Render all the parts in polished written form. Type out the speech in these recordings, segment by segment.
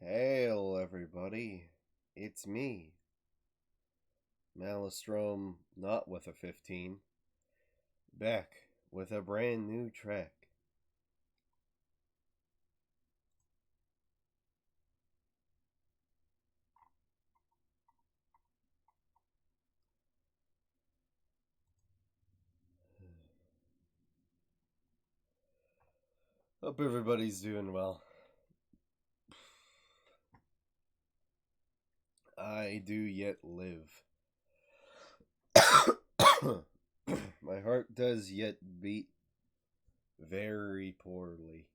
Hail, everybody. It's me, Malistrom, not with a 15, back with a brand new track. Hope everybody's doing well. I do yet live. My heart does yet beat very poorly.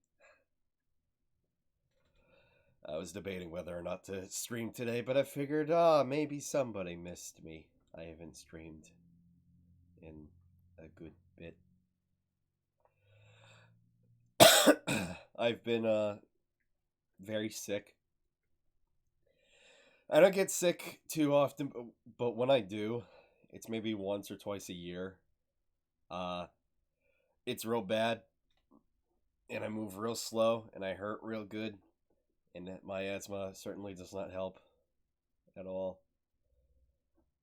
I was debating whether or not to stream today, but I figured, maybe somebody missed me. I haven't streamed in a good bit. I've been very sick. I don't get sick too often, but when I do, it's maybe once or twice a year. Uh, it's real bad, and I move real slow, and I hurt real good, and my asthma certainly does not help at all.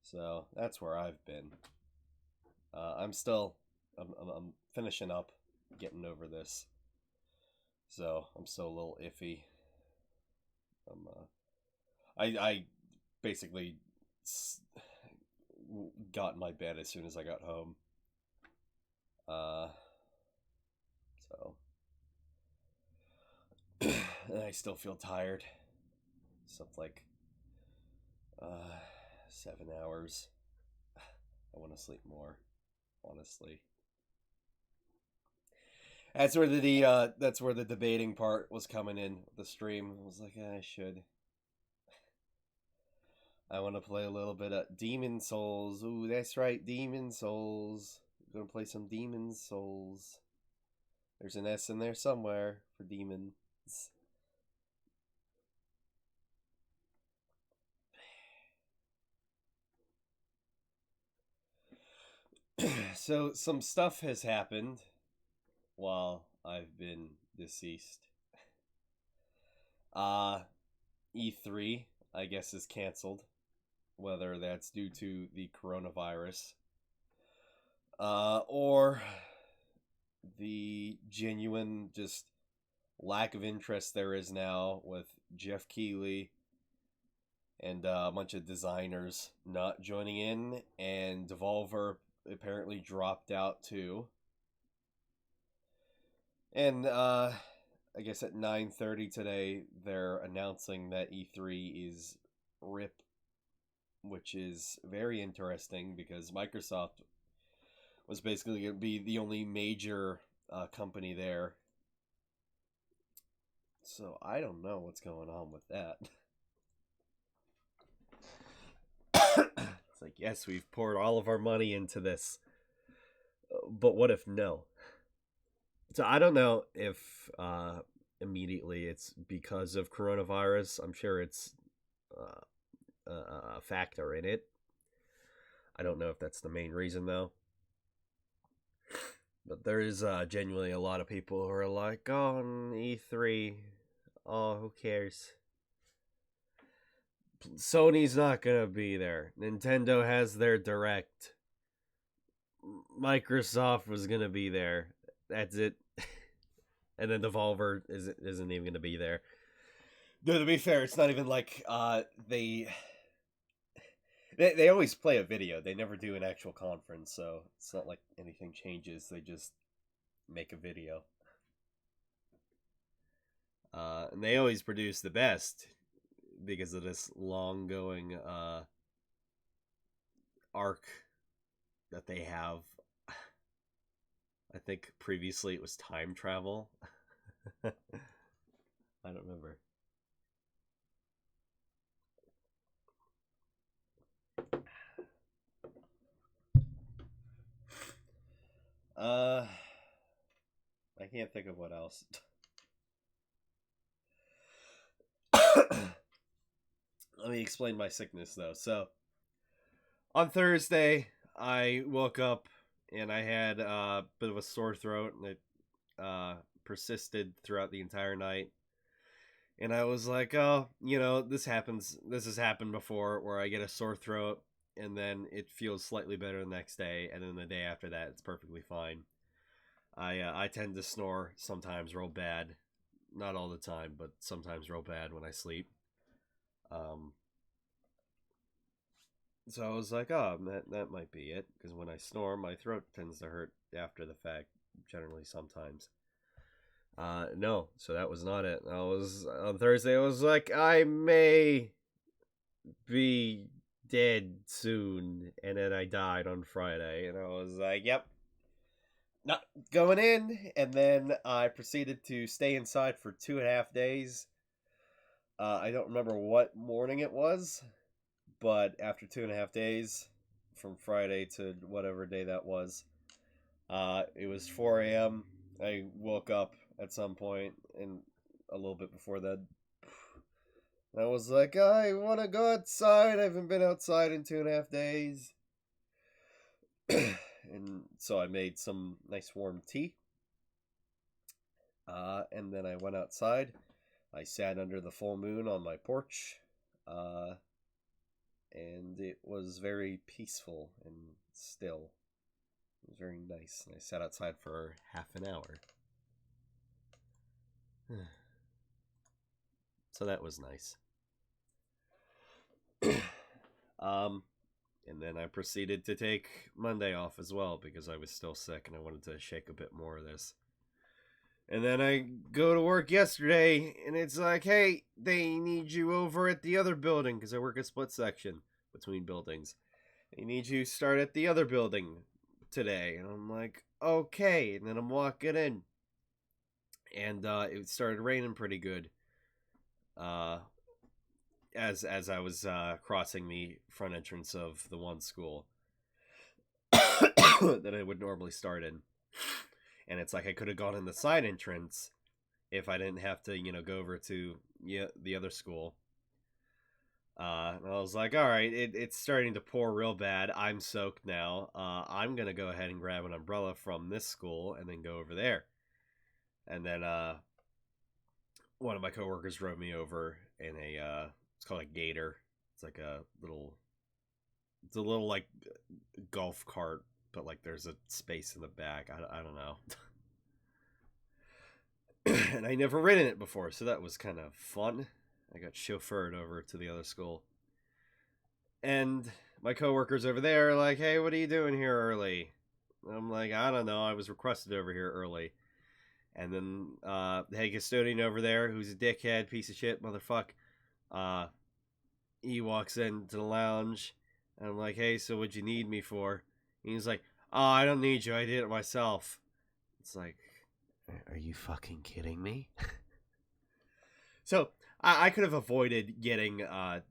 So that's where I've been. I'm finishing up, getting over this. So I'm still a little iffy. I basically got in my bed as soon as I got home. So and I still feel tired. Something like 7 hours. I want to sleep more, honestly. That's where the debating part was coming in. The stream I was like, I should. I want to play a little bit of Demon Souls. Ooh, that's right, Demon Souls. I'm gonna play some Demon Souls. There's an S in there somewhere for demons. So some stuff has happened while I've been deceased. E3, I guess, is canceled. Whether that's due to the coronavirus or the genuine just lack of interest there is now with Jeff Keighley and a bunch of designers not joining in, and Devolver apparently dropped out too. And I guess at 9:30 today they're announcing that E3 is RIP, which is very interesting because Microsoft was basically going to be the only major company there. So I don't know what's going on with that. It's like, yes, we've poured all of our money into this, but what if no? So I don't know if immediately it's because of coronavirus. I'm sure it's a factor in it. I don't know if that's the main reason though. But there is genuinely a lot of people who are like, oh, E3, oh, who cares? Sony's not going to be there. Nintendo has their Direct. Microsoft was going to be there. That's it. And then Devolver isn't even going to be there. No, to be fair, it's not even like they always play a video. They never do an actual conference, so it's not like anything changes. They just make a video. And they always produce the best because of this long-going arc that they have. I think previously it was time travel. I don't remember. I can't think of what else. Let me explain my sickness though. So on Thursday, I woke up and I had a bit of a sore throat, and it persisted throughout the entire night. And I was like, oh, you know, this happens. This has happened before where I get a sore throat and then it feels slightly better the next day. And then the day after that, it's perfectly fine. I tend to snore sometimes real bad. Not all the time, but sometimes real bad when I sleep. Um, so I was like, oh, that might be it. Because when I snore, my throat tends to hurt after the fact, generally sometimes. No, so that was not it. I was on Thursday. I was like, I may be dead soon, and then I died on Friday, and I was like, yep, not going in. And then I proceeded to stay inside for 2.5 days. I don't remember what morning it was, but after 2.5 days, from Friday to whatever day that was, it was 4 a.m. I woke up at some point, and a little bit before that, I was like, I want to go outside. I haven't been outside in 2.5 days. And so I made some nice warm tea. And then I went outside. I sat under the full moon on my porch. And it was very peaceful and still. It was very nice. And I sat outside for half an hour. So that was nice. And then I proceeded to take Monday off as well because I was still sick and I wanted to shake a bit more of this. And then I go to work yesterday and it's like, hey, they need you over at the other building because I work a split section between buildings. They need you to start at the other building today. And I'm like, okay. And then I'm walking in and it started raining pretty good. As I was crossing the front entrance of the one school that I would normally start in. And it's like I could have gone in the side entrance if I didn't have to, go over to the other school. And I was like, all right, it's starting to pour real bad. I'm soaked now. I'm going to go ahead and grab an umbrella from this school and then go over there. And then one of my coworkers drove me over in it's called a gator. It's like it's a little like golf cart, but like there's a space in the back. I don't know. And I never ridden it before, so that was kind of fun. I got chauffeured over to the other school. And my coworkers over there are like, hey, what are you doing here early? I'm like, I don't know. I was requested over here early. And then the head custodian over there, who's a dickhead, piece of shit, motherfucker, he walks into the lounge. And I'm like, hey, so what'd you need me for? And he's like, oh, I don't need you. I did it myself. It's like, are you fucking kidding me? So I could have avoided getting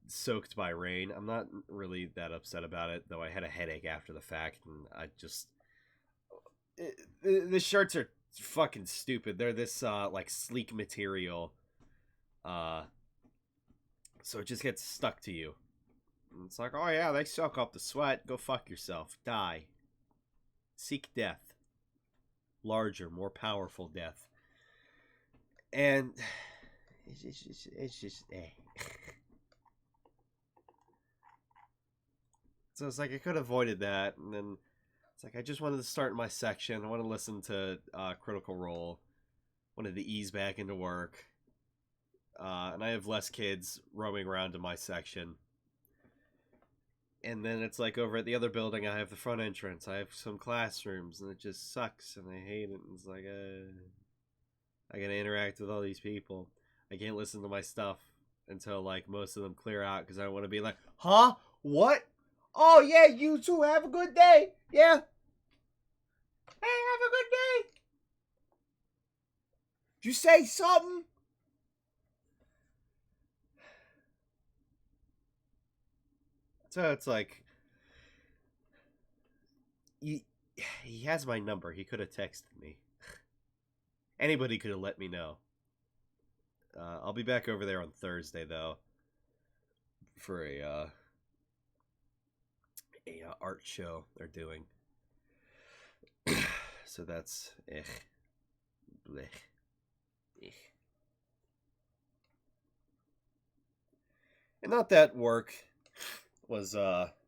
soaked by rain. I'm not really that upset about it, though I had a headache after the fact, and I just... The shirts are fucking stupid. They're this like sleek material, so it just gets stuck to you. And it's like, oh yeah, they soak up the sweat. Go fuck yourself. Die. Seek death. Larger, more powerful death. And it's just So it's like I could have avoided that, and then it's like I just wanted to start my section. I want to listen to Critical Role. Wanted to ease back into work. And I have less kids roaming around in my section. And then it's like over at the other building, I have the front entrance. I have some classrooms, and it just sucks, and I hate it. And it's like, I gotta interact with all these people. I can't listen to my stuff until like most of them clear out because I want to be like, huh? What? Oh yeah, you too. Have a good day. Yeah. Hey, have a good day. Did you say something? So it's like, he has my number. He could have texted me. Anybody could have let me know. I'll be back over there on Thursday though for a art show they're doing. So that's blech. And not that work was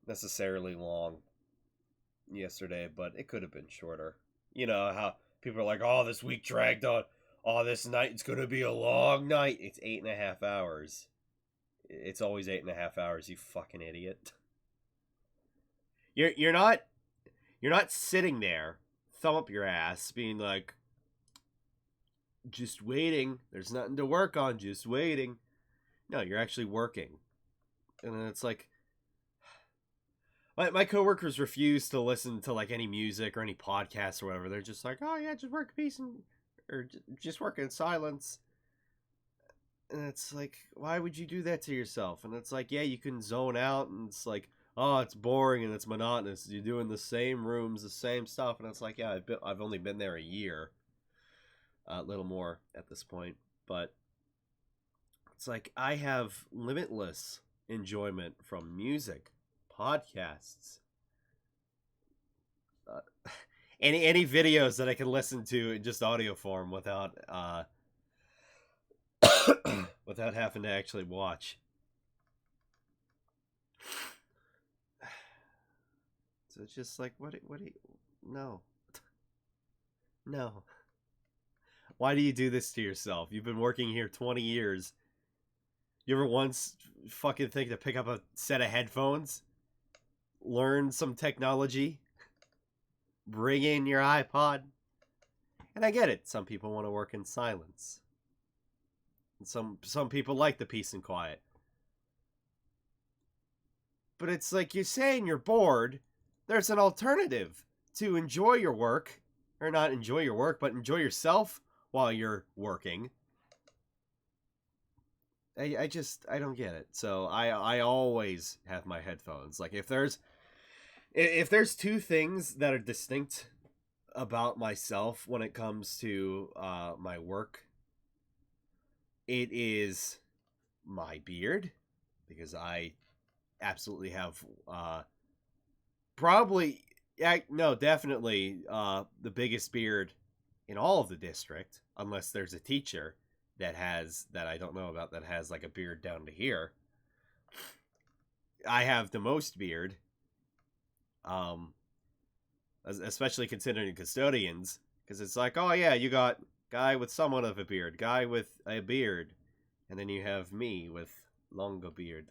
necessarily long yesterday, but it could have been shorter. You know how people are like, "Oh, this week dragged on. Oh, this night it's gonna be a long night." It's 8.5 hours. It's always 8.5 hours. You fucking idiot. You're not sitting there, thumb up your ass, being like, "Just waiting. There's nothing to work on. Just waiting." No, you're actually working, and then it's like, my coworkers refuse to listen to like any music or any podcasts or whatever. They're just like, "Oh yeah, just work peace and or just work in silence." And it's like, why would you do that to yourself? And it's like, yeah, you can zone out, and it's like, oh, it's boring and it's monotonous. You're doing the same rooms, the same stuff, and it's like, yeah, I've only been there a year, a little more at this point, but it's like I have limitless enjoyment from music, podcasts, uh, any videos that I can listen to in just audio form without without having to actually watch. So it's just like, what do you, no, no. Why do you do this to yourself? You've been working here 20 years. You ever once fucking think to pick up a set of headphones, learn some technology, bring in your iPod? And I get it. Some people want to work in silence. And some people like the peace and quiet. But it's like you're saying you're bored. There's an alternative to enjoy your work, or not enjoy your work, but enjoy yourself while you're working. I don't get it. So I always have my headphones. Like if there's two things that are distinct about myself when it comes to my work, it is my beard, because I absolutely have probably, yeah, no, definitely the biggest beard in all of the district, unless there's a teacher that I don't know about that has like a beard down to here. I have the most beard, um, especially considering custodians, because it's like, oh yeah, you got guy with somewhat of a beard, guy with a beard, and then you have me with longer beard.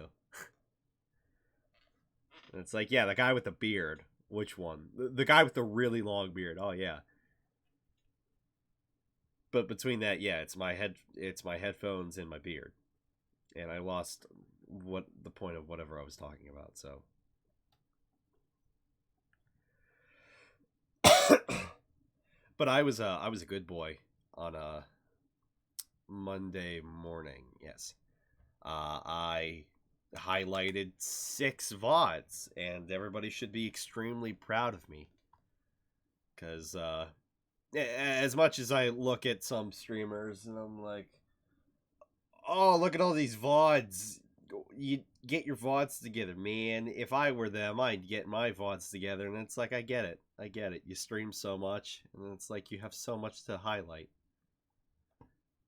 And it's like, yeah, the guy with the beard. Which one? The guy with the really long beard. Oh yeah. But between that, yeah, it's my headphones and my beard, and I lost what the point of whatever I was talking about. So, but I was a good boy on a Monday morning. Yes, I highlighted 6 VODs, and everybody should be extremely proud of me, because as much as I look at some streamers and I'm like, oh, look at all these VODs. You get your VODs together, man. If I were them, I'd get my VODs together. And it's like, I get it. I get it. You stream so much, and it's like you have so much to highlight.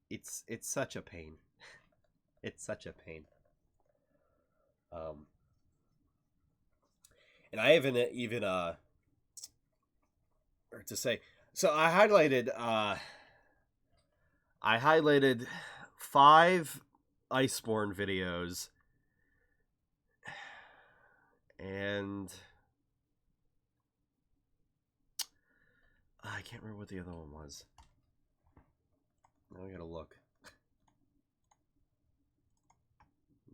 It's such a pain. It's such a pain. Um, and I haven't even or to say. So I highlighted 5 Iceborne videos, and I can't remember what the other one was. Now I gotta look.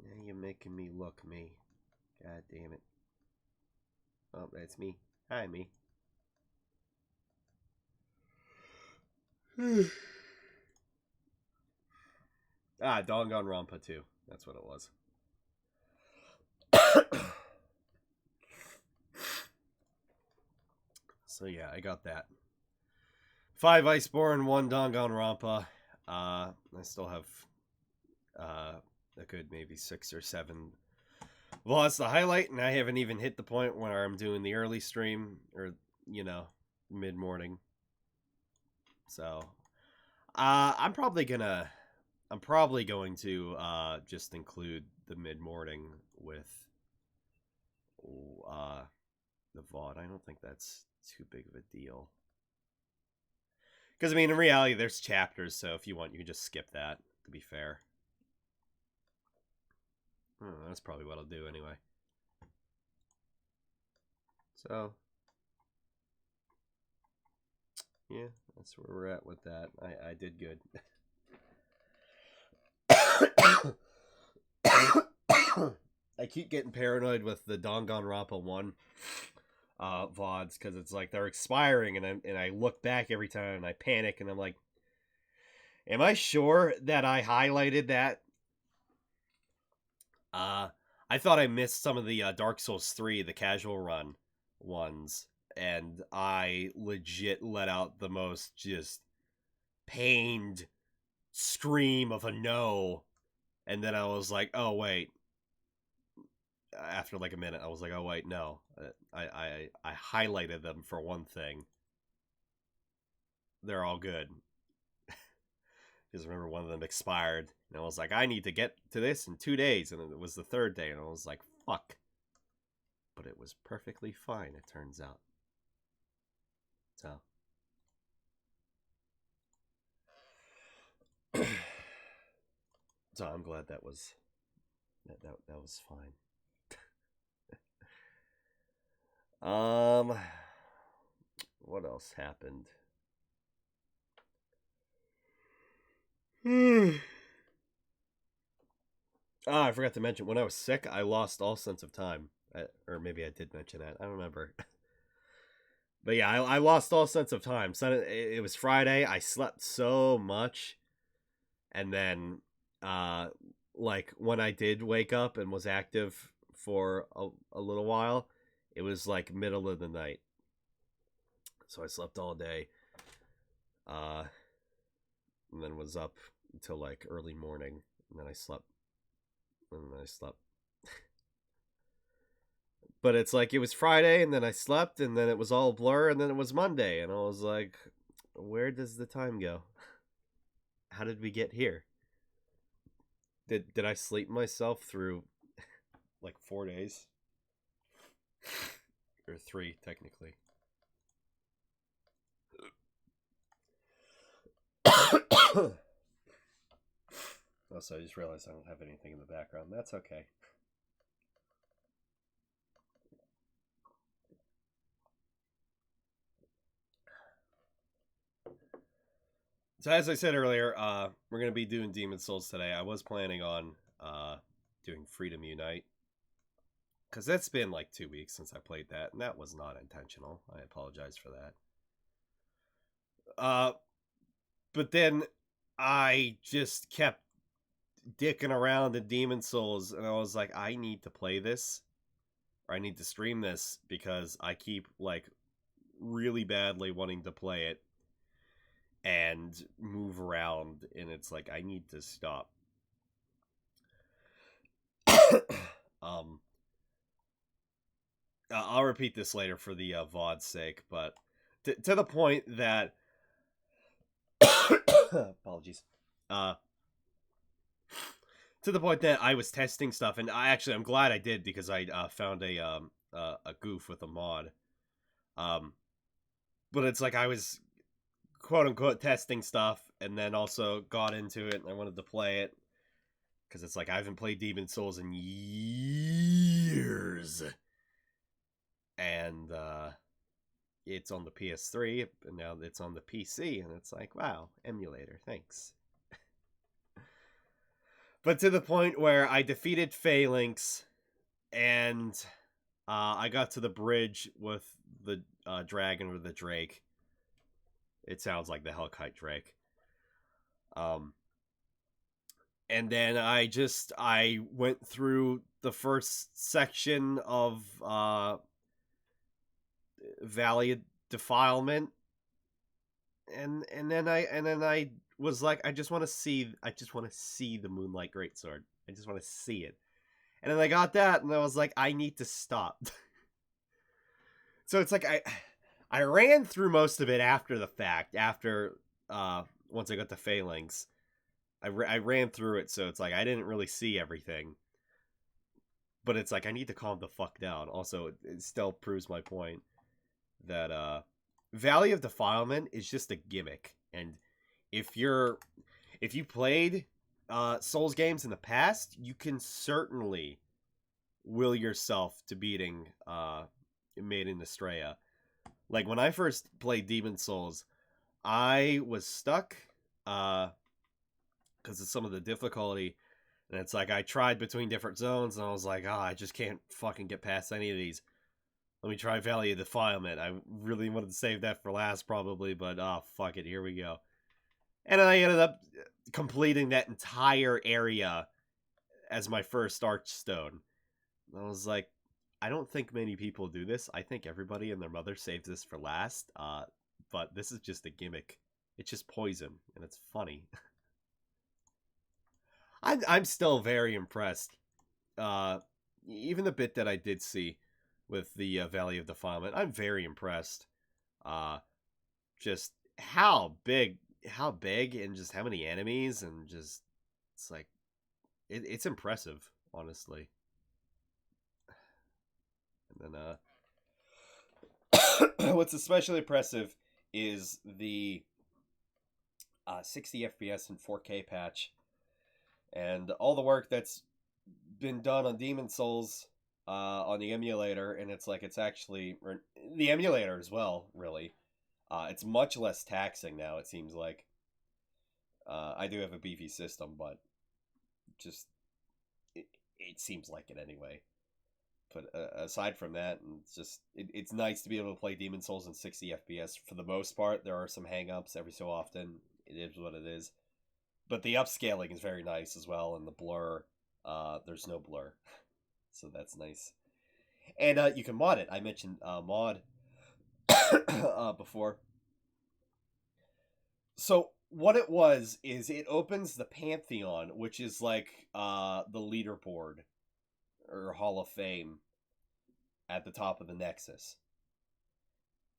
Now you're making me look, me. God damn it. Oh, that's me. Hi, me. Danganronpa 2. That's what it was. So yeah, I got that. 5 Iceborne, 1 Danganronpa. I still have a good maybe 6 or 7 VODs to highlight, and I haven't even hit the point where I'm doing the early stream, or mid morning. So I'm probably gonna I'm probably going to just include the mid-morning with the VOD. I don't think that's too big of a deal. Because, I mean, in reality, there's chapters, so if you want, you can just skip that, to be fair. That's probably what I'll do anyway. So, yeah, that's where we're at with that. I did good. I keep getting paranoid with the Danganronpa 1 VODs because it's like they're expiring, and I look back every time and I panic, and I'm like, am I sure that I highlighted that? I thought I missed some of the Dark Souls 3, the casual run ones, and I legit let out the most just pained scream of a no, and then I was like, oh wait. After like a minute, I was like, oh wait, no. I highlighted them for one thing. They're all good. Because remember, one of them expired, and I was like, I need to get to this in 2 days, and it was the third day, and I was like, fuck. But it was perfectly fine, it turns out. So. So I'm glad that was that was fine. What else happened? I forgot to mention, when I was sick, I lost all sense of time. Or maybe I did mention that. I don't remember. But yeah, I lost all sense of time. It was Friday. I slept so much. And then, like, when I did wake up and was active for a little while, it was like middle of the night. So I slept all day. And then was up until like early morning. And then I slept. But it's like it was Friday, and then I slept, and then it was all blur, and then it was Monday, and I was like, where does the time go? How did we get here? Did I sleep myself through like 4 days? Or 3, technically. Also, I just realized I don't have anything in the background. That's okay. So as I said earlier, we're going to be doing Demon Souls today. I was planning on doing Freedom Unite, because that's been like 2 weeks since I played that, and that was not intentional. I apologize for that. But then I just kept dicking around in Demon Souls, and I was like, I need to play this, or I need to stream this, because I keep like really badly wanting to play it and move around, and it's like, I need to stop. I'll repeat this later for the VOD's sake, but to the point that apologies. To the point that I was testing stuff, and I'm glad I did, because I found a goof with a mod. But it's like I was quote unquote testing stuff, and then also got into it, and I wanted to play it, because it's like I haven't played Demon Souls in years, and it's on the PS3, and now it's on the PC, and it's like, wow, emulator, thanks. But to the point where I defeated Phalanx, and I got to the bridge with the dragon or the drake. It sounds like the Hellkite Drake. And then I went through the first section of Valley of Defilement, and then I was like, I just want to see the Moonlight Greatsword. I just want to see it. And then I got that, and I was like, I need to stop. So it's like I ran through most of it after the fact, after once I got the Phalanx. I ran through it, so it's like I didn't really see everything. But it's like I need to calm the fuck down. Also, it still proves my point that Valley of Defilement is just a gimmick. And if you're if you played Souls games in the past, you can certainly will yourself to beating Maiden Estrella. Like when I first played Demon Souls, I was stuck because of some of the difficulty. And it's like I tried between different zones, and I was like, I just can't fucking get past any of these. Let me try Valley of Defilement. I really wanted to save that for last, probably, but fuck it, here we go. And I ended up completing that entire area as my first Archstone. I was like, I don't think many people do this. I think everybody and their mother saves this for last. But this is just a gimmick. It's just poison, and it's funny. I'm still very impressed. Even the bit that I did see with the Valley of Defilement, I'm very impressed. Just how big, and just how many enemies, and just it's like it's impressive, honestly. And then what's especially impressive is the 60 FPS and 4K patch, and all the work that's been done on Demon Souls on the emulator, and it's like it's actually the emulator as well. Really, it's much less taxing now. It seems like I do have a beefy system, but just it seems like it anyway. But aside from that, it's nice to be able to play Demon Souls in 60 FPS for the most part. There are some hang-ups every so often. It is what it is. But the upscaling is very nice as well, and the blur, there's no blur. So that's nice. And you can mod it. I mentioned mod before. So what it was is it opens the Pantheon, which is like the leaderboard or Hall of Fame at the top of the Nexus.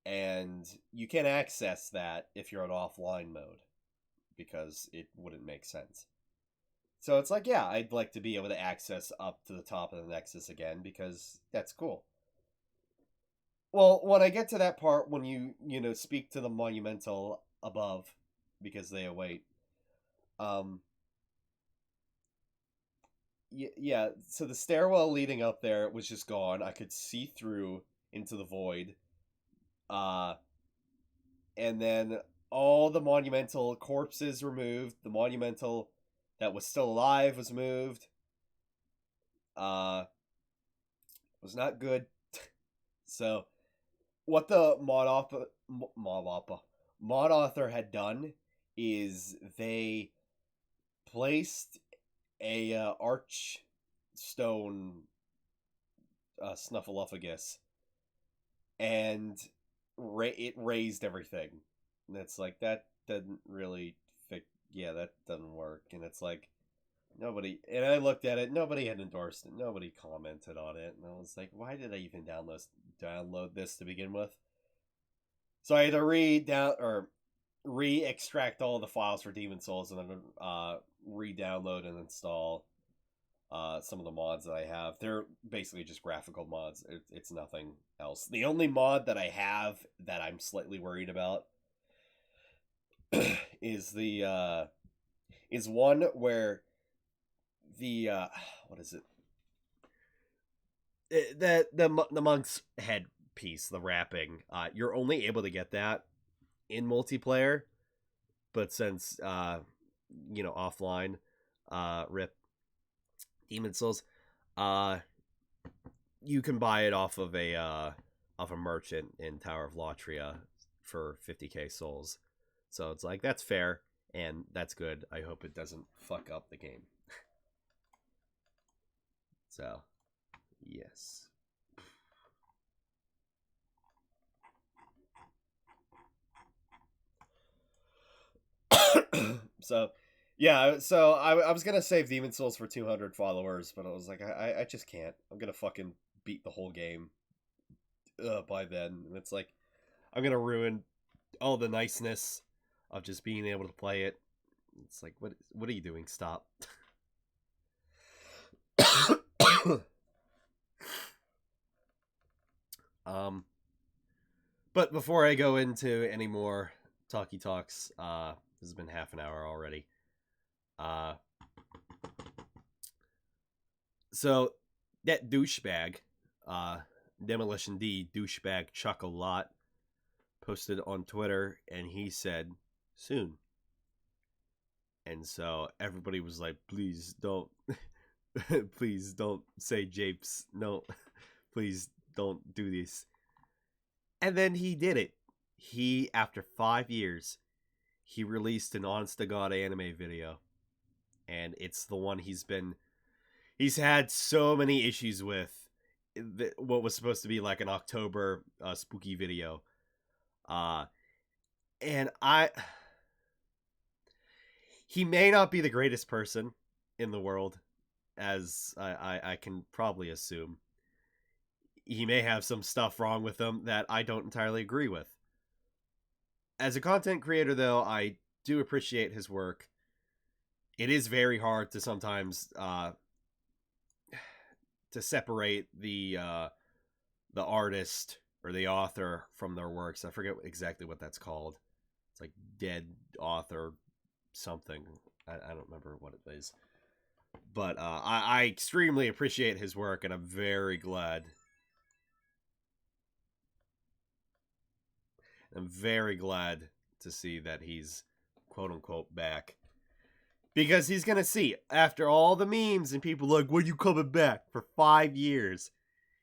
And you can access that if you're on offline mode, because it wouldn't make sense. So it's like, yeah, I'd like to be able to access up to the top of the Nexus again, because that's cool. Well, when I get to that part, when you speak to the monumental above, because they await, um, yeah, so the stairwell leading up there was just gone. I could see through into the void. Uh, and then all the monumental corpses removed. The monumental that was still alive was moved. Was not good. So, what the mod author had done is they placed a arch stone snuffleupagus, and it raised everything. And it's like, that doesn't really fit. Yeah, that doesn't work. And it's like, nobody, and I looked at it, nobody had endorsed it, nobody commented on it, and I was like, why did I even download this to begin with? So I had to re-extract all the files for Demon Souls, and then re-download and install some of the mods that I have. They're basically just graphical mods. It's nothing else. The only mod that I have that I'm slightly worried about is is one where the what is it? The monk's head piece, the wrapping. You're only able to get that in multiplayer, but since offline, rip Demon Souls, you can buy it off of a merchant in Tower of Latria for 50k souls. So it's like, that's fair, and that's good. I hope it doesn't fuck up the game. So, yes. So, yeah, so I was gonna save Demon Souls for 200 followers, but I was like, I just can't. I'm gonna fucking beat the whole game by then. And it's like, I'm gonna ruin all the niceness of just being able to play it It's like, what are you doing? Stop. But before I go into any more talky talks, this has been half an hour already. So that douchebag, Demolition D douchebag Chocolat, posted on Twitter, and he said soon. And so everybody was like, please don't, please don't say Japes. No, please don't do this. And then he did it. He, after 5 years, he released an honest to God anime video. And it's the one he's had so many issues with. What was supposed to be like an October spooky video. And he may not be the greatest person in the world, as I can probably assume. He may have some stuff wrong with him that I don't entirely agree with. As a content creator, though, I do appreciate his work. It is very hard to sometimes to separate the artist or the author from their works. I forget exactly what that's called. It's like dead author something. I don't remember what it is. But I extremely appreciate his work, and I'm very glad. I'm very glad to see that he's quote-unquote back. Because he's going to see, after all the memes and people like, when you coming back? For 5 years.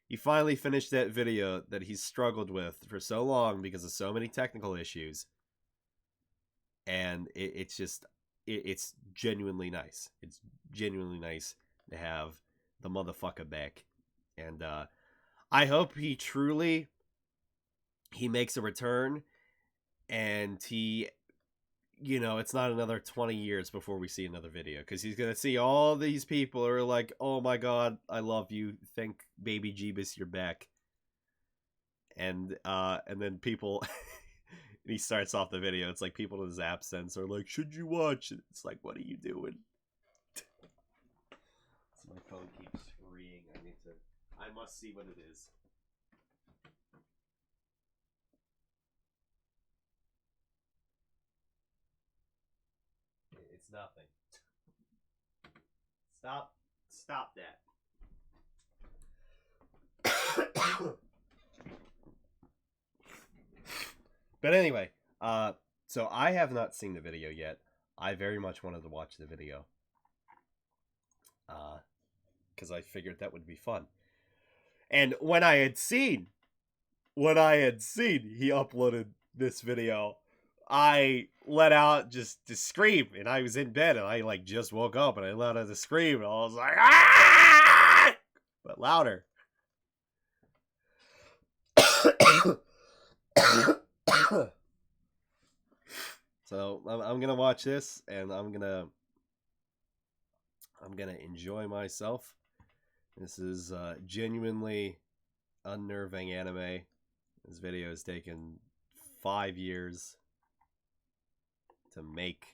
He finally finished that video that he's struggled with for so long because of so many technical issues. And it's just, it's genuinely nice. It's genuinely nice to have the motherfucker back. And I hope he makes a return, and it's not another 20 years before we see another video, because he's going to see all these people who are like, oh my god, I love you, thank baby Jeebus, you're back. And then people, he starts off the video, it's like people in his absence are like, should you watch it? It's like, what are you doing? So my phone keeps ringing. I must see what it is. It's nothing. Stop that. But anyway, so I have not seen the video yet. I very much wanted to watch the video. Because I figured that would be fun. And when I had seen he uploaded this video, I let out just to scream, and I was in bed, and I like just woke up, and I let out a scream, and I was like, ah! But louder. So I'm gonna watch this, and I'm gonna enjoy myself. This is genuinely unnerving anime. This video has taken 5 years to make.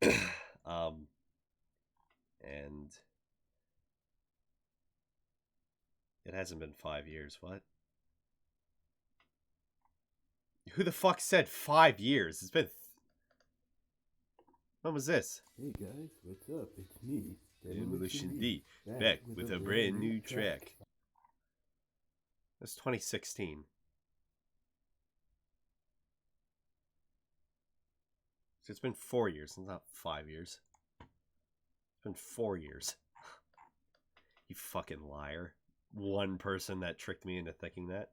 And it hasn't been 5 years. What? Who the fuck said 5 years? It's been. When was this? Hey guys, what's up? It's me, Demolition D, back with a brand new track. That's 2016. So it's been 4 years. It's not 5 years. It's been 4 years. You fucking liar. One person that tricked me into thinking that.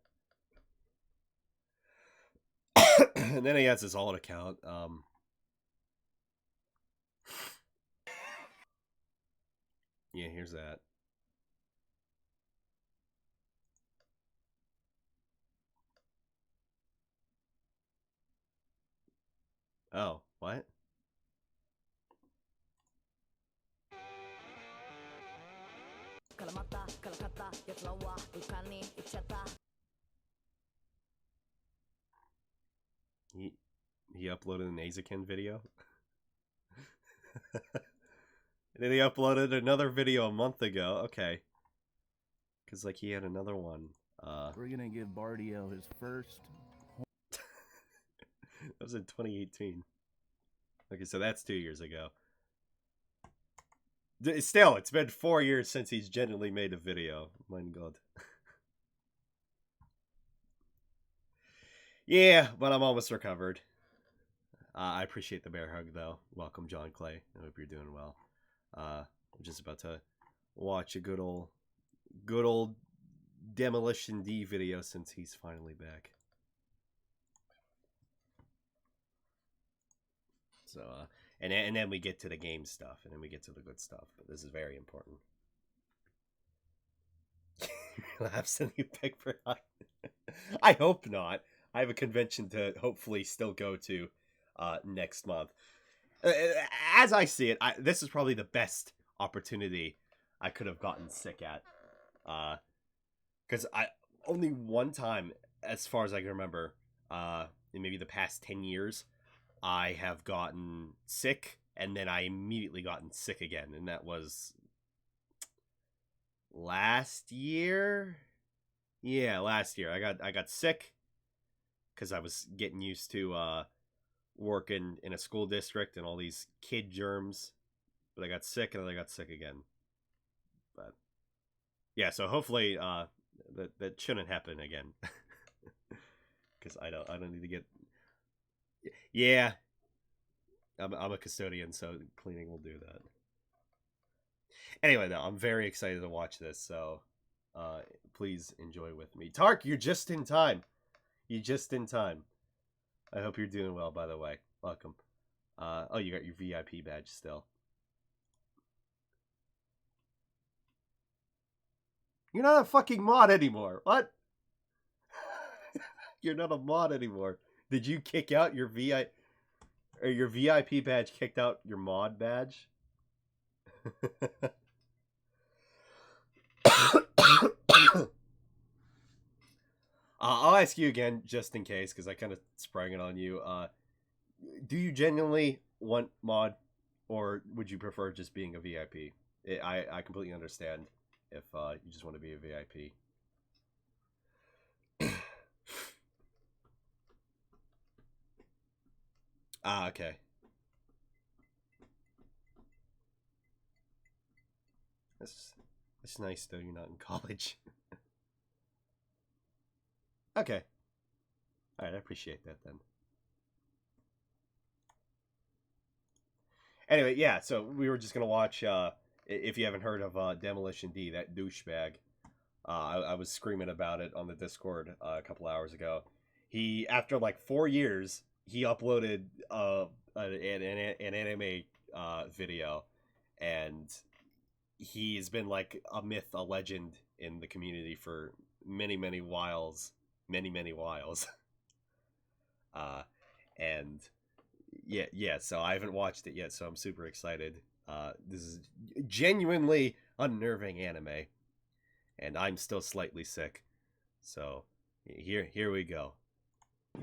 And then he has his alt account. Yeah, here's that. Oh, what? he uploaded an Azakin video. And then he uploaded another video a month ago. Okay. Because, like, he had another one. We're gonna give Bardio his first. That was in 2018. Okay, so that's 2 years ago. Still, it's been 4 years since he's genuinely made a video. My God. Yeah, but I'm almost recovered. I appreciate the bear hug, though. Welcome, John Clay. I hope you're doing well. I'm just about to watch a good old Demolition D video since he's finally back. So, and then we get to the game stuff, and then we get to the good stuff. But this is very important. Laughs and you pick for. I hope not. I have a convention to hopefully still go to next month. As I see it, this is probably the best opportunity I could have gotten sick at. Because I only one time, as far as I can remember, in maybe the past 10 years, I have gotten sick, and then I immediately gotten sick again, and that was last year. Yeah, last year I got sick because I was getting used to working in a school district and all these kid germs, but I got sick and then I got sick again. But yeah, so hopefully that shouldn't happen again, because I don't need to get. Yeah, I'm a custodian, so cleaning will do that. Anyway, though, I'm very excited to watch this, so please enjoy with me. Tark, you're just in time. You're just in time. I hope you're doing well, by the way. Welcome. Oh, you got your VIP badge still. You're not a fucking mod anymore. What? You're not a mod anymore. Did you kick out your VIP badge kicked out your mod badge? I'll ask you again, just in case, because I kind of sprang it on you. Do you genuinely want mod, or would you prefer just being a VIP? I completely understand if you just want to be a VIP. Okay. That's nice, though. You're not in college. Okay. Alright, I appreciate that then. Anyway, yeah, so we were just going to watch, if you haven't heard of Demolition D, that douchebag. I was screaming about it on the Discord a couple hours ago. He, after like 4 years, he uploaded an anime video, and he's been like a myth, a legend in the community for many whiles. Many whiles. And yeah, so I haven't watched it yet, so I'm super excited. This is genuinely unnerving anime, and I'm still slightly sick. So here we go.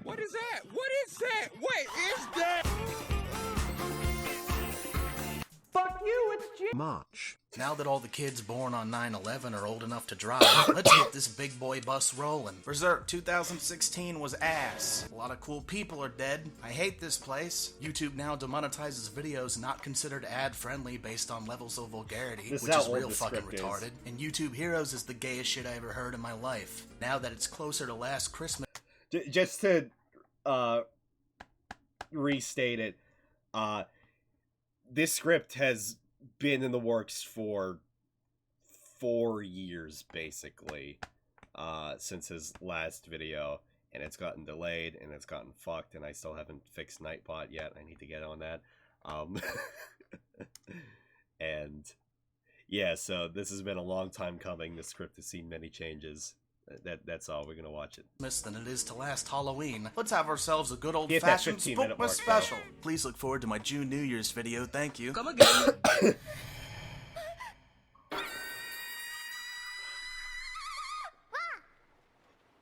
What is that? What is that? What is that? Fuck you, it's Jim. March. Now that all the kids born on 9/11 are old enough to drive, let's get this big boy bus rolling. Berserk 2016 was ass. A lot of cool people are dead. I hate this place. YouTube now demonetizes videos not considered ad-friendly based on levels of vulgarity, which is real fucking retarded. And YouTube Heroes is the gayest shit I ever heard in my life. Now that it's closer to last Christmas... Just to restate it, this script has been in the works for 4 years, basically, since his last video, and it's gotten delayed, and it's gotten fucked, and I still haven't fixed Nightbot yet. I need to get on that. And yeah, so this has been a long time coming. The script has seen many changes. That's all. We're gonna watch it. Than it is to last Halloween. Let's have ourselves a good Hit that old-fashioned 15-minute Spookmas mark, special. Please look forward to my June New Year's video. Thank you. Come again.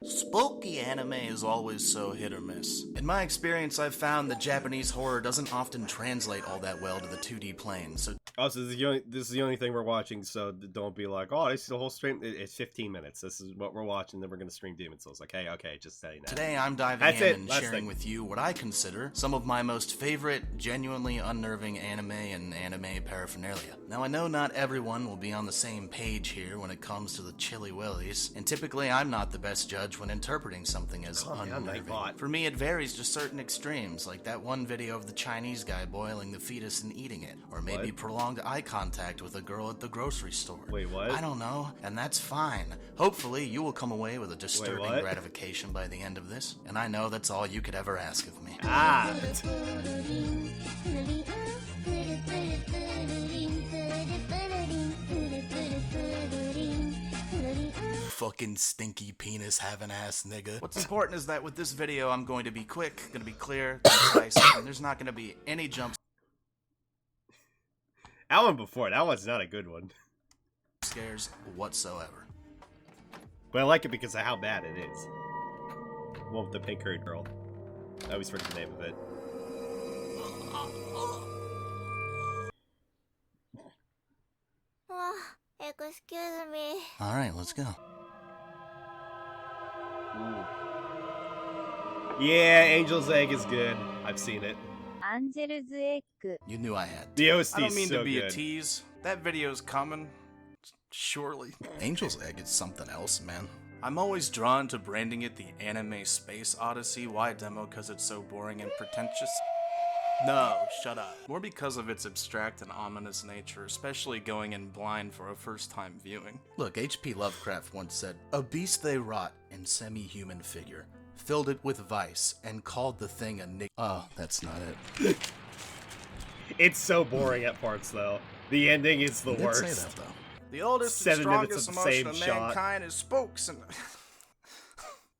Spook Bulky anime is always so hit or miss. In my experience, I've found that Japanese horror doesn't often translate all that well to the 2D plane, so Also, this is the only thing we're watching, so don't be like, oh, this is the whole stream. It's 15 minutes. This is what we're watching, then we're going to stream Demon Souls. Like, hey, okay, just saying that. today I'm diving in and sharing with you what I consider some of my most favorite, genuinely unnerving anime and anime paraphernalia. Now, I know not everyone will be on the same page here when it comes to the chilly willies, and typically I'm not the best judge when interpreting something as unnerving. For me, it varies to certain extremes, like that one video of the Chinese guy boiling the fetus and eating it, or maybe prolonged eye contact with a girl at the grocery store. Wait, what? I don't know, and that's fine. Hopefully, you will come away with a disturbing gratification by the end of this, and I know that's all you could ever ask of me. Ah! Fucking stinky penis having ass nigga. What's important is that with this video, I'm going to be quick, gonna be clear, concise, and there's not gonna be any jump That one before, that one's not a good one. scares whatsoever. But I like it because of how bad it is. One with the pink-haired girl. I always forget the name of it. Excuse me. Alright, let's go. Ooh. Yeah, Angel's Egg is good. I've seen it. Angel's Egg. You knew I had. The OST I don't mean so to be good. a tease. That video's coming. Surely. Angel's Egg is something else, man. I'm always drawn to branding it the Anime Space Odyssey. Why demo? Because it's so boring and pretentious? No, shut up. More because of its abstract and ominous nature, especially going in blind for a first-time viewing. Look, H.P. Lovecraft once said, "A beast they wrought in semi-human figure, filled it with vice, and called the thing a nig—" Oh, that's not it. It's so boring at parts, though. The ending is the He did worst. say that, though. The oldest 7 and minutes strongest of the emotion same of shot. mankind is spooks and...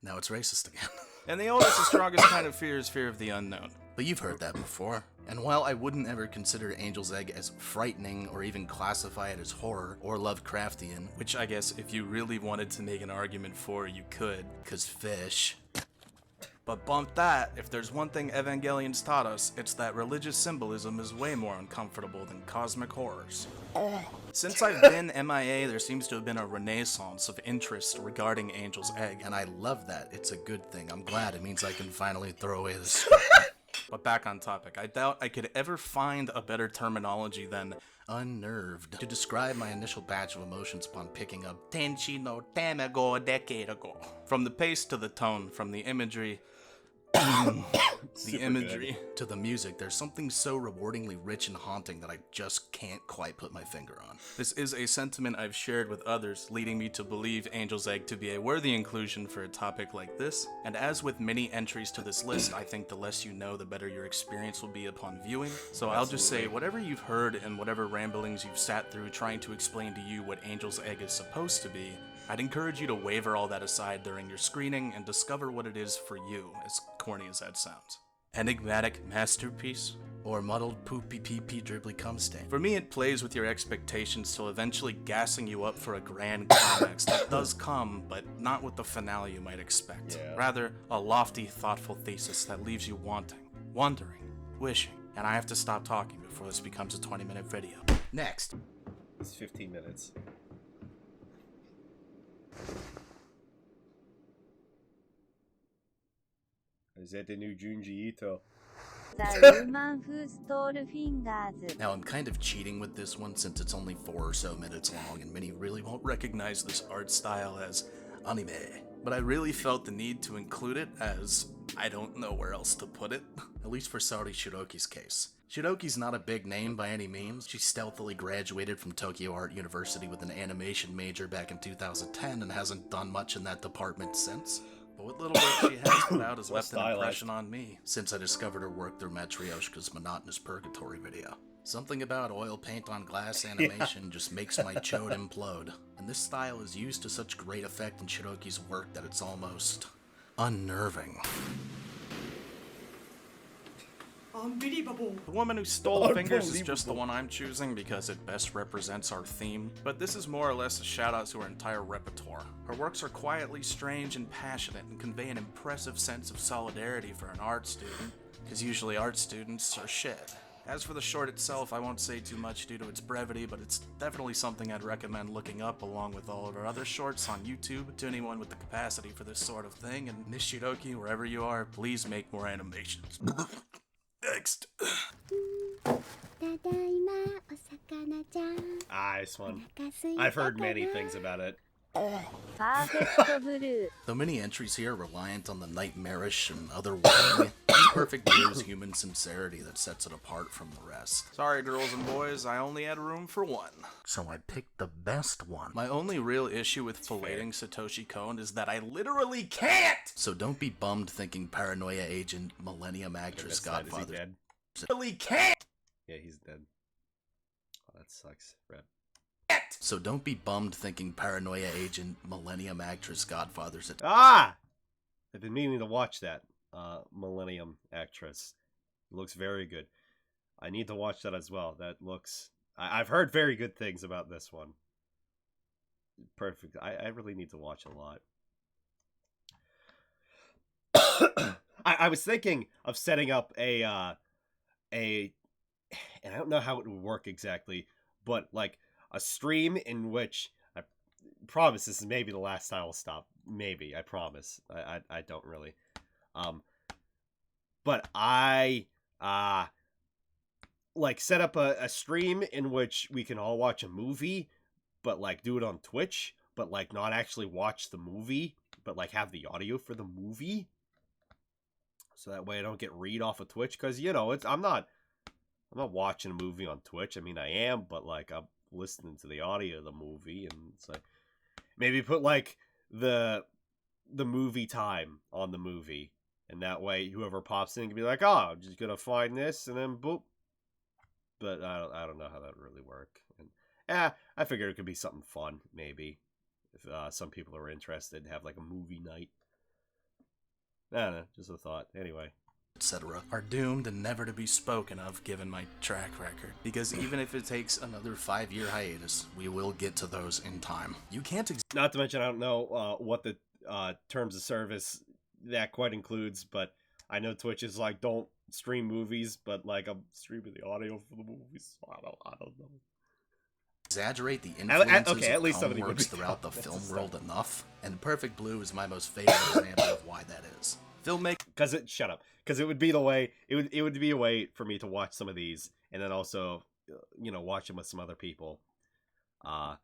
Now it's racist again. And the oldest and strongest kind of fear is fear of the unknown. But you've heard that before. And while I wouldn't ever consider Angel's Egg as frightening or even classify it as horror or Lovecraftian, which I guess if you really wanted to make an argument for, you could, 'cause fish. But bump that, if there's one thing Evangelion's taught us, it's that religious symbolism is way more uncomfortable than cosmic horrors. Since I've been MIA, there seems to have been a renaissance of interest regarding Angel's Egg, and I love that. It's a good thing. I'm glad. It means I can finally throw away the script. But back on topic, I doubt I could ever find a better terminology than unnerved to describe my initial batch of emotions upon picking up Tenchi no Tamago a decade ago. From the pace to the tone, from the imagery to the music, there's something so rewardingly rich and haunting that I just can't quite put my finger on. This is a sentiment I've shared with others, leading me to believe Angel's Egg to be a worthy inclusion for a topic like this, and as with many entries to this list, I think the less you know, the better your experience will be upon viewing. So I'll just say, whatever you've heard and whatever ramblings you've sat through trying to explain to you what Angel's Egg is supposed to be, I'd encourage you to waver all that aside during your screening and discover what it is for you, as corny as that sounds. Enigmatic masterpiece? Or muddled poopy pee pee dribbly cum stain? For me, it plays with your expectations till eventually gassing you up for a grand climax that does come, but not with the finale you might expect. Yeah. Rather, a lofty, thoughtful thesis that leaves you wanting, wondering, wishing. And I have to stop talking before this becomes a 20-minute video. Next. It's 15 minutes. Is that the new Junji Ito? The Woman Who Stole Fingers. Now, I'm kind of cheating with this one since it's only 4 or so minutes long and many really won't recognize this art style as anime. But I really felt the need to include it as I don't know where else to put it, at least for Saori Shiroki's case. Shiroki's not a big name by any means. She stealthily graduated from Tokyo Art University with an animation major back in 2010 and hasn't done much in that department since. But what little work she has put out has left an impression on me since I discovered her work through Matryoshka's Monotonous Purgatory video. Something about oil paint on glass animation just makes my chode implode. And this style is used to such great effect in Shiroki's work that it's almost unnerving. Unbelievable. The woman who stole fingers is just the one I'm choosing because it best represents our theme, but this is more or less a shout out to her entire repertoire. Her works are quietly strange and passionate and convey an impressive sense of solidarity for an art student, because usually art students are shit. As for the short itself, I won't say too much due to its brevity, but it's definitely something I'd recommend looking up along with all of our other shorts on YouTube to anyone with the capacity for this sort of thing, and Nishidoki, wherever you are, please make more animations. Next. Nice one. I've heard many things about it. パーフェクトブルー Though many entries here are reliant on the nightmarish and otherworldly, it's Perfect Blue's human sincerity that sets it apart from the rest. Sorry, girls and boys, I only had room for one. So I picked the best one. My only real issue with filleting Satoshi Kon is that I literally can't! So don't be bummed thinking Paranoia Agent, Millennium Actress, Godfather... Is he dead? Literally can't! Yeah, he's dead. Oh, that sucks. Rip. So don't be bummed thinking Paranoia Agent, Millennium Actress, Godfather's... Ah! I've been meaning to watch that. Millennium Actress. It looks very good. I need to watch that as well. That looks... I've heard very good things about this one. Perfect. I really need to watch a lot. I was thinking of setting up and I don't know how it would work exactly, but like a stream in which I promise this is maybe the last time I'll stop. Maybe, I promise. I don't really. But I like set up a stream in which we can all watch a movie, but like do it on Twitch, but like not actually watch the movie, but like have the audio for the movie. So that way I don't get read off of Twitch, because you know I'm not watching a movie on Twitch. I mean I am, but like I'm listening to the audio of the movie, and it's like maybe put like the movie time on the movie, and that way whoever pops in can be like, oh, I'm just gonna find this, and then boop. But I don't know how that would really work. And I figured it could be something fun, maybe if some people are interested, have like a movie night. I don't know, just a thought. Anyway. Etc. are doomed and never to be spoken of given my track record. Because even if it takes another 5-year hiatus, we will get to those in time. You can't Not to mention, I don't know what the terms of service that quite includes, but I know Twitch is like, don't stream movies, but like I'm streaming the audio for the movies, so I don't know. Exaggerate the influences okay, at least of somebody would works be throughout the confident film to world say. enough, and Perfect Blue is my most favorite example of why that is. Filmmaking Because it would be the way it would be a way for me to watch some of these, and then also watch them with some other people, and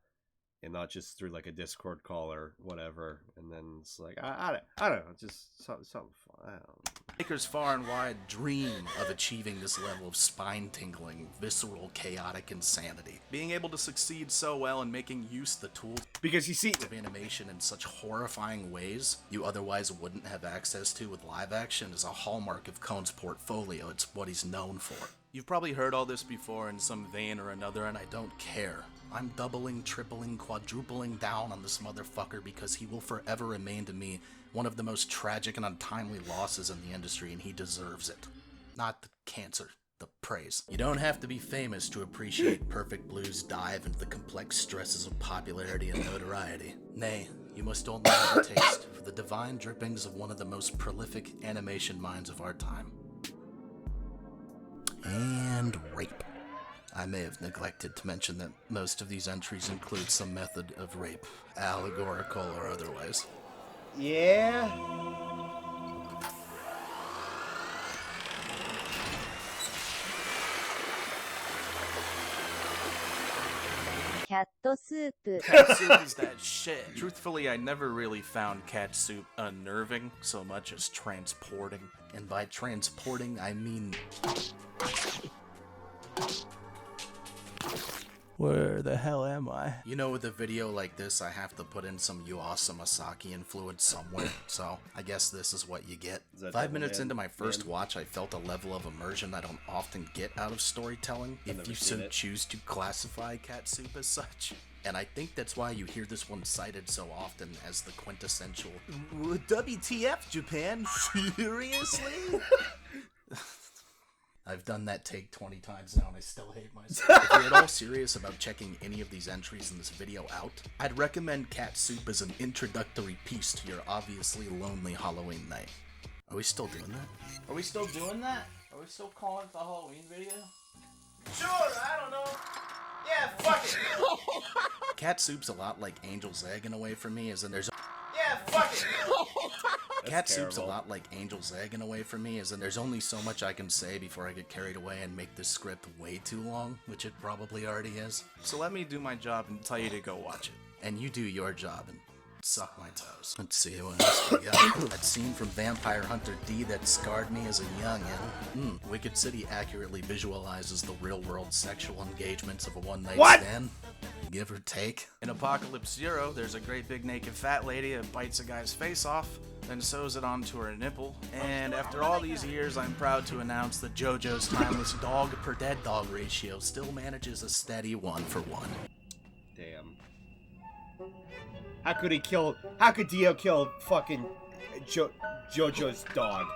not just through like a Discord call or whatever. And then it's like I don't know, just something fun. I don't know. Makers far and wide dream of achieving this level of spine-tingling, visceral, chaotic insanity. Being able to succeed so well in making use the tools Because you see, of animation in such horrifying ways you otherwise wouldn't have access to with live action is a hallmark of Kohn's portfolio. It's what he's known for. You've probably heard all this before in some vein or another, and I don't care. I'm doubling, tripling, quadrupling down on this motherfucker because he will forever remain to me one of the most tragic and untimely losses in the industry, and he deserves it. Not the cancer, the praise. You don't have to be famous to appreciate Perfect Blue's dive into the complex stresses of popularity and notoriety. Nay, you must only have a taste for the divine drippings of one of the most prolific animation minds of our time. And rape. I may have neglected to mention that most of these entries include some method of rape, allegorical or otherwise. yeah. Cat soup Cat soup is that shit. Truthfully, I never really found cat soup unnerving so much as transporting. And by transporting, I mean... Where the hell am I? You know, with a video like this, I have to put in some Yuasa Masaki influence somewhere, so I guess this is what you get. Is that 5 minutes Devil into Man? my first watch, I felt a level of immersion I don't often get out of storytelling, if never you seen so it. choose to classify cat soup as such. And I think that's why you hear this one cited so often as the quintessential WTF, Japan? Seriously? I've done that take 20 times now and I still hate myself. If you're at all serious about checking any of these entries in this video out, I'd recommend Cat Soup as an introductory piece to your obviously lonely Halloween night. Are we still doing that? Are we still doing that? Are we still calling it the Halloween video? Sure, I don't know. Yeah, fuck it. Cat Soup's a lot like Angel's Egg in a way for me, as in there's yeah, fuck it. Cat Soup's a lot like Angel's Egg in a way for me, as in there's only so much I can say before I get carried away and make this script way too long, which it probably already is. So let me do my job and tell you to go watch it. And you do your job and suck my toes. Let's see what else we got. That scene from Vampire Hunter D that scarred me as a youngin'. Wicked City accurately visualizes the real-world sexual engagements of a one-night stand. Give or take. In Apocalypse Zero, there's a great big naked fat lady that bites a guy's face off, then sews it onto her nipple. And after all these years, I'm proud to announce that JoJo's timeless dog per dead dog ratio still manages a steady 1-for-1. Damn. How could Dio kill fucking JoJo's dog?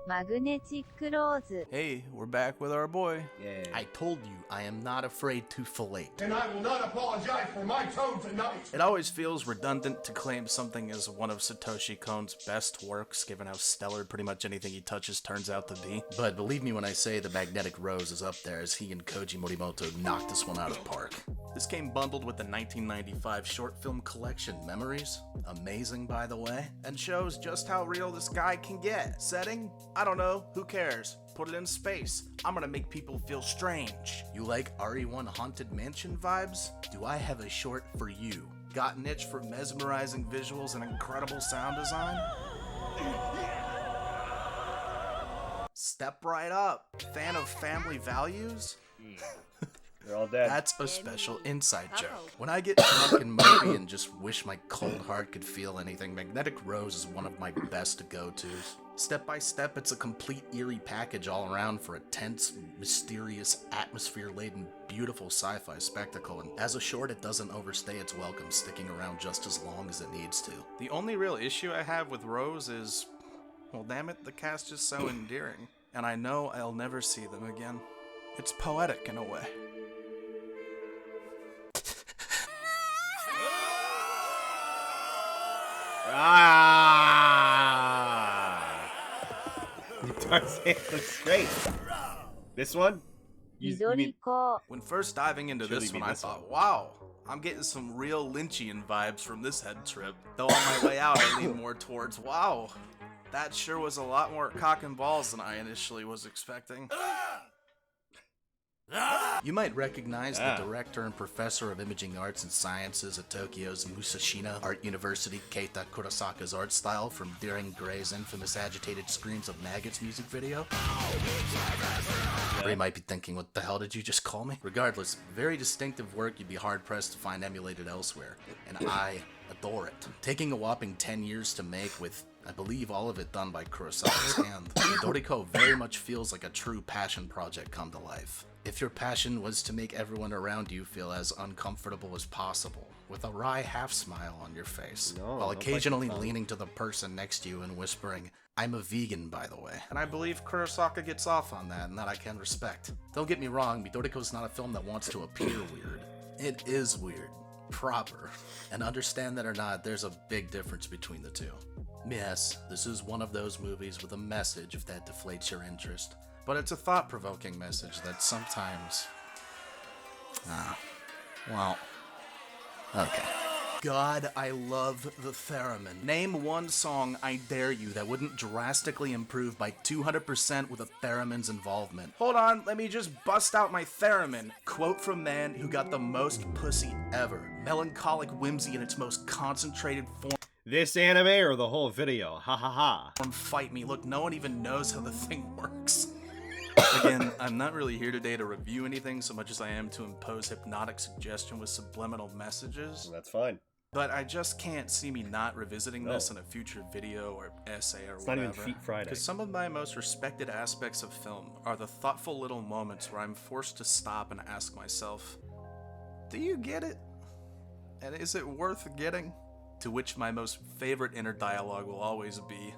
Magnetic Rose. Hey, we're back with our boy. Yeah. I told you, I am not afraid to fillet. And I will not apologize for my tone tonight. It always feels redundant to claim something as one of Satoshi Kon's best works, given how stellar pretty much anything he touches turns out to be. But believe me when I say the Magnetic Rose is up there, as he and Koji Morimoto knocked this one out of the park. This came bundled with the 1995 short film collection Memories, amazing by the way, and shows just how real this guy can get. Setting? I don't know, who cares? Put it in space. I'm gonna make people feel strange. You like RE1 Haunted Mansion vibes? Do I have a short for you? Got an itch for mesmerizing visuals and incredible sound design? Step right up. Fan of family values? They're all dead. That's a special inside joke. When I get drunk and mopey and just wish my cold heart could feel anything, Magnetic Rose is one of my best go-tos. Step by step, it's a complete eerie package all around for a tense, mysterious, atmosphere-laden, beautiful sci-fi spectacle, and as a short, it doesn't overstay its welcome, sticking around just as long as it needs to. The only real issue I have with Rose is, well damn it, the cast is so endearing, and I know I'll never see them again. It's poetic in a way. Tarzan looks great. This one? You mean, Midoriko. When first diving into Surely this be one, I this thought, one. wow, I'm getting some real Lynchian vibes from this head trip. Though on my way out, I lean more towards, wow, that sure was a lot more cock and balls than I initially was expecting. You might recognize the director and professor of imaging arts and sciences at Tokyo's Musashina Art University, Keita Kurosaka's art style from Deering Gray's infamous Agitated Screams of Maggots music video. Or you might be thinking, what the hell did you just call me? Regardless, very distinctive work you'd be hard-pressed to find emulated elsewhere, and I adore it. Taking a whopping 10 years to make with, I believe, all of it done by Kurosaka's hand, Midoriko very much feels like a true passion project come to life. If your passion was to make everyone around you feel as uncomfortable as possible, with a wry half-smile on your face, while occasionally leaning to the person next to you and whispering, I'm a vegan, by the way. And I believe Kurosaka gets off on that, and that I can respect. Don't get me wrong, Midoriko's not a film that wants to appear weird. It is weird. Proper. And understand that or not, there's a big difference between the two. Yes, this is one of those movies with a message if that deflates your interest. But it's a thought-provoking message that sometimes... well... Okay. God, I love the theremin. Name one song, I dare you, that wouldn't drastically improve by 200% with a theremin's involvement. Hold on, let me just bust out my theremin. Quote from man who got the most pussy ever. Melancholic whimsy in its most concentrated form. this anime or the whole video? Ha ha ha. Fight me. Look, no one even knows how the thing works. Again, I'm not really here today to review anything so much as I am to impose hypnotic suggestion with subliminal messages. That's fine. But I just can't see me not revisiting this in a future video or essay or It's whatever. not even Feet Friday. Because some of my most respected aspects of film are the thoughtful little moments where I'm forced to stop and ask myself, do you get it? And is it worth getting? To which my most favorite inner dialogue will always be,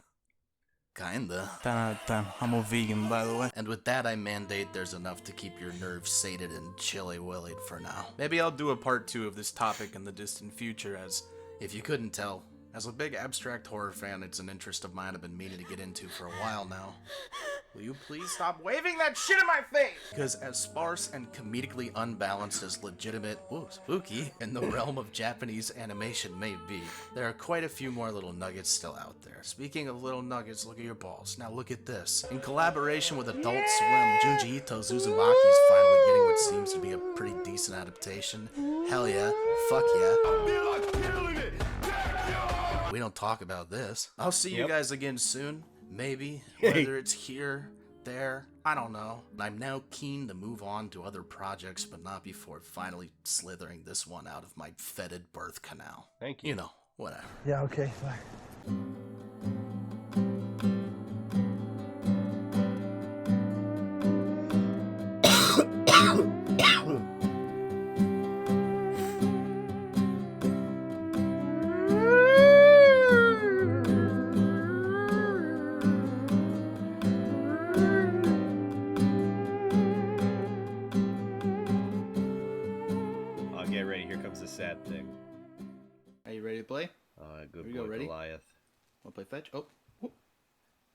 Kinda. 10 out of 10. I'm a vegan, by the way. And with that, I mandate there's enough to keep your nerves sated and chilly-willied for now. Maybe I'll do a part 2 of this topic in the distant future, as If you couldn't tell, as a big abstract horror fan, it's an interest of mine I've been meaning to get into for a while now. Will you please stop waving that shit in my face? Because as sparse and comedically unbalanced as legitimate, whoa, spooky, in the realm of Japanese animation may be, there are quite a few more little nuggets still out there. Speaking of little nuggets, look at your balls. Now look at this. In collaboration with Adult Swim, Junji Ito's Uzumaki is finally getting what seems to be a pretty decent adaptation. Hell yeah. Fuck yeah. We don't talk about this. I'll see you guys again soon. Maybe. Whether it's here, there, I don't know. I'm now keen to move on to other projects, but not before finally slithering this one out of my fetid birth canal. Thank you. You know, whatever. Yeah, okay, fine. I'll get ready. Here comes the sad thing. Are you ready to play? Good Here we boy, go, ready? Goliath. Wanna play fetch? Oh. Whoop.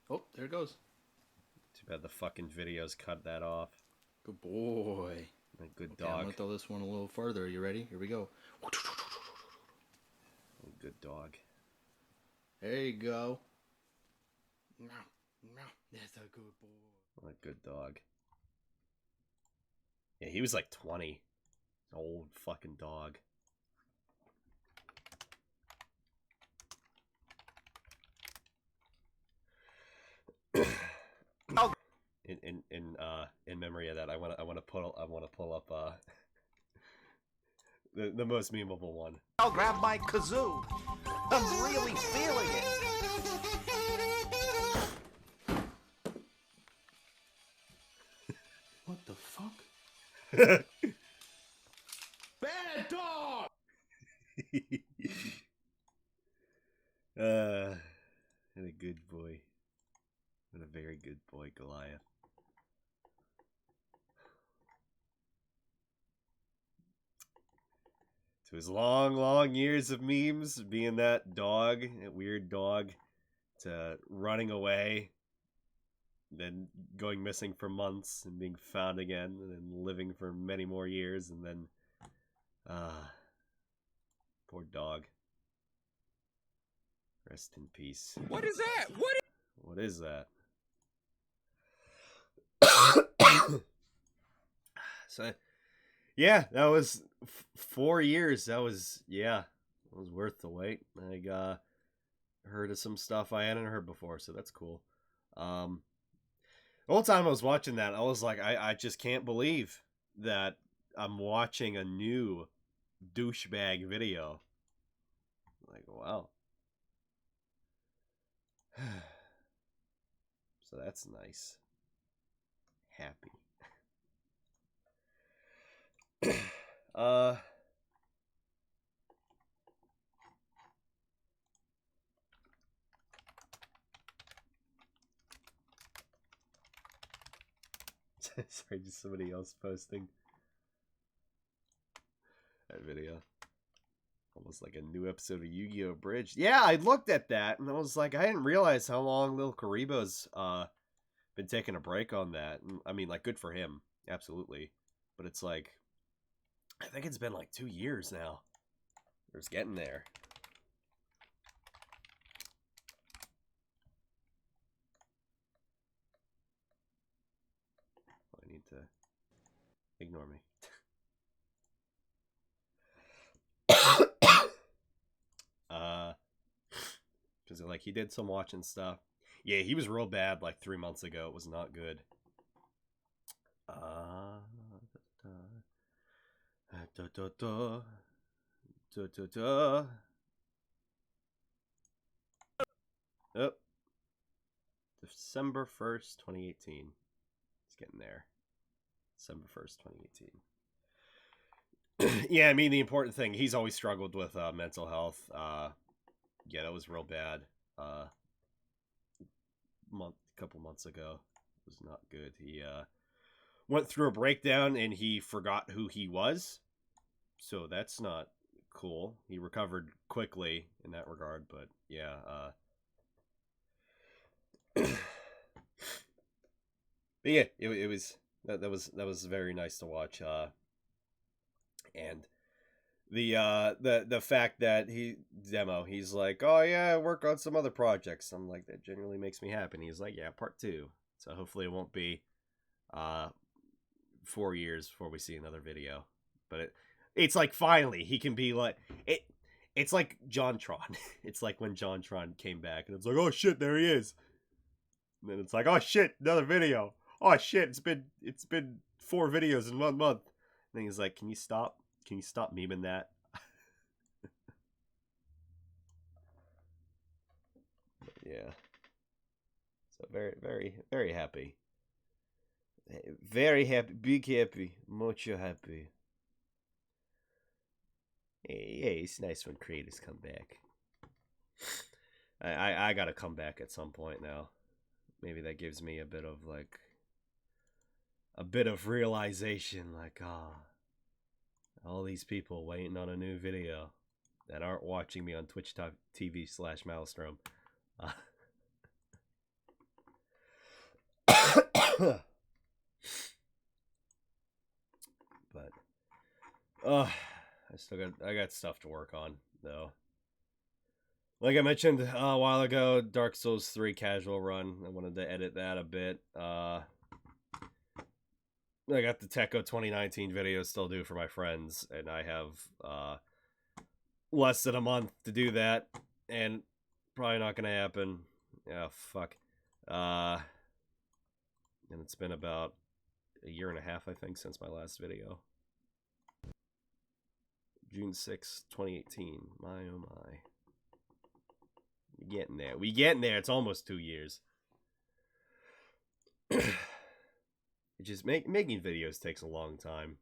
Oh, there it goes. Too bad the fucking videos cut that off. Good boy. A good Okay, I'm dog. gonna throw this one a little further. Are you ready? Here we go. A good dog. There you go. That's a good boy. A good dog. Yeah, he was like 20. Old fucking dog. In memory of that, I want to pull up the most memeable one. I'll grab my kazoo. I'm really feeling it. What the fuck? Bad dog. And a good boy. And a very good boy, Goliath. To his long, long years of memes, being that dog, that weird dog, to running away, then going missing for months and being found again, and then living for many more years, and then, poor dog. Rest in peace. What is that? What is that? So, yeah, that was 4 years. That was worth the wait. I heard of some stuff I hadn't heard before, so that's cool. The whole time I was watching that, I was like, I just can't believe that I'm watching a new douchebag video. Like, wow. So that's nice. Happy. Sorry, just somebody else posting that video. Almost like a new episode of Yu-Gi-Oh! Bridge. Yeah, I looked at that and I was like, I didn't realize how long Lil Karibo's been taking a break on that. I mean, like, good for him, absolutely. But it's like, I think it's been like 2 years now. It's getting there. I need to ignore me. Because like he did some watching stuff. Yeah, he was real bad like 3 months ago. It was not good. Oh. December 1st, 2018. It's getting there. December 1st, 2018. Yeah, I mean, the important thing, he's always struggled with mental health. Yeah, that was real bad. couple months ago. It was not good. He went through a breakdown and he forgot who he was. So that's not cool. He recovered quickly in that regard, but yeah, but yeah, it was that was very nice to watch. And the fact that he's like, oh yeah, I work on some other projects. I'm like, that genuinely makes me happy. And he's like, yeah, part 2. So hopefully it won't be 4 years before we see another video. But it's like finally he can be like it. It's like JonTron. It's like when JonTron came back, and it's like, oh shit, there he is. And then it's like, oh shit, another video. Oh shit, it's been 4 videos in 1 month. And then he's like, can you stop? Can you stop memeing that? Yeah. So very, very, very happy. Very happy. Big happy. Mucho happy. Hey, it's nice when creators come back. I gotta come back at some point now. Maybe that gives me a bit of realization, like, all these people waiting on a new video that aren't watching me on twitch.tv/Maelstrom. But I got stuff to work on though. Like I mentioned a while ago, Dark Souls 3 casual run. I wanted to edit that a bit. I got the Techo 2019 video still due for my friends, and I have less than a month to do that, and probably not gonna happen. Yeah, fuck. And it's been about a year and a half, I think, since my last video. June 6, 2018. My oh my. We getting there. We getting there. It's almost 2 years. It just making videos takes a long time.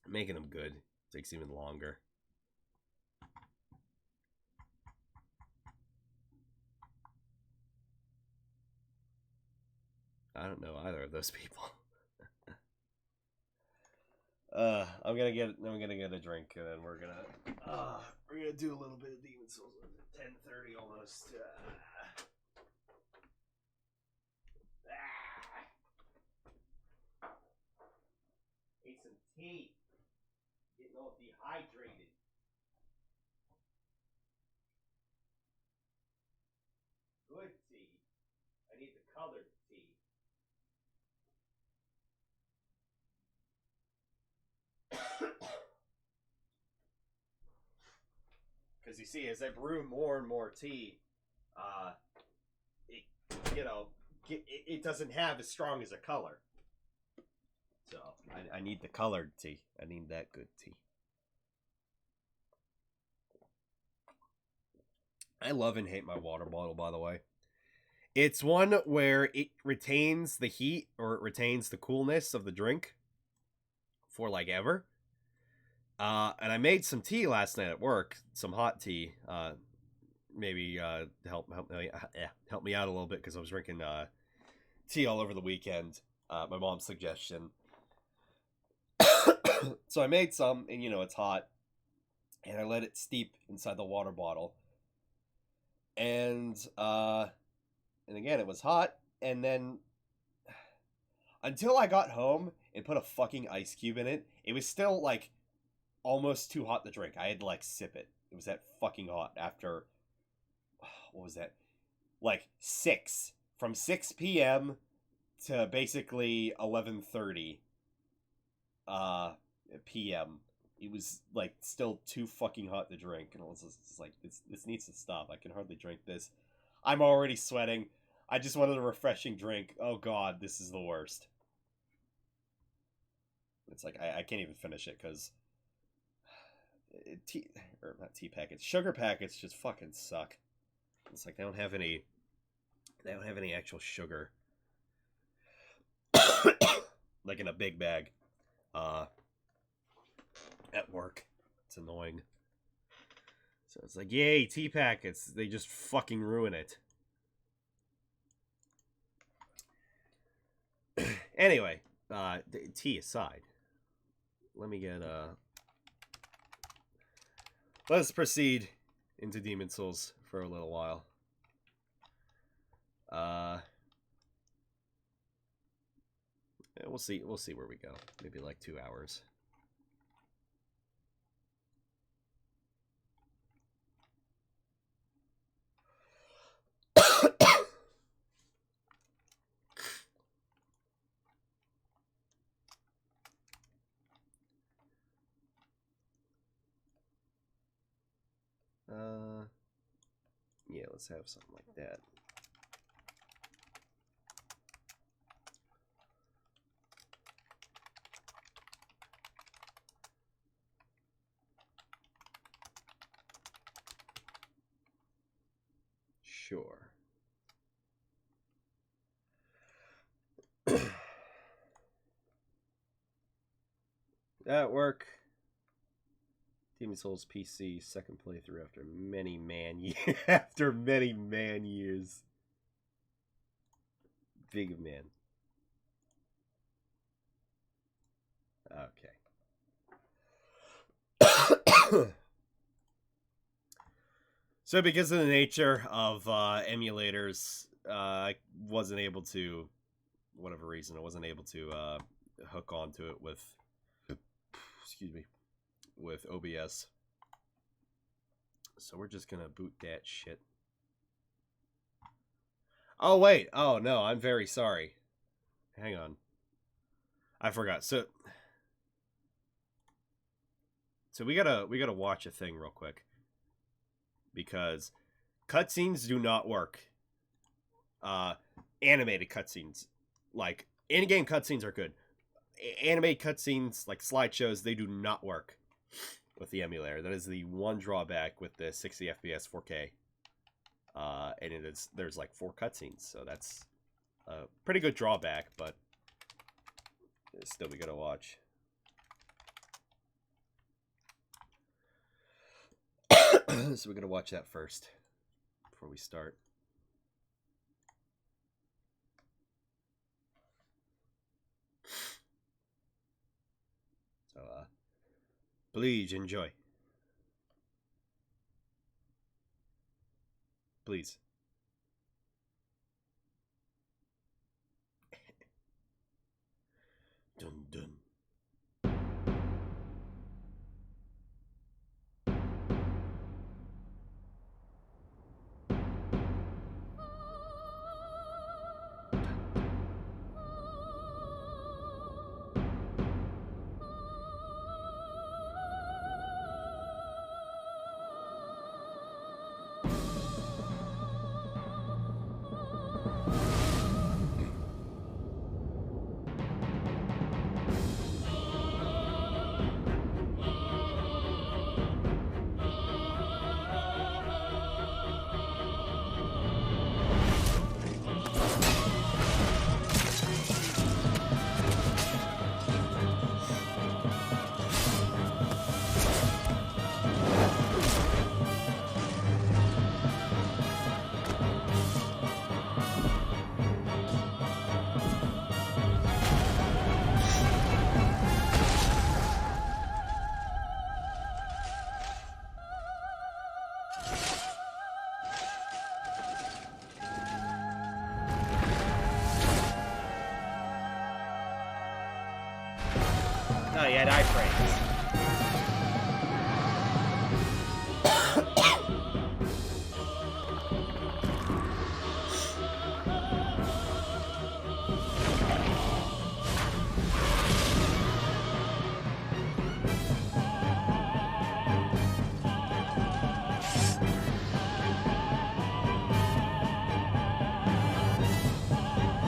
Making them good takes even longer. I don't know either of those people. I'm gonna get a drink, and then we're gonna do a little bit of Demon Souls at 10:30 almost. Ate some tea. Getting all dehydrated. Good tea. I need the colored tea. Because you see, as I brew more and more tea, it doesn't have as strong as a color. So I need the colored tea. I need that good tea. I love and hate my water bottle, by the way. It's one where it retains the heat, or it retains the coolness of the drink for like ever. And I made some tea last night at work, some hot tea. Maybe help me out a little bit, because I was drinking tea all over the weekend. My mom's suggestion. So I made some, and it's hot, and I let it steep inside the water bottle. And again, it was hot, and then until I got home and put a fucking ice cube in it, it was still like almost too hot to drink. I had to like sip it. It was that fucking hot after, what was that? Like 6. From 6 p.m. to basically 11:30 p.m. It was like still too fucking hot to drink, and I was just like, this needs to stop. I can hardly drink this. I'm already sweating. I just wanted a refreshing drink. Oh god, this is the worst. It's like I can't even finish it because sugar packets just fucking suck. It's like they don't have any actual sugar. Like in a big bag. At work. It's annoying. So it's like, yay, tea packets. They just fucking ruin it. Anyway, tea aside, let's proceed into Demon Souls for a little while. We'll see where we go. Maybe like 2 hours. Yeah, let's have something like that. Sure. At work. Demon Souls PC second playthrough after many man years. Big man. Okay. So because of the nature of emulators, I wasn't able to, whatever reason, I wasn't able to hook onto it with, excuse me, with OBS. So we're just gonna boot that shit. Oh wait, oh no, I'm very sorry. Hang on, I forgot. So we gotta watch a thing real quick because cutscenes do not work. Animated cutscenes, like in-game cutscenes, are good. Animated cutscenes, like slideshows, they do not work with the emulator. That is the one drawback with the 60 FPS 4K. And there's like 4 cutscenes, so that's a pretty good drawback, but still we gotta watch. So we're gonna watch that first before we start. So please enjoy. Please. Dun dun. Oh, yeah, iframes.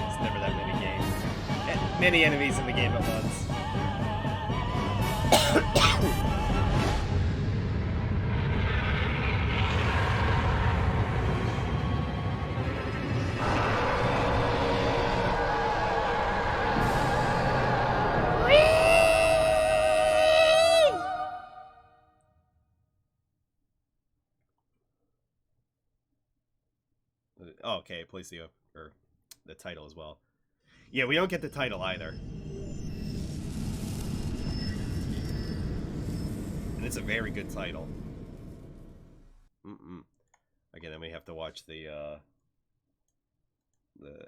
It's never that many games. Many enemies in the game at once. Oh, okay, it plays the title as well. Yeah, we don't get the title either. And it's a very good title. Again, then we have to watch the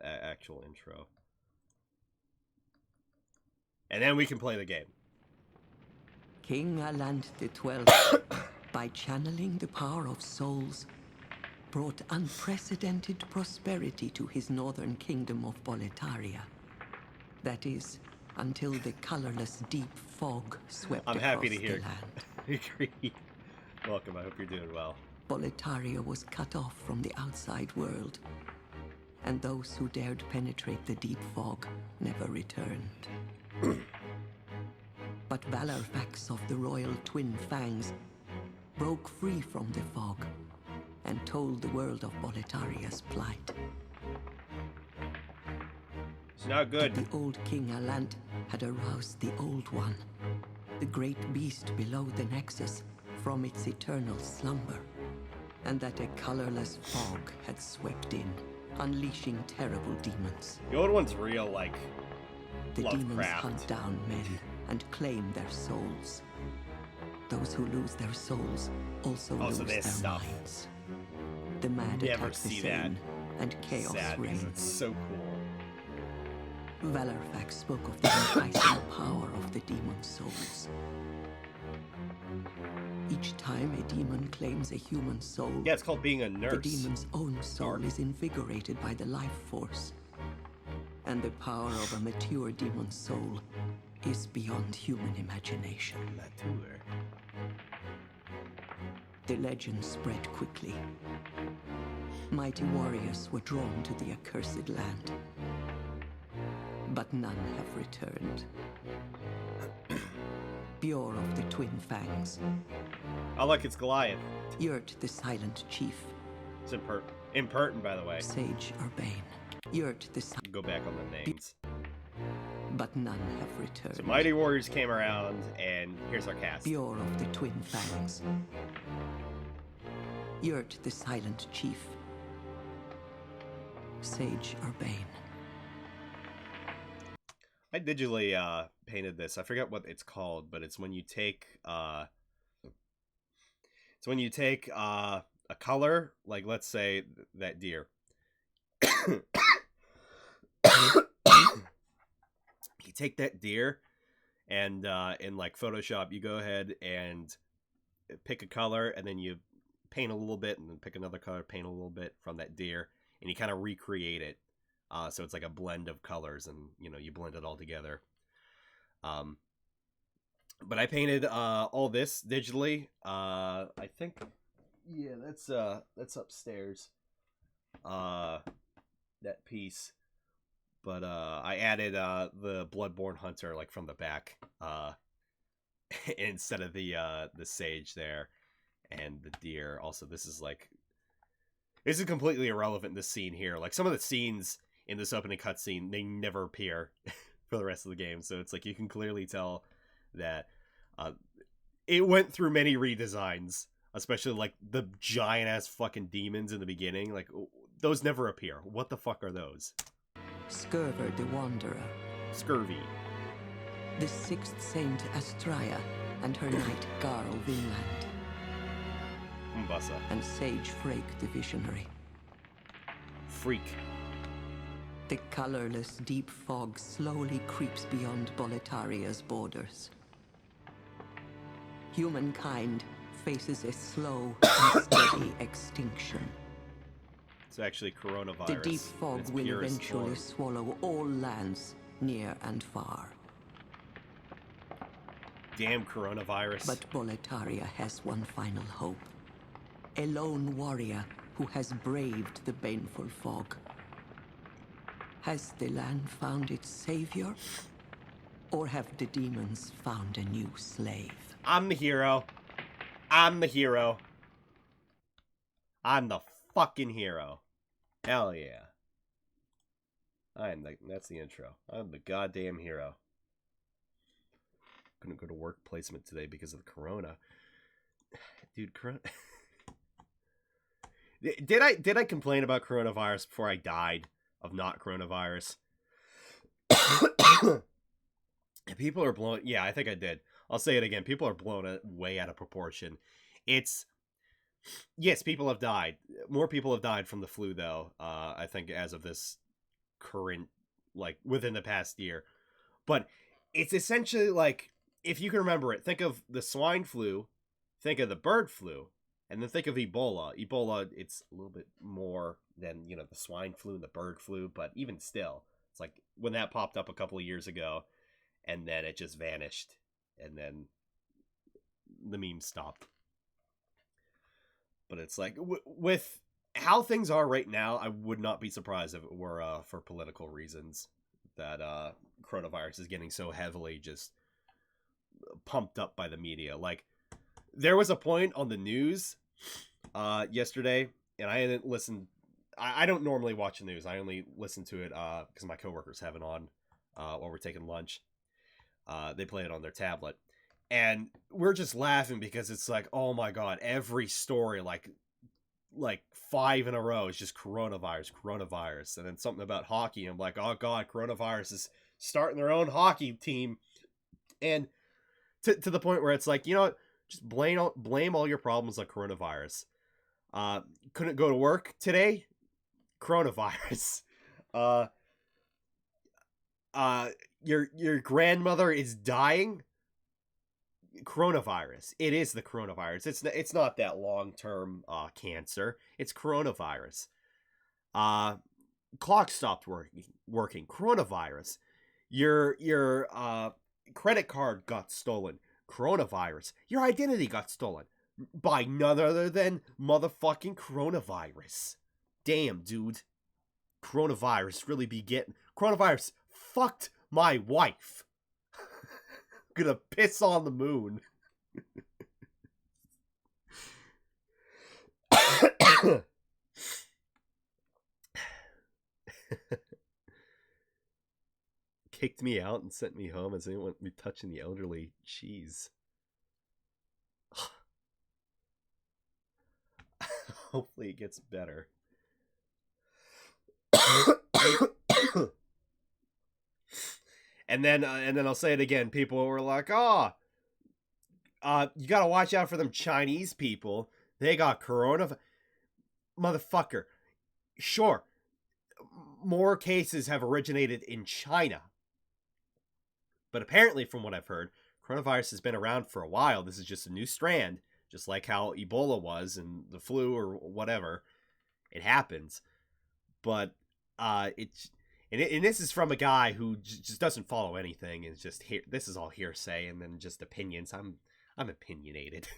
actual intro. And then we can play the game. King Alant XII, by channeling the power of souls, brought unprecedented prosperity to his northern kingdom of Boletaria. That is, until the colorless deep fog swept I'm across happy to hear. the land. Agreed. Welcome, I hope you're doing well. Boletaria was cut off from the outside world, and those who dared penetrate the deep fog never returned. But Valorfax of the royal Twin Fangs broke free from the fog and told the world of Boletaria's plight. It's not good. The old King Alant had aroused the Old One, the great beast below the Nexus, from its eternal slumber, and that a colorless fog had swept in, unleashing terrible demons. The old one's real, like, The demons Lovecraft. hunt down men and claim their souls. Those who lose their souls also lose their this stuff. minds. The mad Never attack the see that. sane, and chaos Sad, because reigns. it's so cool. Valorfax spoke of the enticing power of the demon souls. Each time a demon claims a human soul, Yeah, it's called being a the nurse. demon's own soul is invigorated by the life force. And the power of a mature demon's soul is beyond human imagination. Mature. The legend spread quickly. Mighty warriors were drawn to the accursed land. But none have returned. Bjor of the Twin Fangs, Oh, look, it's Goliath. Yurt the Silent Chief, It's impertinent, by the way. Sage Urbane, Yurt the Silent, Go back on the names. but none have returned. So Mighty Warriors came around, and here's our cast. Bjor of the Twin Fangs, Yurt the Silent Chief, Sage Urbane. I digitally painted this. I forget what it's called, but it's when you take a color, like let's say that deer. You take that deer, and in like Photoshop, you go ahead and pick a color, and then you paint a little bit, and then pick another color, paint a little bit from that deer, and you kind of recreate it. So it's like a blend of colors, and you blend it all together. But I painted all this digitally. I think, yeah, that's upstairs. That piece. But I added the Bloodborne Hunter like from the back, instead of the sage there, and the deer. Also, this is completely irrelevant. This scene here, like some of the scenes in this opening cutscene, they never appear for the rest of the game. So it's like you can clearly tell that it went through many redesigns, especially like the giant ass fucking demons in the beginning. Like those never appear. What the fuck are those? Scurver the Wanderer, Scurvy. the sixth saint Astraea and her knight Garl Vinland, Mbassa. and Sage Frake the Visionary. Freak. The colorless deep fog slowly creeps beyond Boletaria's borders. Humankind faces a slow and steady extinction. It's actually coronavirus. The deep in fog its will purest eventually form. swallow all lands, near and far. Damn coronavirus. But Boletaria has one final hope. A lone warrior who has braved the baneful fog. Has the land found its savior? Or have the demons found a new slave? I'm the hero. I'm the hero. I'm the fucking hero. Hell yeah. That's the intro. I'm the goddamn hero. Couldn't go to work placement today because of the corona. Dude, Did I complain about coronavirus before I died of not coronavirus? People are blown. Yeah, I think I did. I'll say it again. People are blown way out of proportion. It's yes, people have died. More people have died from the flu, though. I think as of this current, like within the past year. But it's essentially like, if you can remember it, think of the swine flu, think of the bird flu, and then think of Ebola. Ebola, it's a little bit more than, you know, the swine flu and the bird flu, but even still, it's like when that popped up a couple of years ago, and then it just vanished, and then the meme stopped. But it's like, with how things are right now, I would not be surprised if it were for political reasons that coronavirus is getting so heavily just pumped up by the media. Like, there was a point on the news yesterday, and I didn't listen. I don't normally watch the news. I only listen to it because my coworkers have it on while we're taking lunch. They play it on their tablet. And we're just laughing because it's like, oh my god, every story, like 5 in a row is just coronavirus. And then something about hockey. I'm like, oh god, coronavirus is starting their own hockey team. And to the point where it's like, you know what? Just blame all your problems on coronavirus. Couldn't go to work today? Coronavirus. Your grandmother is dying? Coronavirus. It is the coronavirus. It's not that long-term cancer. It's coronavirus. Clock stopped working. Coronavirus. Your credit card got stolen. Coronavirus. Your identity got stolen by none other than motherfucking coronavirus. Damn, dude. Coronavirus really be getting... Coronavirus fucked my wife. Gonna piss on the moon. Kicked me out and sent me home as they didn't want me touching the elderly. Jeez. Hopefully it gets better. And then I'll say it again. People were like, you gotta watch out for them Chinese people. They got corona. Motherfucker. Sure. More cases have originated in China. But apparently, from what I've heard, coronavirus has been around for a while. This is just a new strand. Just like how Ebola was and the flu or whatever. It happens. But it's... And this is from a guy who just doesn't follow anything. It's just this is all hearsay and then just opinions. I'm opinionated,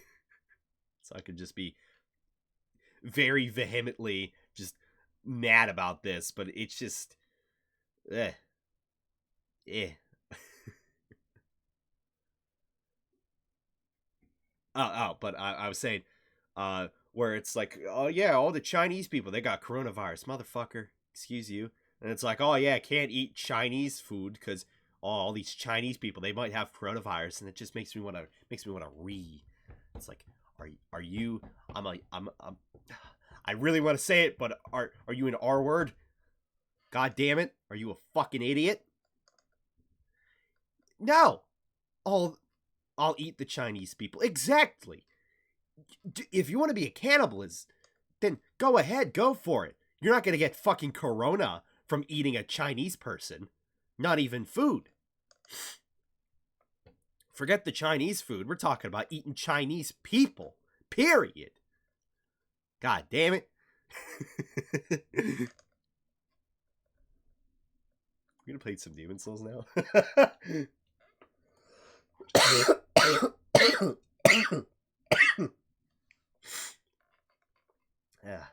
so I could just be very vehemently just mad about this. But it's just, But I was saying, where it's like, oh yeah, all the Chinese people, they got coronavirus, motherfucker. Excuse you. And it's like, oh yeah, can't eat Chinese food because all these Chinese people, they might have coronavirus, and it just makes me want to It's like, are you? I really want to say it, but are you an R word? God damn it! Are you a fucking idiot? No, I'll eat the Chinese people. Exactly. If you want to be a cannibalist, then go ahead, go for it. You're not gonna get fucking corona from eating a Chinese person. Not even food. Forget the Chinese food. We're talking about eating Chinese people. Period. God damn it. We're gonna play some Demon Souls now. Yeah.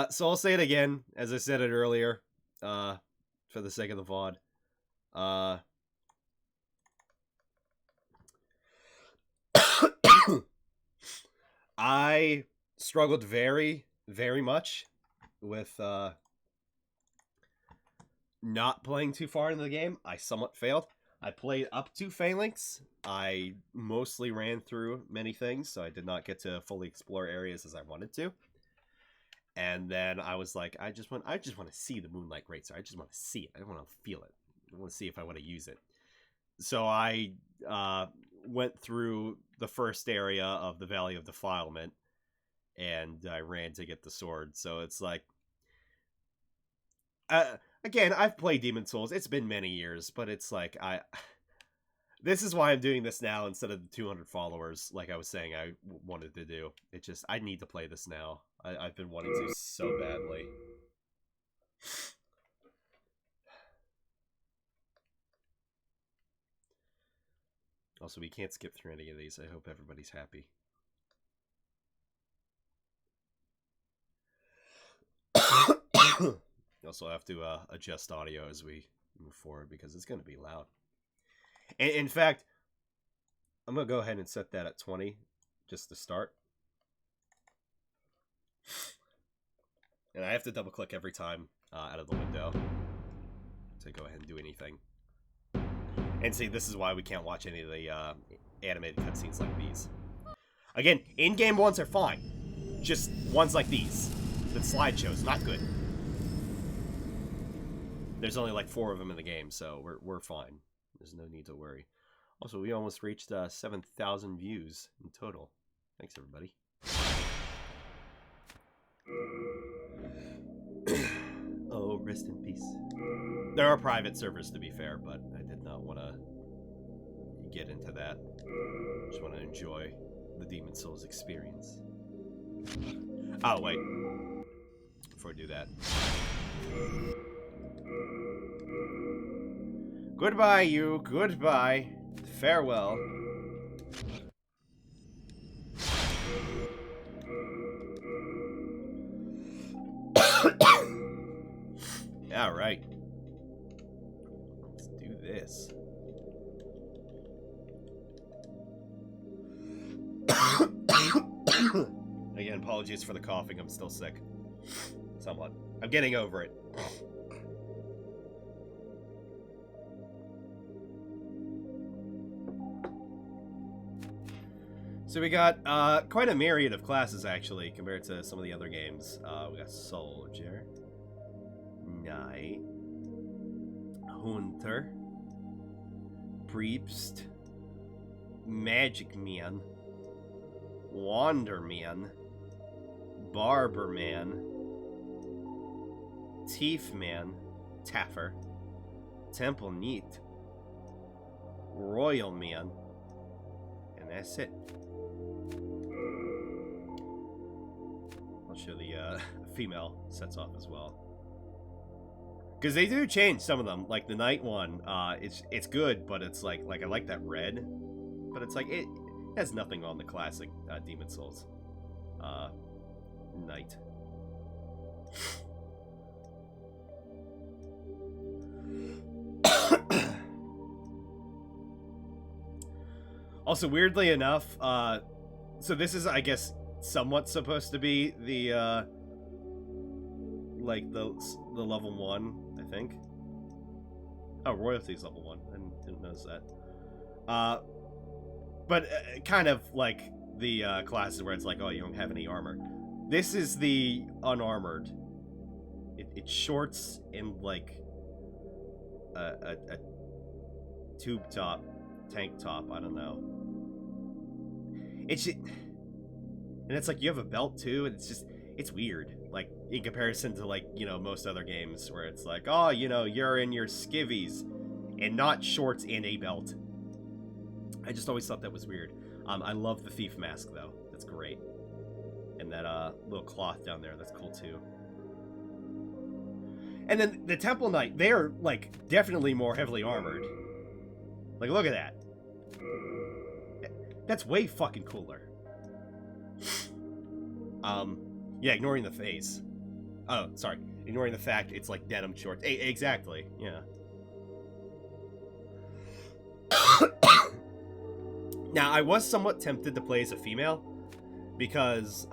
So I'll say it again, as I said it earlier, for the sake of the VOD. I struggled very, very much with not playing too far into the game. I somewhat failed. I played up to Phalanx. I mostly ran through many things, so I did not get to fully explore areas as I wanted to. And then I was like, I just want to see the Moonlight Greatsword. I just want to see it. I want to feel it. I want to see if I want to use it. So I went through the first area of the Valley of Defilement, and I ran to get the sword. So it's like, again, I've played Demon Souls. It's been many years, but it's like this is why I'm doing this now instead of the 200 followers, like I was saying I wanted to do. It just, I need to play this now. I've been wanting to so badly. Also, we can't skip through any of these. I hope everybody's happy. You also have to adjust audio as we move forward because it's going to be loud. And in fact, I'm going to go ahead and set that at 20 just to start. And I have to double click every time out of the window to go ahead and do anything. And see, this is why we can't watch any of the animated cutscenes like these. Again, in-game ones are fine. Just ones like these. The slideshows, not good. There's only like 4 of them in the game, so we're fine. There's no need to worry. Also, we almost reached 7,000 views in total. Thanks, everybody. Oh, rest in peace. There are private servers, to be fair, but I did not want to get into that. Just want to enjoy the Demon Souls experience. Oh, wait. Before I do that. Goodbye, you. Goodbye. Farewell. All right. Let's do this. Again, apologies for the coughing. I'm still sick. Somewhat. I'm getting over it. So we got quite a myriad of classes, actually, compared to some of the other games. We got Soldier, Knight, Hunter, Priest, Magic Man, Wanderman, Barberman, Thiefman, Taffer, Temple Neat, Royal Man, and that's it. I'll show the female sets off as well, because they do change some of them. Like the Knight one, it's good, but it's like I like that red, but it's like it has nothing on the classic Demon Souls Knight. Also, weirdly enough, so this is, I guess, somewhat supposed to be the like the level 1, I think. Oh, royalty's level 1. I didn't notice that. But kind of like the classes where it's like, oh, you don't have any armor. This is the unarmored. It's shorts and like a tube top, tank top. I don't know. And it's like you have a belt too, and it's weird. Like in comparison to like, you know, most other games where it's like, oh, you know, you're in your skivvies and not shorts and a belt. I just always thought that was weird. I love the thief mask though. That's great. And that little cloth down there, that's cool too. And then the Temple Knight, they're like definitely more heavily armored. Like look at that. That's way fucking cooler. Yeah, ignoring the face. Oh, sorry. Ignoring the fact it's like denim shorts. Exactly, yeah. Now, I was somewhat tempted to play as a female, because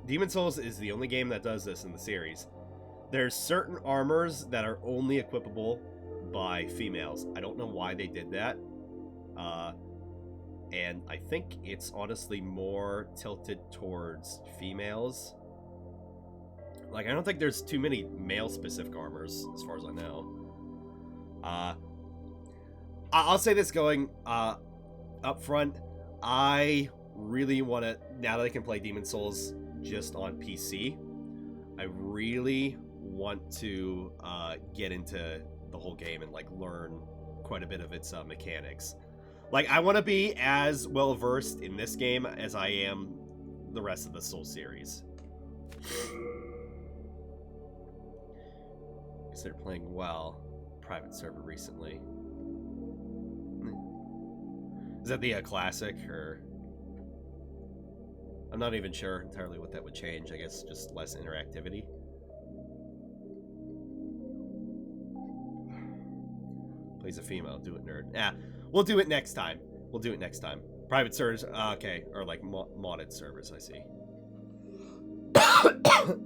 Demon Souls is the only game that does this in the series. There's certain armors that are only equipable by females. I don't know why they did that. And I think it's honestly more tilted towards females. Like, I don't think there's too many male-specific armors, as far as I know. I'll say this going up front. I really want to, now that I can play Demon's Souls just on PC, I really want to get into the whole game and, like, learn quite a bit of its mechanics. Like, I want to be as well-versed in this game as I am the rest of the Soul series. Consider playing WoW private server recently. Is that the classic, or... I'm not even sure entirely what that would change. I guess just less interactivity. Plays a female. Do it, nerd. Yeah, we'll do it next time. We'll do it next time. Private servers, okay, or like modded servers. I see.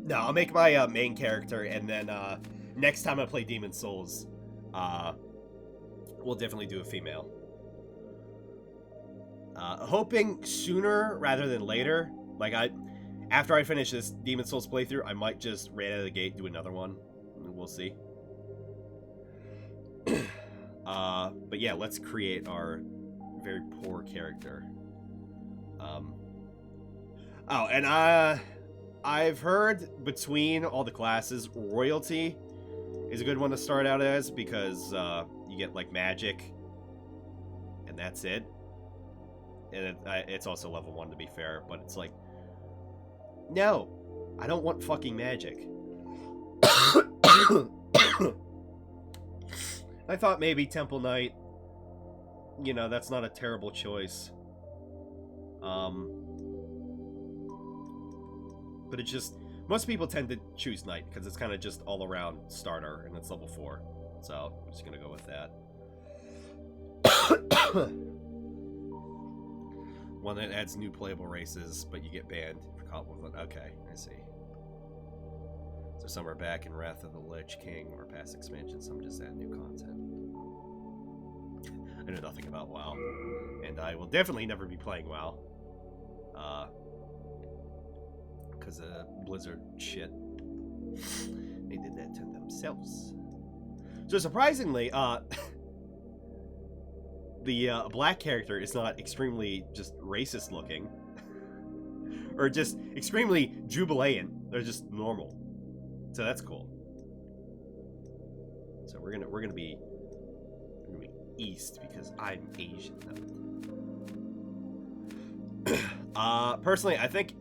No, I'll make my main character, and then next time I play Demon's Souls, we'll definitely do a female. Hoping sooner rather than later. Like, after I finish this Demon's Souls playthrough, I might just right out of the gate do another one. We'll see. But yeah, let's create our very poor character. Oh, and I've heard between all the classes, royalty is a good one to start out as, because you get like magic, and that's it. And it's also level 1 to be fair, but it's like, no, I don't want fucking magic. I thought maybe Temple Knight, you know, that's not a terrible choice. But it's just, most people tend to choose Knight because it's kind of just all around starter, and it's level 4. So I'm just gonna go with that. One that adds new playable races, but you get banned for caught with it. Okay, I see. So some are back in Wrath of the Lich King or past expansions, some just add new content. I know nothing about WoW, and I will definitely never be playing WoW. Because of Blizzard shit. They did that to themselves. So surprisingly, the black character is not extremely just racist looking. Or just extremely jubilant. They're just normal. So that's cool. So we're gonna be East because I'm Asian. Personally, I think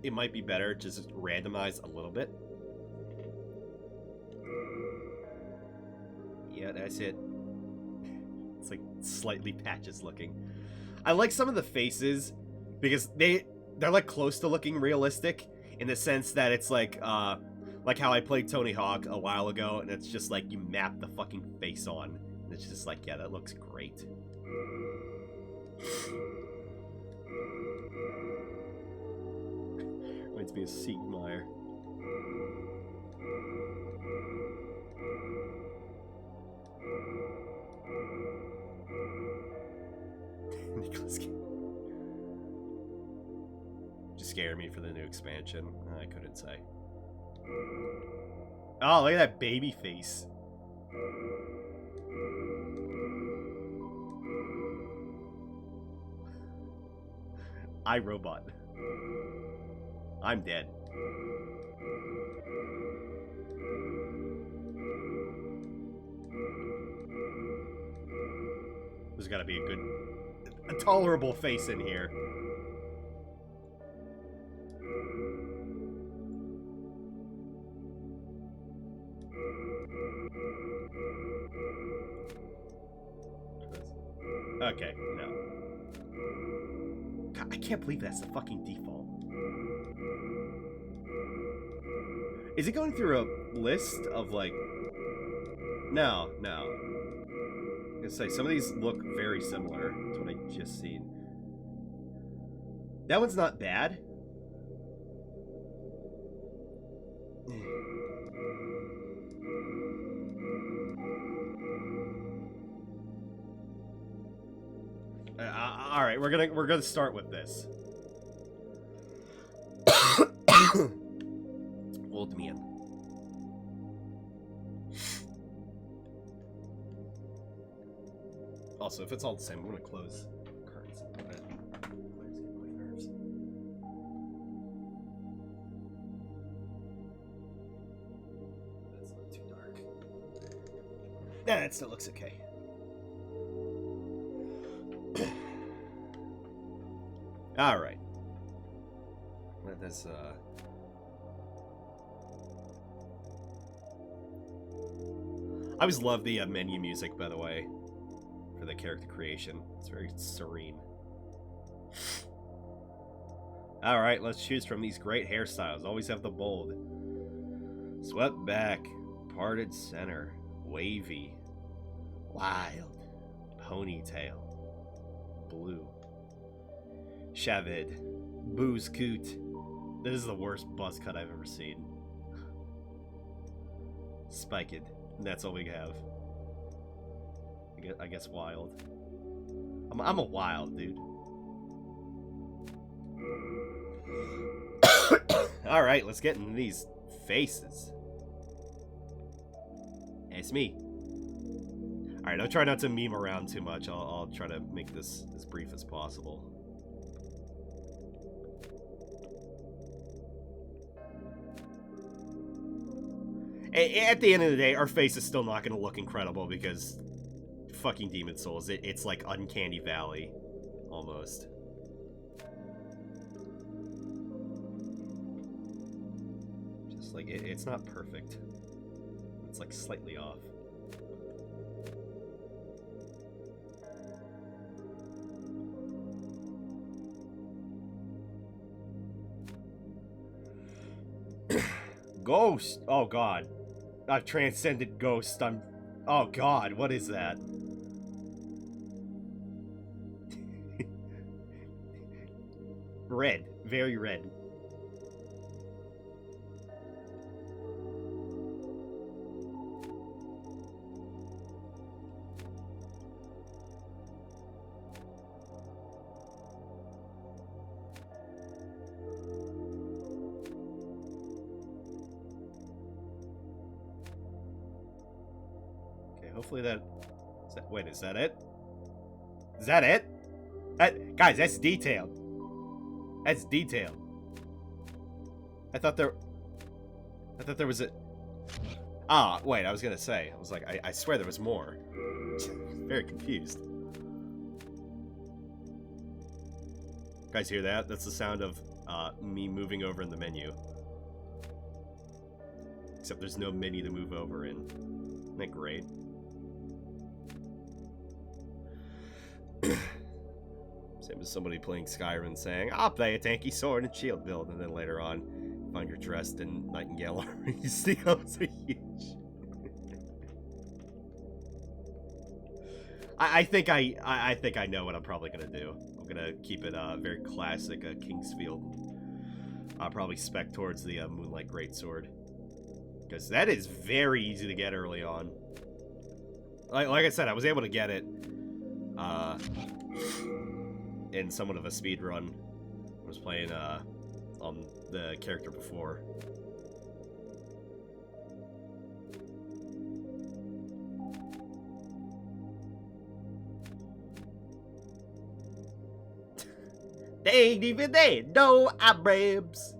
it might be better to just randomize a little bit. Yeah, that's it. It's like slightly patches looking. I like some of the faces because they're like close to looking realistic in the sense that it's like how I played Tony Hawk a while ago, and it's just like you map the fucking face on. And it's just like, yeah, that looks great. Reminds me of Siegmeyer. Nicholas Cage. Just scared me for the new expansion. I couldn't say. Oh, look at that baby face. iRobot. I'm dead. There's gotta be a tolerable face in here. Okay, no. God, I can't believe that's the fucking default. Is it going through a list of, like... No. I was gonna say, some of these look very similar to what I just seen. That one's not bad. All right, we're gonna start with this. Old man. Also, if it's all the same, I'm gonna close the curtains a little bit. Flares get my nerves. That's not too dark. Nah, it still looks okay. Alright. Let this, I always love the menu music, by the way, for the character creation. It's very serene. Alright, let's choose from these great hairstyles. Always have the bold. Swept back, parted center, wavy, wild, ponytail, blue, shavid, booze coot. This is the worst buzz cut I've ever seen. Spiked. That's all we have. I guess wild. I'm a wild dude. Alright, let's get into these faces. It's me. Alright, I'll try not to meme around too much. I'll try to make this as brief as possible. At the end of the day, our face is still not going to look incredible because fucking Demon Souls, it's like Uncanny Valley, almost. Just like, it's not perfect. It's like slightly off. Ghost! Oh god. I've transcended Ghost. Oh god, what is that? Red. Very red. Hopefully wait, is that it? Is that it? Guys, that's detailed. That's detailed. I thought there was a... Ah, wait, I was gonna say. I was like, I swear there was more. Very confused. Guys, hear that? That's the sound of me moving over in the menu. Except there's no menu to move over in. Isn't that great? Same as somebody playing Skyrim saying, I'll play a tanky sword and shield build, and then later on, find you're dressed in Nightingale armor. You see how it's a huge... I think I know what I'm probably gonna do. I'm gonna keep it very classic Kingsfield. I'll probably spec towards the Moonlight Greatsword. Because that is very easy to get early on. Like I said, I was able to get it in somewhat of a speed run. I was playing on the character before. They ain't even there, no eyebrows.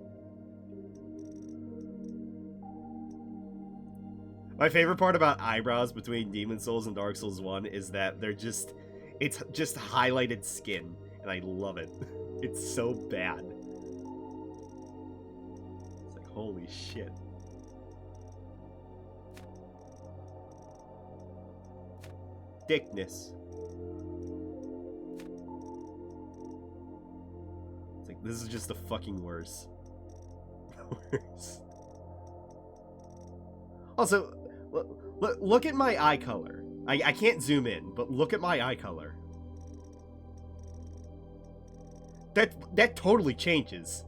My favorite part about eyebrows between Demon Souls and Dark Souls 1 is that they're just... It's just highlighted skin, and I love it. It's so bad. It's like, holy shit. Thickness. It's like, this is just the fucking worst. Worse. Also, look at my eye color. I can't zoom in, but look at my eye color. That totally changes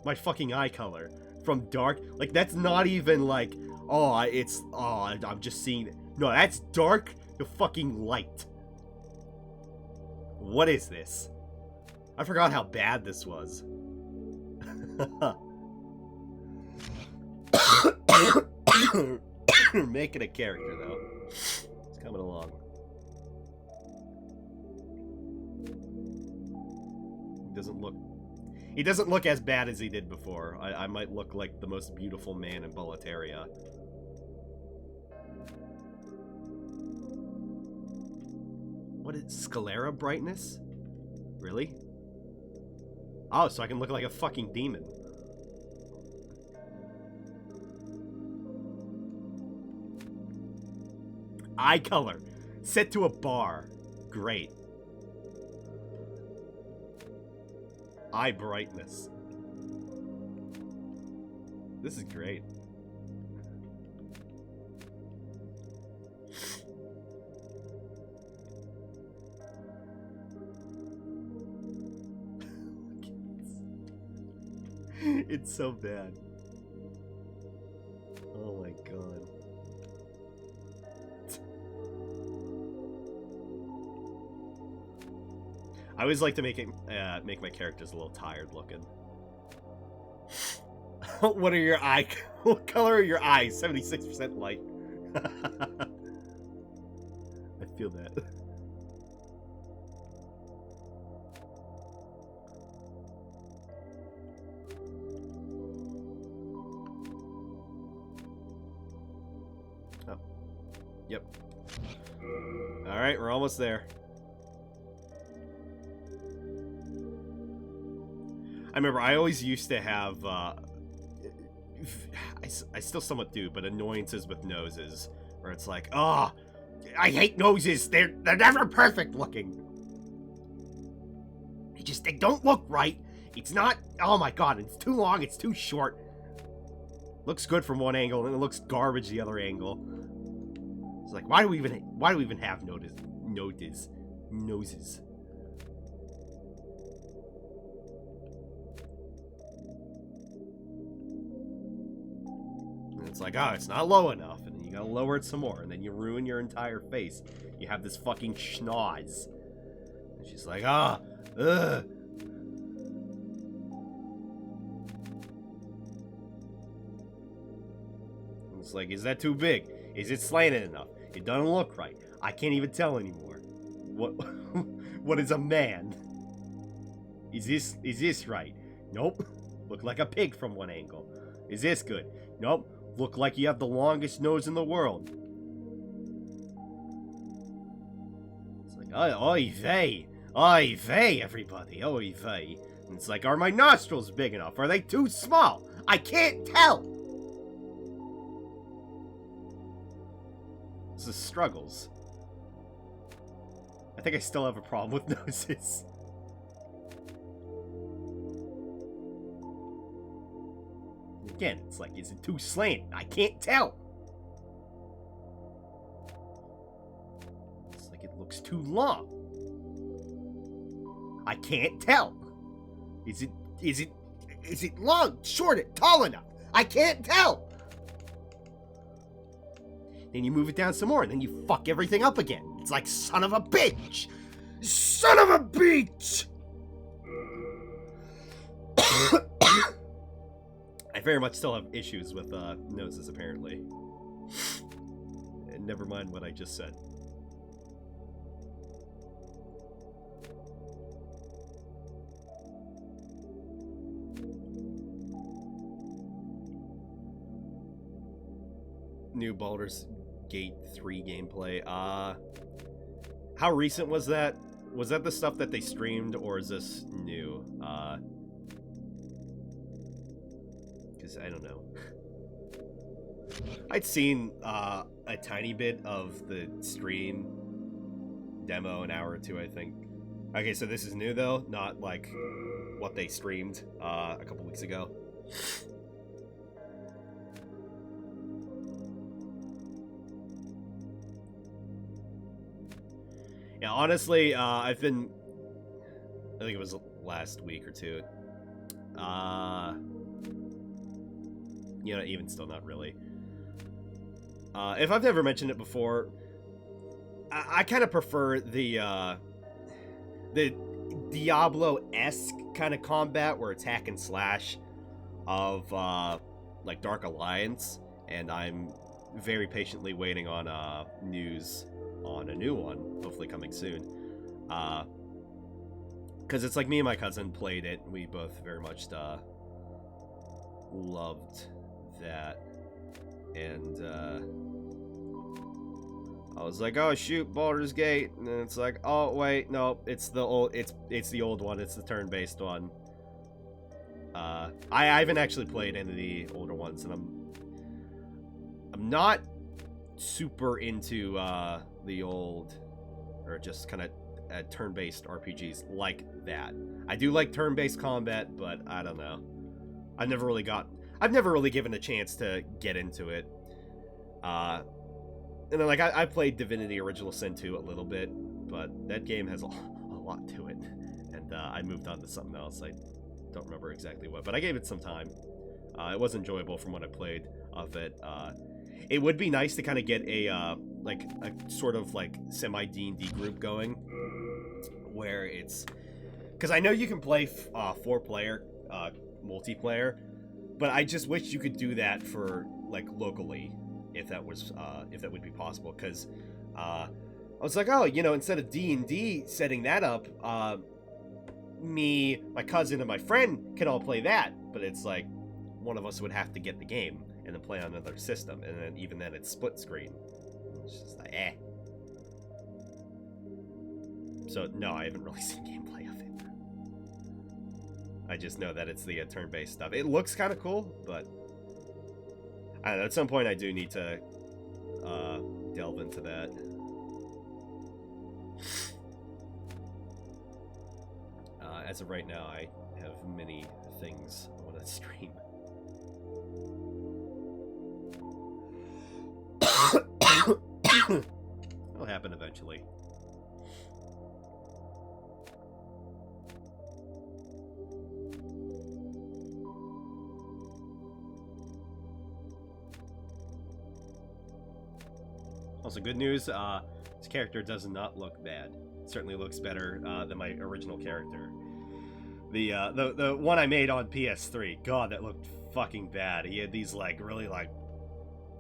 my fucking eye color from dark. Like, that's not even like, I'm just seeing it. No, that's dark to fucking light. What is this? I forgot how bad this was. Making a character, though. It's coming along. He doesn't look as bad as he did before. I might look like the most beautiful man in Boletaria. What is Sclera brightness? Really? Oh, so I can look like a fucking demon. Eye color. Set to a bar. Great. Eye brightness. This is great. It's so bad. Oh my god. I always like to make my characters a little tired looking. What are your eye? What color are your eyes? 76% light. I feel that. Oh. Yep. All right, we're almost there. I remember I always used to have, I still somewhat do, but annoyances with noses, where it's like, oh, I hate noses. They're never perfect looking. They don't look right. It's not, oh my god, it's too long, it's too short. Looks good from one angle, and it looks garbage the other angle. It's like, why do we even have noses? It's like, oh, it's not low enough, and then you gotta lower it some more, and then you ruin your entire face. You have this fucking schnoz. And she's like, ah, ugh. It's like, is that too big? Is it slanted enough? It doesn't look right. I can't even tell anymore. What is a man? Is this right? Nope. Look like a pig from one angle. Is this good? Nope. Look like you have the longest nose in the world. It's like, oy vey, everybody, oy vey. And it's like, are my nostrils big enough? Are they too small? I can't tell. This is struggles. I think I still have a problem with noses. Again, it's like, is it too slanted? I can't tell. It's like it looks too long. I can't tell. Is it long, short, tall enough? I can't tell. Then you move it down some more, and then you fuck everything up again. It's like, son of a bitch! Son of a bitch! I very much still have issues with noses, apparently. And never mind what I just said. New Baldur's Gate 3 gameplay. How recent was that? Was that the stuff that they streamed, or is this new? I don't know. I'd seen a tiny bit of the stream demo, an hour or two, I think. Okay, so this is new though, not like what they streamed a couple weeks ago. Yeah, honestly, I think it was last week or two. You know, even still, not really. If I've never mentioned it before, I kind of prefer the Diablo-esque kind of combat where it's hack and slash of like Dark Alliance, and I'm very patiently waiting on news on a new one, hopefully coming soon. because it's like me and my cousin played it. We both very much loved that, and I was like, oh shoot, Baldur's Gate, and then it's like, oh wait, no, it's the old one, it's the turn-based one. I haven't actually played any of the older ones, and I'm not super into the old, or just kind of turn-based RPGs like that. I do like turn-based combat, but I don't know. I've never really given a chance to get into it. And then, like, I played Divinity Original Sin 2 a little bit, but that game has a lot to it. And I moved on to something else. I don't remember exactly what, but I gave it some time. It was enjoyable from what I played of it. It would be nice to kind of get a sort of, like, semi-D&D group going, where it's... Because I know you can play 4-player multiplayer, but I just wish you could do that for, like, locally. If that would be possible, because I was like, oh, you know, instead of D&D setting that up, me, my cousin, and my friend can all play that, but it's like one of us would have to get the game and then play on another system, and then even then it's split screen. It's just like, eh. So no, I haven't really seen gameplay of it. I just know that it's the turn-based stuff. It looks kind of cool, but I don't know, at some point I do need to delve into that. As of right now, I have many things I want to stream. It'll happen eventually. Also, good news, this character does not look bad. It certainly looks better than my original character. The one I made on PS3, God, that looked fucking bad. He had these, like, really, like,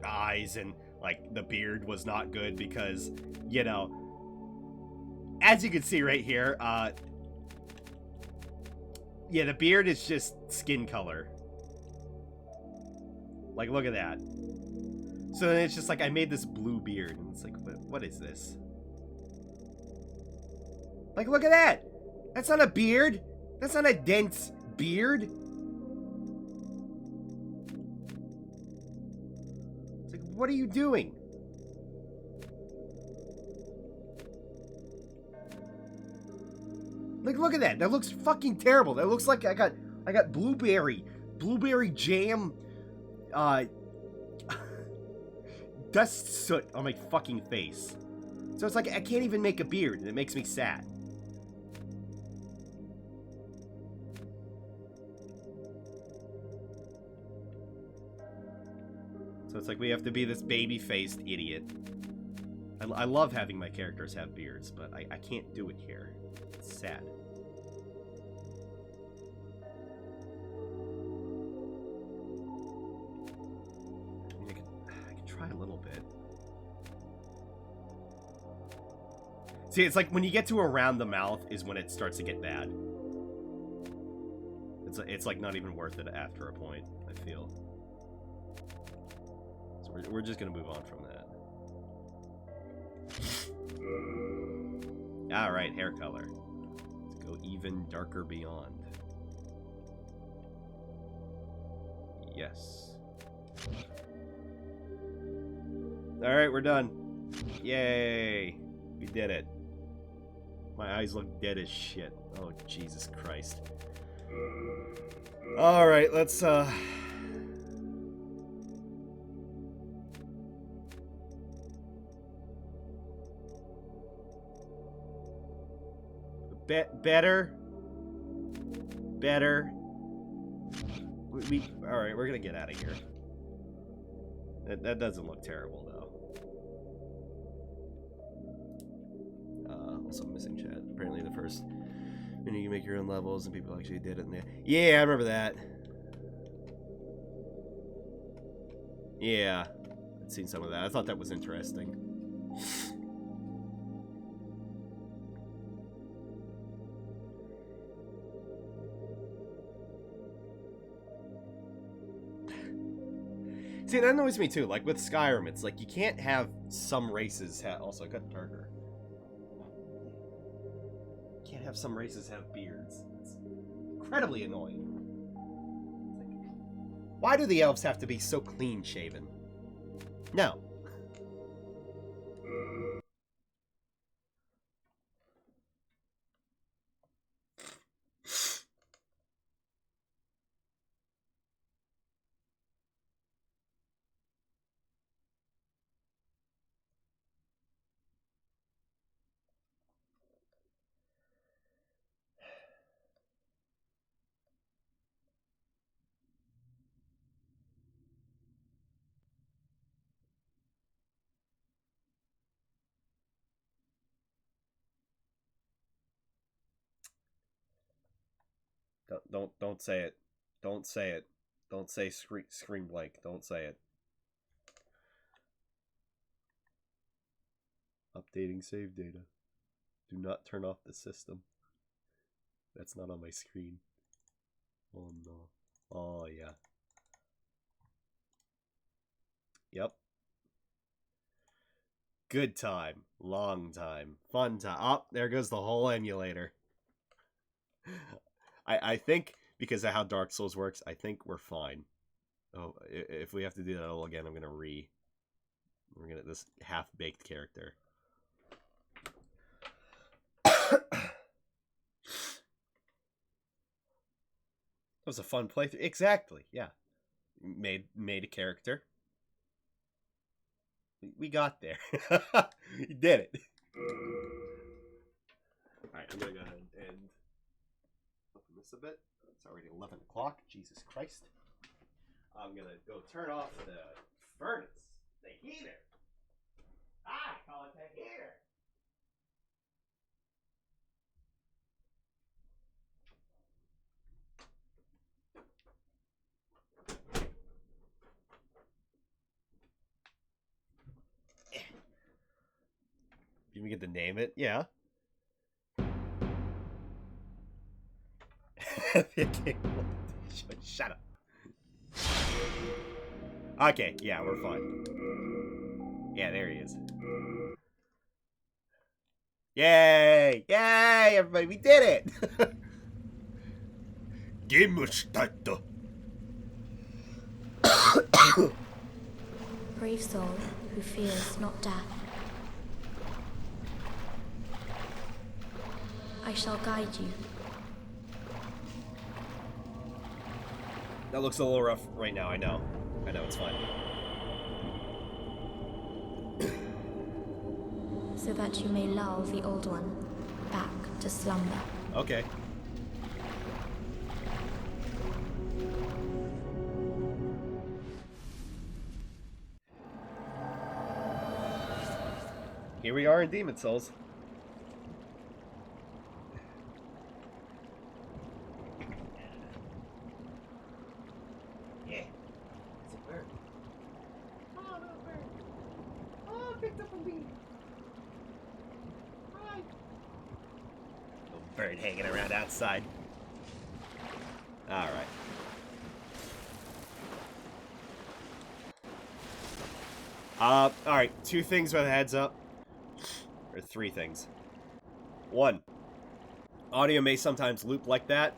eyes, and, like, the beard was not good because, you know, as you can see right here, yeah, the beard is just skin color. Like, look at that. So then it's just like, I made this blue beard, and it's like, what is this? Like, look at that! That's not a beard! That's not a dense beard! It's like, what are you doing? Like, look at that! That looks fucking terrible! That looks like I got blueberry jam, dust soot on my fucking face. So it's like, I can't even make a beard, and it makes me sad. So it's like, we have to be this baby-faced idiot. I love having my characters have beards, but I can't do it here. It's sad. I can try a little bit. See, it's like when you get to around the mouth is when it starts to get bad. It's like not even worth it after a point, I feel. So we're just gonna move on from that. Alright, hair color. Let's go even darker beyond. Yes. Alright, we're done. Yay! We did it. My eyes look dead as shit. Oh, Jesus Christ. Alright, let's, better. Alright, we're gonna get out of here. That doesn't look terrible, though. Also missing chat. Apparently the first minute you can make your own levels, and people actually did it. Yeah, I remember that. Yeah, I'd seen some of that. I thought that was interesting. See, that annoys me too. Like with Skyrim, it's like you can't have some races have. Also, I got darker. Can't have some races have beards. It's incredibly annoying. It's like, why do the elves have to be so clean shaven? No. Don't say it. Don't say it. Don't say scream blank. Don't say it. Updating save data. Do not turn off the system. That's not on my screen. Oh no. Oh yeah. Yep. Good time. Long time. Fun time. Oh, there goes the whole emulator. I think because of how Dark Souls works, I think we're fine. Oh, if we have to do that all again, we're gonna this half-baked character. That was a fun playthrough. Exactly. Yeah. Made a character. We got there. You did it. Alright, I'm gonna go ahead and open this a bit. It's already 11 o'clock. Jesus Christ. I'm gonna go turn off the furnace. The heater. I call it the heater. You even get to name it? Yeah. Shut up. Okay, yeah, we're fine. Yeah, there he is. Yay! Yay, everybody, we did it! Game started. Brave soul who fears not death. I shall guide you. That looks a little rough right now, I know. I know, it's fine. So that you may lull the old one back to slumber. Okay. Here we are in Demon Souls. Yeah. It's a bird. Oh, little bird. Oh, picked up a bee. Hi. Little bird hanging around outside. Alright. Alright, two things with a heads up. Or three things. One, audio may sometimes loop like that.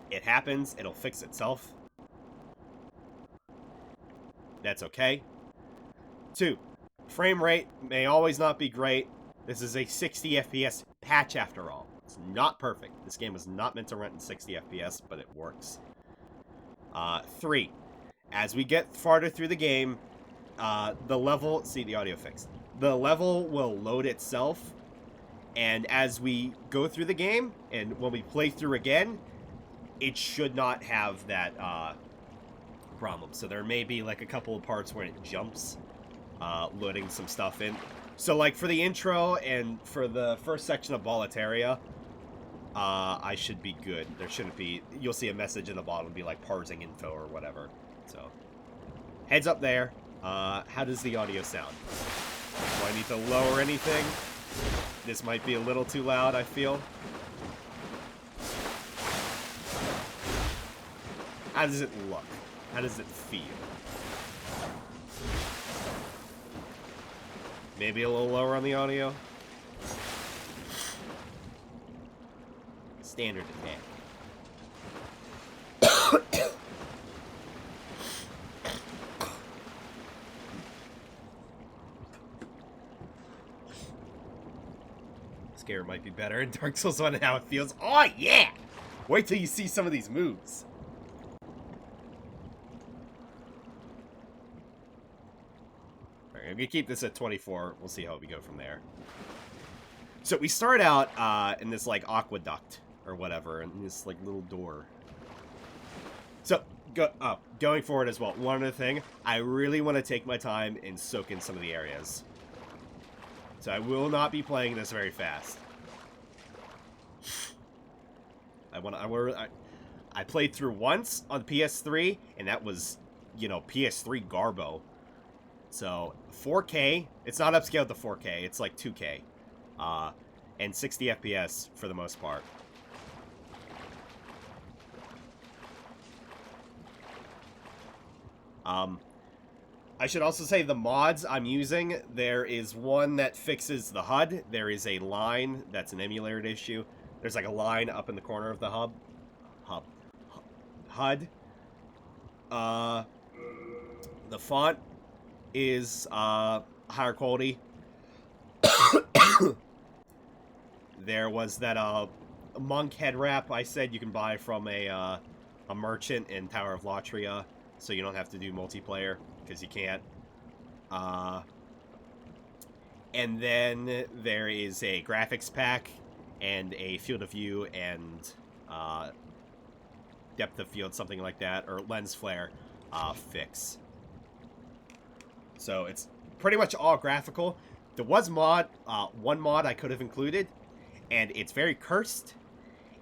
It happens, it'll fix itself. That's okay. Two, frame rate may always not be great. This is a 60 FPS patch after all. It's not perfect. This game was not meant to run in 60 FPS, but it works. Three, as we get farther through the game, the level... See, the audio fixed. The level will load itself, and as we go through the game, and when we play through again, it should not have that problem. So there may be like a couple of parts where it jumps, loading some stuff in. So like for the intro and for the first section of Boletaria, I should be good. There shouldn't be... You'll see a message in the bottom be like parsing info or whatever. So, heads up there. How does the audio sound? Do I need to lower anything? This might be a little too loud, I feel. How does it look? How does it feel? Maybe a little lower on the audio. Standard attack. Scare might be better in Dark Souls 1 and how it feels. Oh, yeah! Wait till you see some of these moves. Alright, I'm gonna keep this at 24. We'll see how we go from there. So we start out in this, like, aqueduct or whatever, in this, like, little door. So, going forward as well, one other thing, I really want to take my time and soak in some of the areas. So I will not be playing this very fast. I played through once on PS3, and that was, you know, PS3 Garbo. So 4K, it's not upscaled to 4K, it's like 2K, and 60 FPS for the most part. I should also say the mods I'm using, there is one that fixes the HUD. There is a line that's an emulated issue. There's like a line up in the corner of the HUD. The font is higher quality. There was that monk head wrap I said you can buy from a merchant in Tower of Latria, so you don't have to do multiplayer, because you can't. And then there is a graphics pack and a field of view and depth of field, something like that, or lens flare fix. So it's pretty much all graphical. There was one mod I could have included, and it's very cursed,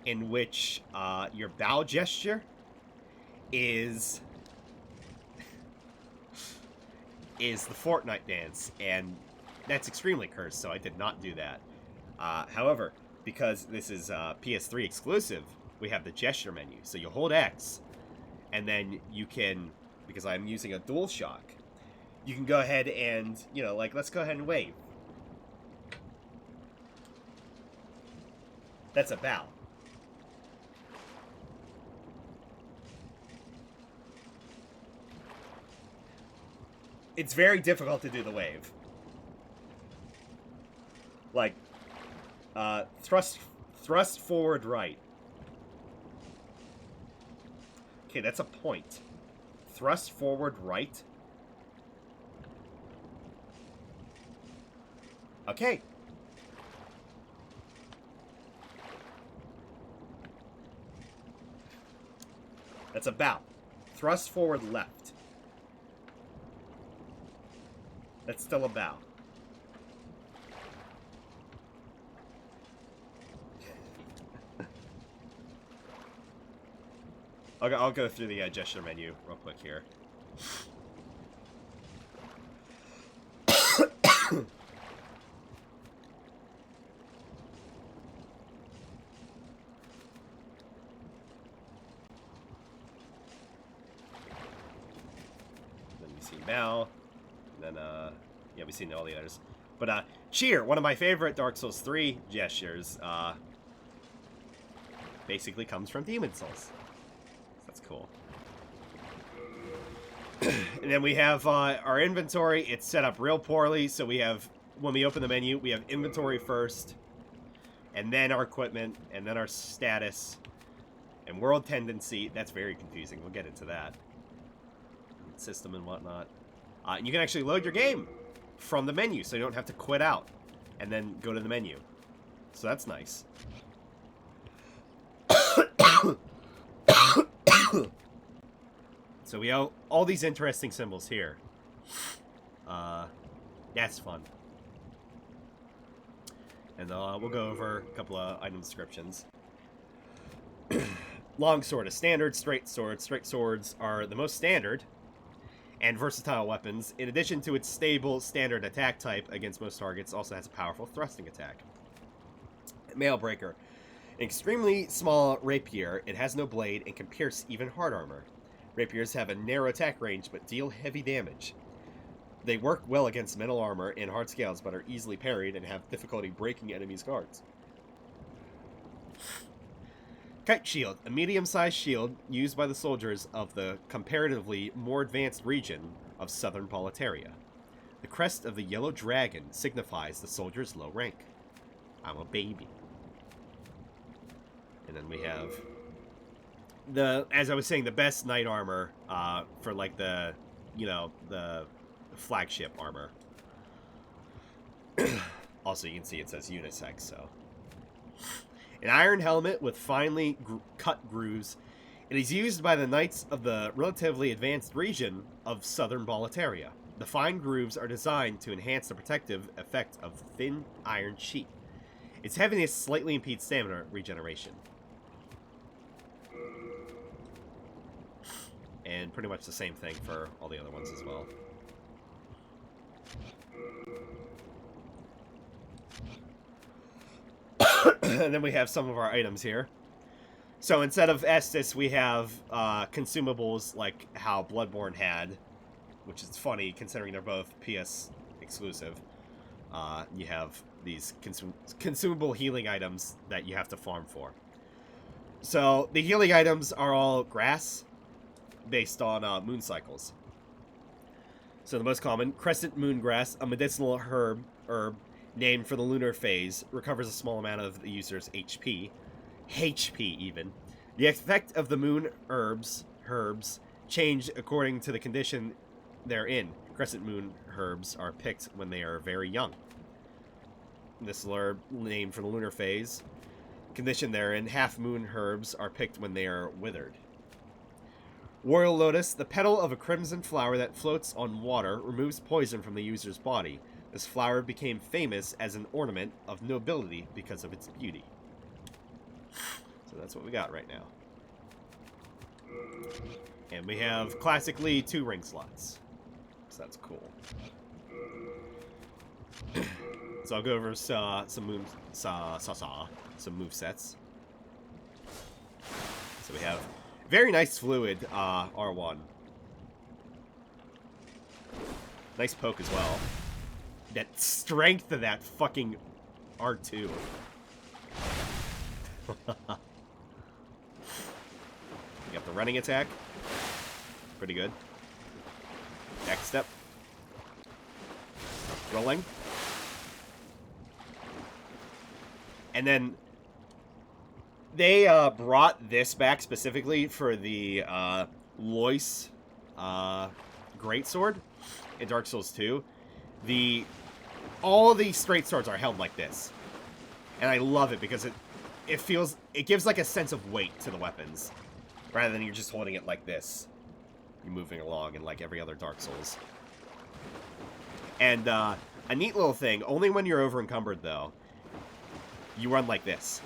in which your bow gesture is the Fortnite dance, and that's extremely cursed, so I did not do that. However, because this is PS3 exclusive, we have the gesture menu. So you hold X, and then you can, because I'm using a DualShock, you can go ahead and, you know, like, let's go ahead and wave. That's a bow. It's very difficult to do the wave. Like, thrust forward right. Okay, that's a point. Thrust forward right. Okay. That's a bow. Thrust forward left. That's still a bow. I'll go through the gesture menu real quick here. Then we see bow. And then, yeah, we've seen all the others. But, cheer, one of my favorite Dark Souls 3 gestures, basically comes from Demon Souls. That's cool. And then we have, our inventory. It's set up real poorly, so we have, when we open the menu, we have inventory first, and then our equipment, and then our status, and world tendency. That's very confusing. We'll get into that. System and whatnot. And you can actually load your game from the menu, so you don't have to quit out and then go to the menu. So that's nice. So we have all these interesting symbols here. That's fun. And we'll go over a couple of item descriptions. Long sword, a standard straight sword. Straight swords are the most standard and versatile weapons. In addition to its stable standard attack type against most targets, also has a powerful thrusting attack. Mailbreaker. An extremely small rapier, it has no blade and can pierce even hard armor. Rapiers have a narrow attack range but deal heavy damage. They work well against metal armor and hard scales, but are easily parried and have difficulty breaking enemies' guards. Kite Shield, a medium-sized shield used by the soldiers of the comparatively more advanced region of southern Boletaria. The crest of the yellow dragon signifies the soldier's low rank. I'm a baby. And then we have as I was saying, the best knight armor for like the flagship armor. Also, you can see it says unisex, so. An iron helmet with finely cut grooves. It is used by the knights of the relatively advanced region of southern Boletaria. The fine grooves are designed to enhance the protective effect of thin iron sheet. Its heaviness slightly impedes stamina regeneration. And pretty much the same thing for all the other ones as well. And then we have some of our items here. So instead of Estus, we have consumables like how Bloodborne had, which is funny considering they're both PS exclusive. You have these consumable healing items that you have to farm for. So the healing items are all grass based on moon cycles. So the most common, crescent moongrass, a medicinal herb named for the lunar phase, recovers a small amount of the user's HP even. The effect of the moon herbs change according to the condition they're in. Crescent moon herbs are picked when they are very young. This herb named for the lunar phase, condition they're in. Half moon herbs are picked when they are withered. Royal Lotus, the petal of a crimson flower that floats on water, removes poison from the user's body. This flower became famous as an ornament of nobility because of its beauty. So that's what we got right now. And we have, classically, 2 ring slots. So that's cool. So I'll go over some move sets. So we have very nice fluid R1. Nice poke as well. That strength of that fucking R2. You have the running attack. Pretty good. Next step. Rolling. And then they brought this back specifically for the Lois Greatsword in Dark Souls 2. All the straight swords are held like this. And I love it because it gives like a sense of weight to the weapons. Rather than you're just holding it like this. You're moving along in like every other Dark Souls. And a neat little thing, only when you're over encumbered though, you run like this.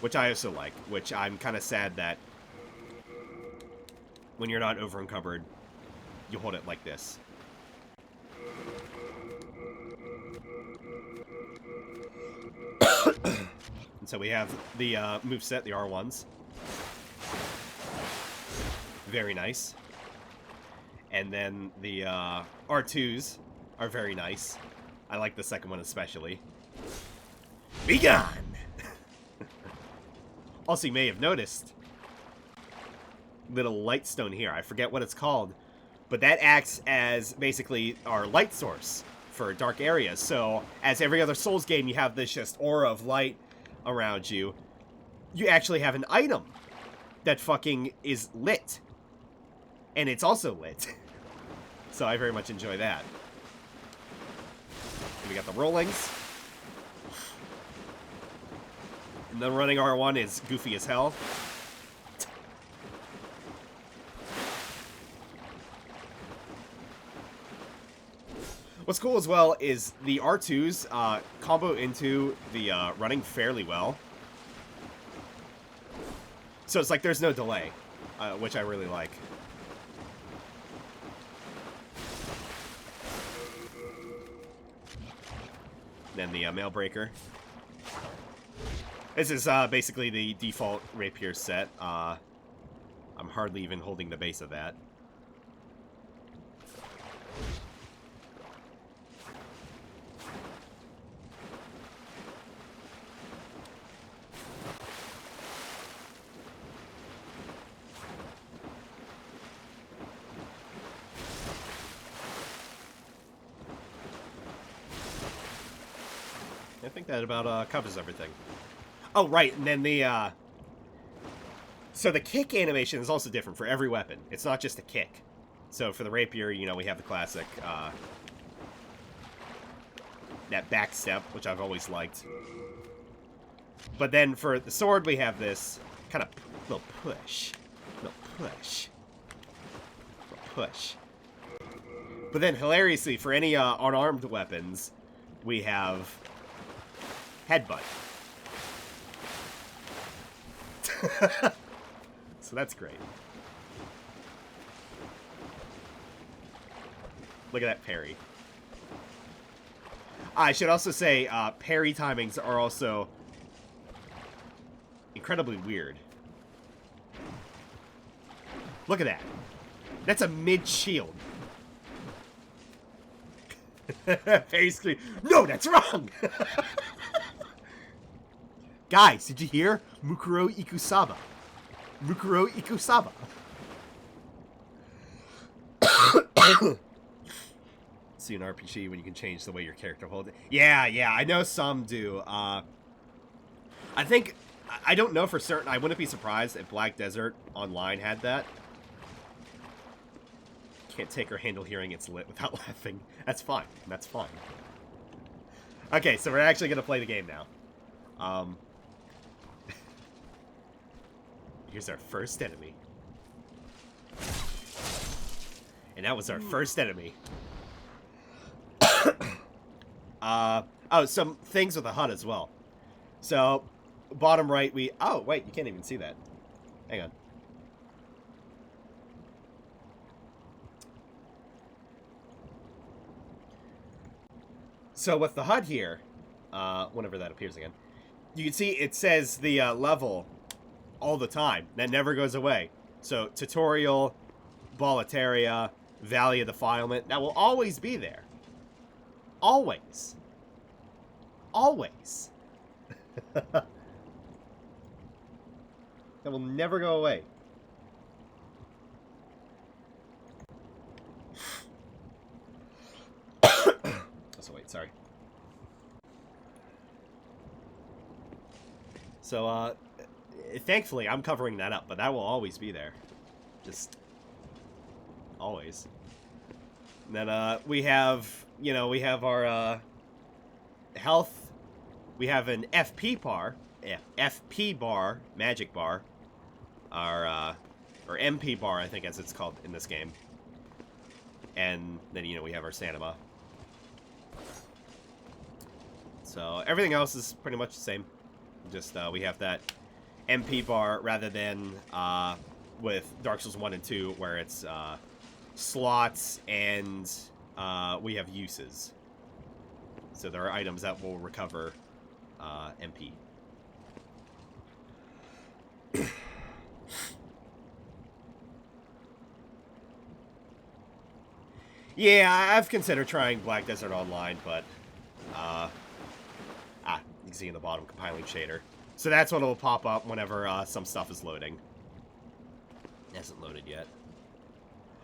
Which I also like, which I'm kind of sad that when you're not over encumbered, you hold it like this. And so we have the moveset, the R1s. Very nice. And then the R2s are very nice. I like the second one especially. Be gone! Also, you may have noticed little light stone here. I forget what it's called. But that acts as basically our light source for dark areas. So, as every other Souls game, you have this just aura of light around you. You actually have an item that fucking is lit. And it's also lit. So I very much enjoy that. We got the rollings. And the running R1 is goofy as hell. What's cool as well is the R2s combo into the running fairly well. So it's like there's no delay, which I really like. Then the mail breaker. This is basically the default rapier set. I'm hardly even holding the base of that. I think that about covers everything. Oh, right, and then the, so the kick animation is also different for every weapon. It's not just a kick. So for the rapier, you know, we have the classic, that back step, which I've always liked. But then for the sword, we have this kind of little push. Little push. Little push. But then, hilariously, for any unarmed weapons, we have headbutt. So that's great. Look at that parry. I should also say, parry timings are also incredibly weird. Look at that. That's a mid-shield. Parry scream. No, that's wrong! Guys, did you hear? Mukuro Ikusaba. Mukuro Ikusaba. See an RPG when you can change the way your character holds it. Yeah, I know some do. I think, I don't know for certain. I wouldn't be surprised if Black Desert Online had that. Can't take her handle hearing it's lit without laughing. That's fine. That's fine. Okay, so we're actually going to play the game now. Here's our first enemy. And that was our first enemy. Oh, some things with the HUD as well. So, bottom right, oh, wait, you can't even see that. Hang on. So, with the HUD here, whenever that appears again, you can see it says the level all the time. That never goes away. So, tutorial, Boletaria, Valley of Defilement, that will always be there. Always. Always. That will never go away. So wait, sorry. So, thankfully, I'm covering that up, but that will always be there. Just always. And then, we have, you know, we have our, health. We have an FP bar. FP bar, magic bar. Our, or MP bar, I think as it's called in this game. And then, you know, we have our stamina. So, everything else is pretty much the same. Just, we have that MP bar rather than, with Dark Souls 1 and 2, where it's, slots and, we have uses. So there are items that will recover, MP. Yeah, I've considered trying Black Desert Online, but, you can see in the bottom, compiling shader. So that's what will pop up whenever, some stuff is loading. It hasn't loaded yet.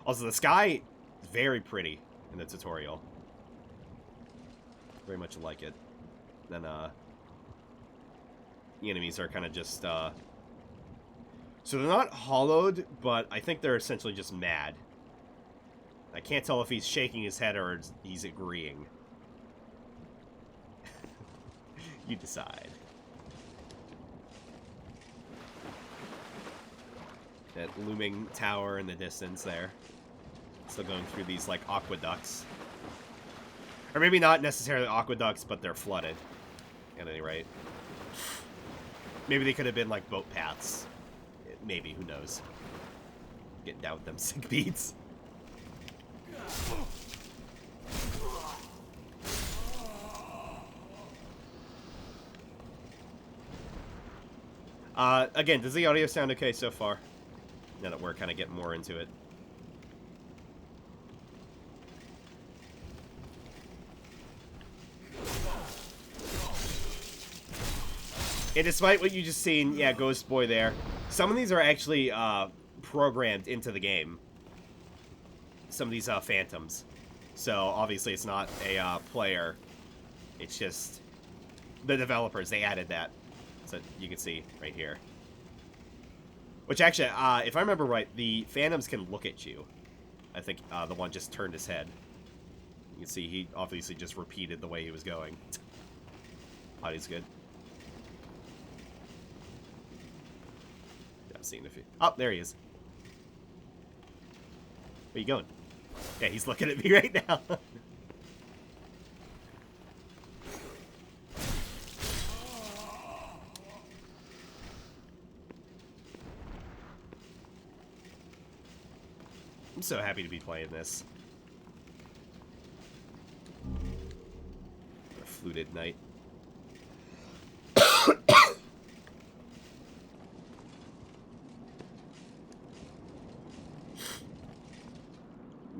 Also, the sky is very pretty in the tutorial. Very much like it. Then, the enemies are kind of just, so they're not hollowed, but I think they're essentially just mad. I can't tell if he's shaking his head or he's agreeing. You decide. That looming tower in the distance there. Still going through these, like, aqueducts. Or maybe not necessarily aqueducts, but they're flooded. At any rate. Maybe they could have been, like, boat paths. Maybe, who knows. Getting down with them sick beats. Again, does the audio sound okay so far? Now that we're kind of getting more into it. And despite what you just seen, yeah, Ghost Boy there, some of these are actually programmed into the game. Some of these phantoms. So obviously it's not a player. It's just the developers, they added that. So you can see right here. Which actually, if I remember right, the Phantoms can look at you. I think the one just turned his head. You can see he obviously just repeated the way he was going. Body's good. Yeah, I've seen a few. Oh, there he is. Where you going? Yeah, he's looking at me right now. I'm so happy to be playing this. A fluted night.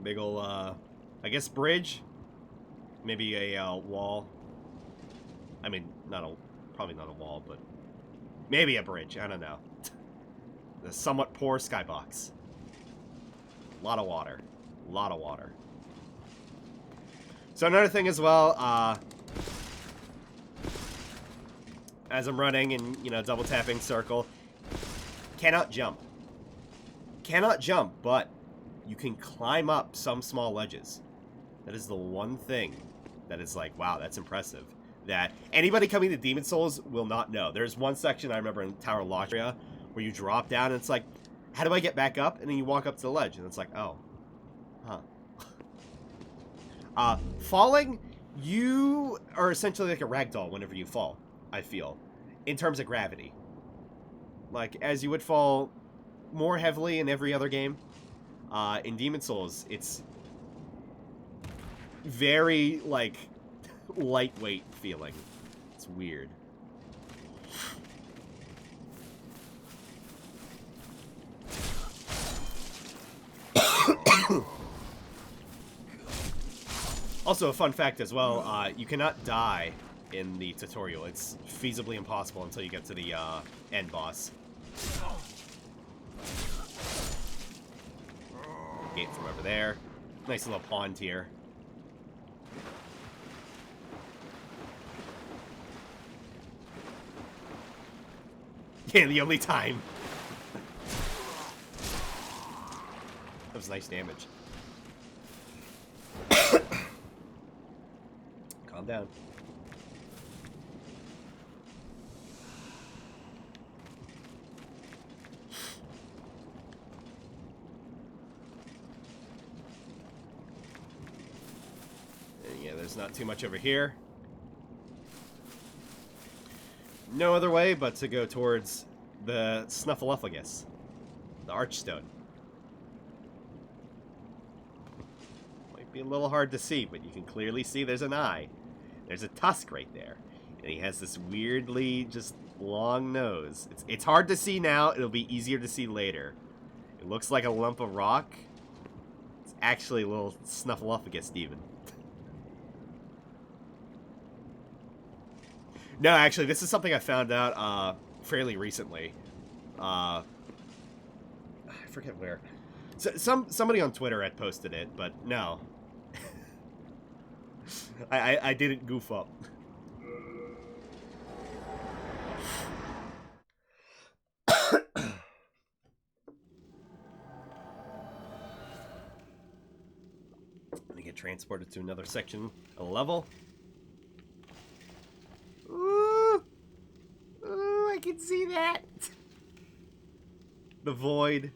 Big ol', I guess bridge. Maybe a wall. I mean, probably not a wall, but maybe a bridge. I don't know. The somewhat poor skybox. A lot of water. A lot of water. So another thing as well, as I'm running and, you know, double tapping circle, cannot jump. Cannot jump, but you can climb up some small ledges. That is the one thing that is like, wow, that's impressive. That anybody coming to Demon Souls will not know. There's one section I remember in Tower of Latria where you drop down and it's like, how do I get back up? And then you walk up to the ledge, and it's like, oh. Huh. Falling, you are essentially like a ragdoll whenever you fall, I feel, in terms of gravity. Like, as you would fall more heavily in every other game, in Demon Souls, it's very, like, lightweight feeling. It's weird. Also, a fun fact as well, you cannot die in the tutorial. It's feasibly impossible until you get to the end boss. Gate from over there. Nice little pond here. Yeah, the only time. That was nice damage. Calm down. And yeah, there's not too much over here. No other way but to go towards the Snuffleupagus, the Archstone. Might be a little hard to see, but you can clearly see there's an eye. There's a tusk right there. And he has this weirdly just long nose. It's hard to see now. It'll be easier to see later. It looks like a lump of rock. It's actually a little Snuffleupagus even. No, actually, this is something I found out fairly recently. I forget where. Somebody on Twitter had posted it, but no. I didn't goof up. Let me get transported to another section of the level. Ooh, I can see that. The void,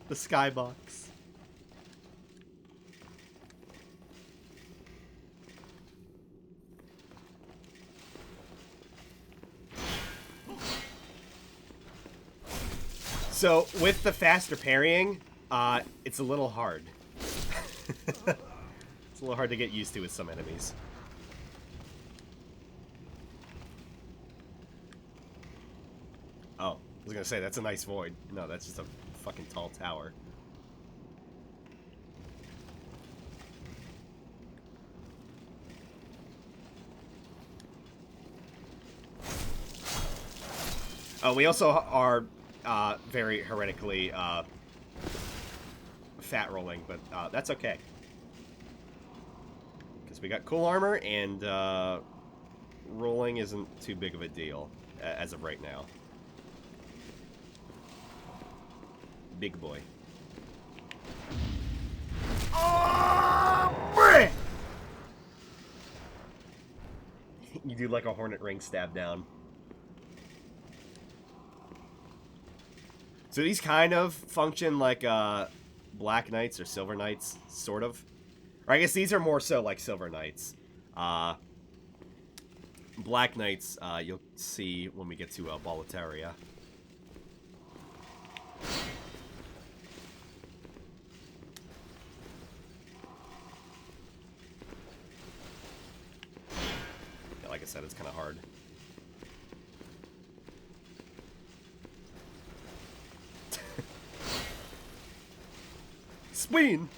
the skybox. So with the faster parrying, it's a little hard. It's a little hard to get used to with some enemies. Oh, I was gonna say, that's a nice void. No, that's just a fucking tall tower. Oh, we also are very heretically fat rolling, but that's okay. Because we got cool armor and rolling isn't too big of a deal as of right now. Big boy. Oh, you do like a hornet ring stab down. So these kind of function like Black Knights or Silver Knights, sort of. Or I guess these are more so like Silver Knights. Black Knights, you'll see when we get to Boletaria. Yeah, like I said, it's kind of hard. Spleen!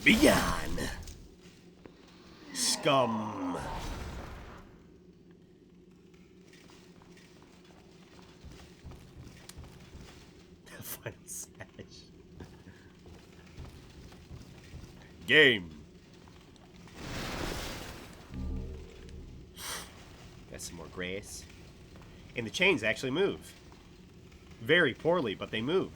Begone! Scum! Final Sash. Game! Got some more grace. And the chains actually move. Very poorly, but they move.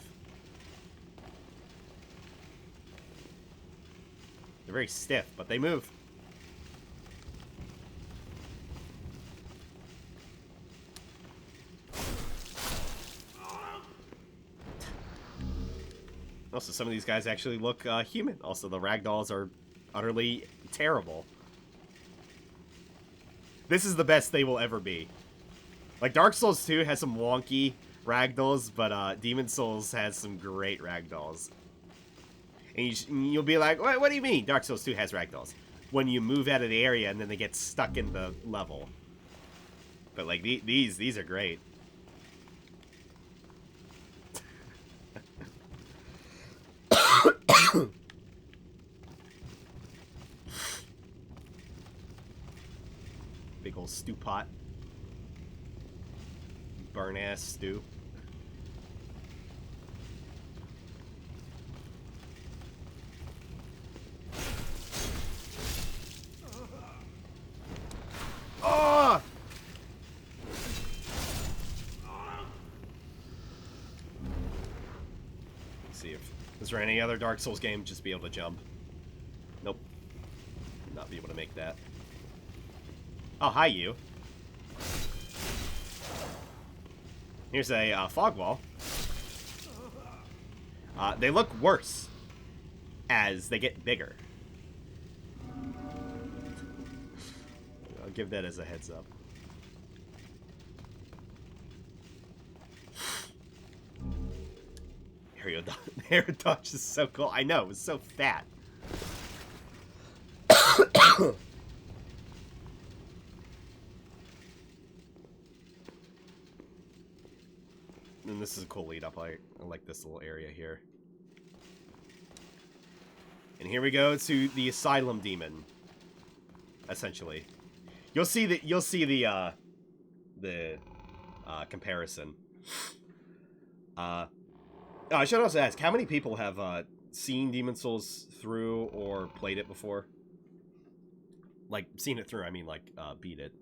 They're very stiff, but they move. Also, some of these guys actually look human. Also, the ragdolls are utterly terrible. This is the best they will ever be. Like, Dark Souls 2 has some wonky ragdolls, but Demon Souls has some great ragdolls. And you'll be like, what do you mean Dark Souls 2 has ragdolls? When you move out of the area and then they get stuck in the level. But like these are great. Big old stew pot. Burn ass stew. Oh! Let's see if is there any other Dark Souls game just be able to jump. Nope. Not be able to make that. Oh, hi you. Here's a fog wall. They look worse as they get bigger. I'll give that as a heads up. Air dodge is so cool. I know, it was so fat. And this is a cool lead up. I like this little area here. And here we go to the Asylum Demon. Essentially, you'll see the comparison. I should also ask, how many people have seen Demon Souls through or played it before? Like, seen it through, I mean, like, beat it.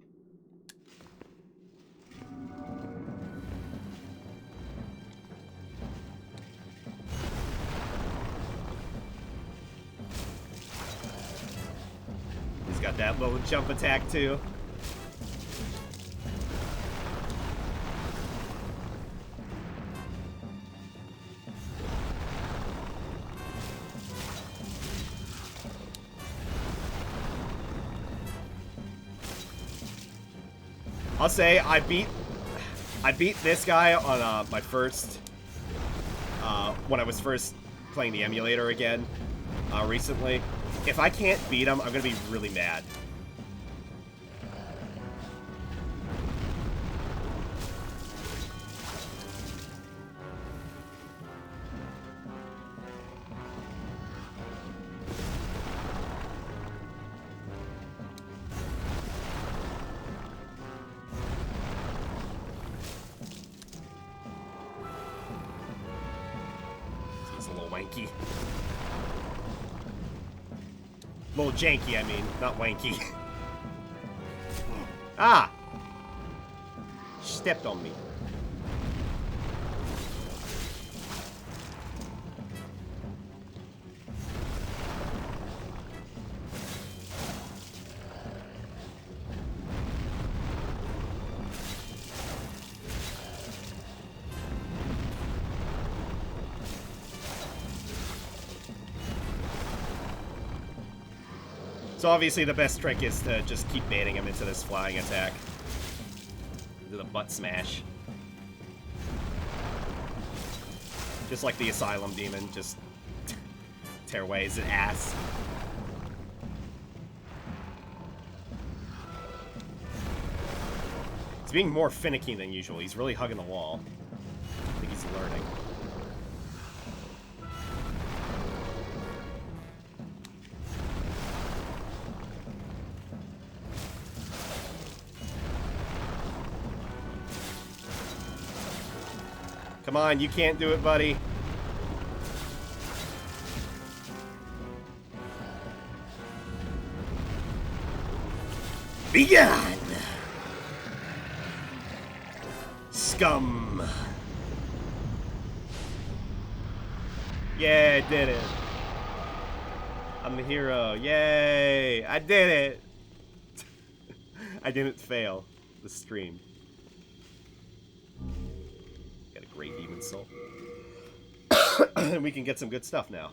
He's got that little jump attack, too. I'll say I beat this guy on my first when I was first playing the emulator again recently. If I can't beat him, I'm gonna be really mad. Little janky, I mean, not wanky. Ah! Stepped on me. So obviously the best trick is to just keep baiting him into this flying attack. Do the butt smash. Just like the Asylum Demon, just tear away his ass. He's being more finicky than usual. He's really hugging the wall. I think he's learning. Come on, you can't do it, buddy. Be gone! Scum! Yeah, I did it. I'm the hero. Yay! I did it! I didn't fail the stream. Got a great demon soul. And we can get some good stuff now.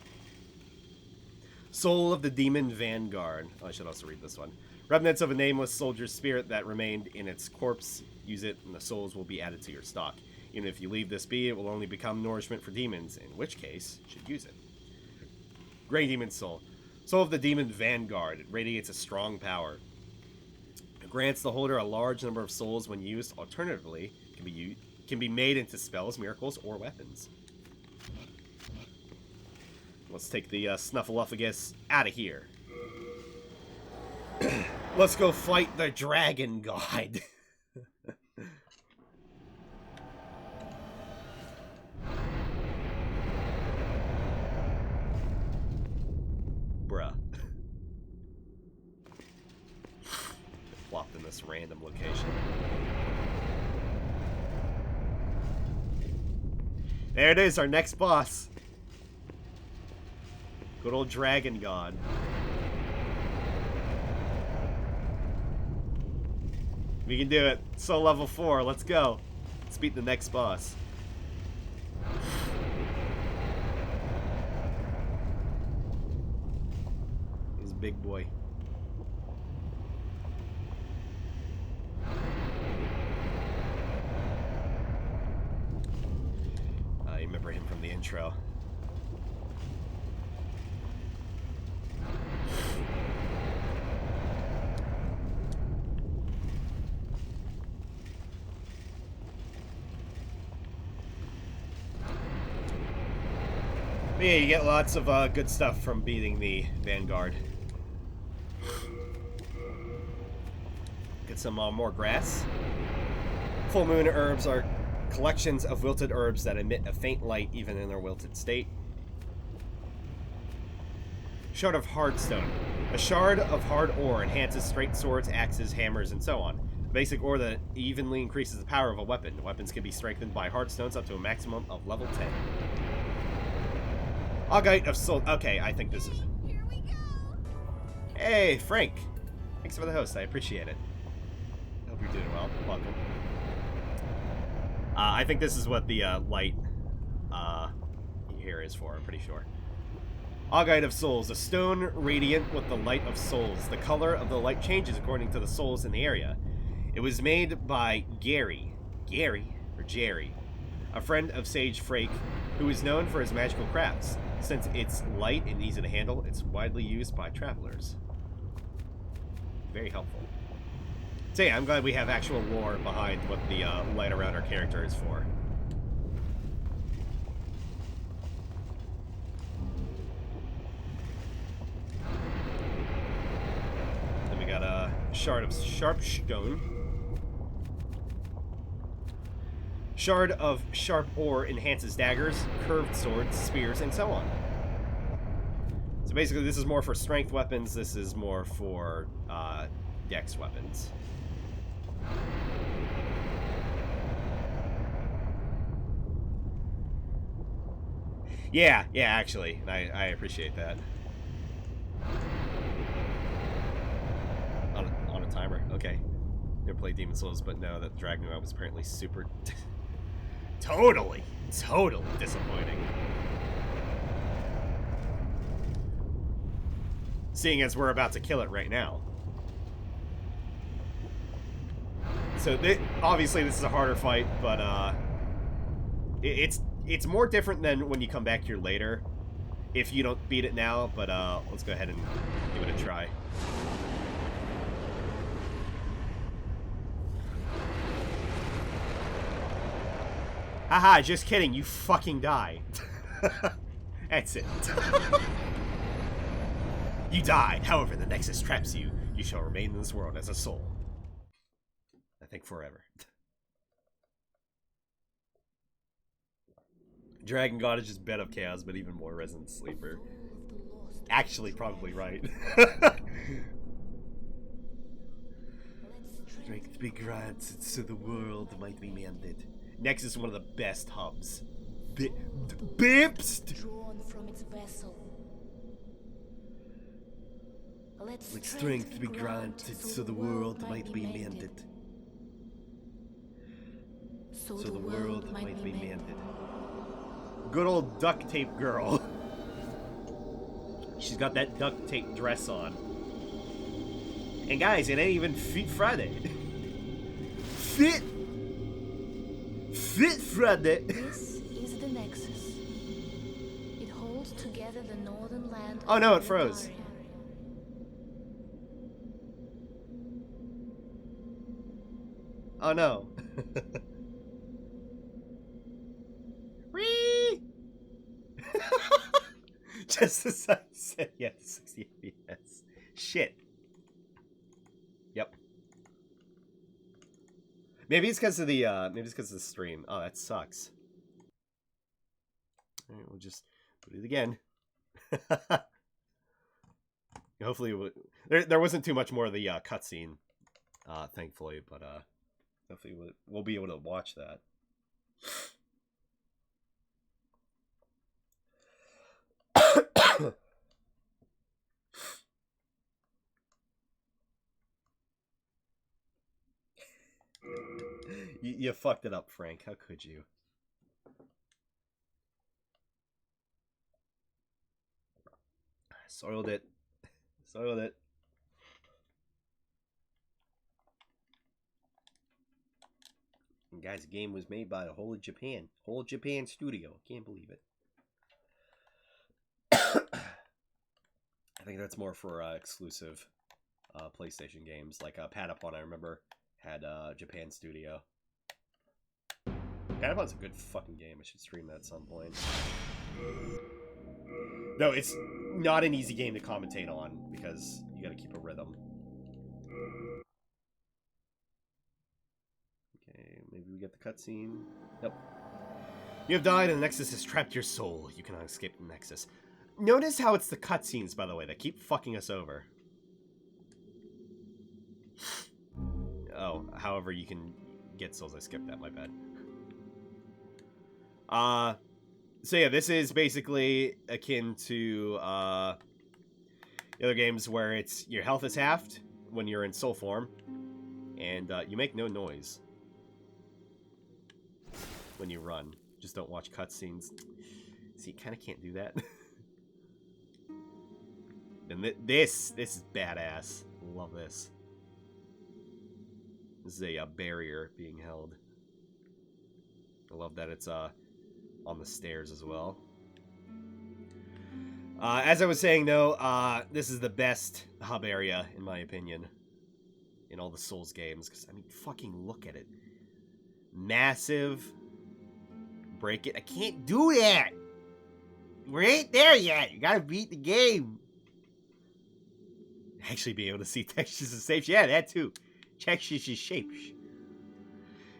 Soul of the Demon Vanguard. Oh, I should also read this one. Remnants of a nameless soldier's spirit that remained in its corpse. Use it, and the souls will be added to your stock. Even if you leave this be, it will only become nourishment for demons, in which case, you should use it. Grey Demon Soul. Soul of the Demon Vanguard. It radiates a strong power. It grants the holder a large number of souls when used. Alternatively, can be made into spells, miracles, or weapons. Let's take the Snuffleupagus out of here. Let's go fight the Dragon God. Bruh. Plopped in this random location. There it is, our next boss. Good old Dragon God. We can do it. Soul level 4. Let's go. Let's beat the next boss. He's a big boy. I remember him from the intro. But yeah, you get lots of good stuff from beating the Vanguard. Get some more grass. Full moon herbs are collections of wilted herbs that emit a faint light even in their wilted state. Shard of Hardstone. A shard of hard ore enhances straight swords, axes, hammers, and so on. A basic ore that evenly increases the power of a weapon. Weapons can be strengthened by hardstones up to a maximum of level 10. Augite of Soul. Okay, I think this is it. Here we go. Hey, Frank. Thanks for the host. I appreciate it. Hope you're doing well. Welcome. I think this is what the light here is for. I'm pretty sure. Augite of Souls. A stone radiant with the light of souls. The color of the light changes according to the souls in the area. It was made by Gary, a friend of Sage Frake, who is known for his magical crafts. Since it's light and easy to handle, it's widely used by travelers. Very helpful. So yeah, I'm glad we have actual lore behind what the light around our character is for. Then we got a shard of Sharpstone. Shard of Sharp Ore enhances daggers, curved swords, spears, and so on. So basically, this is more for strength weapons. This is more for dex weapons. Yeah, actually, I appreciate that. On a timer, okay. Never played Demon Souls, but no, that Dragon Knight was apparently super... totally disappointing. Seeing as we're about to kill it right now. So, obviously this is a harder fight, but, it's more different than when you come back here later, if you don't beat it now, but, let's go ahead and give it a try. Haha, just kidding, you fucking die. That's it. You died, however, the Nexus traps you. You shall remain in this world as a soul. I think forever. Dragon God is just Bed of Chaos, but even more Resident Sleeper. Actually, probably right. Strength be granted so the world might be mended. Nexus is one of the best hubs. Bips! Drawn from its vessel. Let strength be granted so the world might be mended. So the world might be mended. Good old duct tape girl. She's got that duct tape dress on. And guys, it ain't even Fit Friday. Fit Friday. This is the Nexus. It holds together the northern land. Oh no, it froze. Oh no. Whee! Just as I said, yeah, 60 FPS. Shit. Yep. Maybe it's because of the stream. Oh, that sucks. All right, we'll just put it again. Hopefully, there wasn't too much more of the cutscene, thankfully, but hopefully we'll be able to watch that. You fucked it up, Frank. How could you? Soiled it. Soiled it. And guys, the game was made by the whole of Japan. Whole Japan studio. Can't believe it. I think that's more for exclusive PlayStation games. Like Patapon, I remember, had Japan studio. Patapon's a good fucking game. I should stream that at some point. No, it's not an easy game to commentate on because you gotta keep a rhythm. Okay, maybe we get the cutscene. Nope. You have died and the Nexus has trapped your soul. You cannot escape the Nexus. Notice how it's the cutscenes, by the way, that keep fucking us over. Oh, however you can get souls. I skipped that, my bad. So yeah, this is basically akin to the other games where it's your health is halved when you're in soul form, and you make no noise when you run. Just don't watch cutscenes. See, you kind of can't do that. And this is badass. Love this. This is a barrier being held. I love that it's on the stairs as well. As I was saying, though, this is the best hub area, in my opinion, in all the Souls games. Because, I mean, fucking look at it. Massive. Break it. I can't do that! We ain't there yet! You gotta beat the game! Actually being able to see textures and shapes. Yeah, that too. Textures and shapes.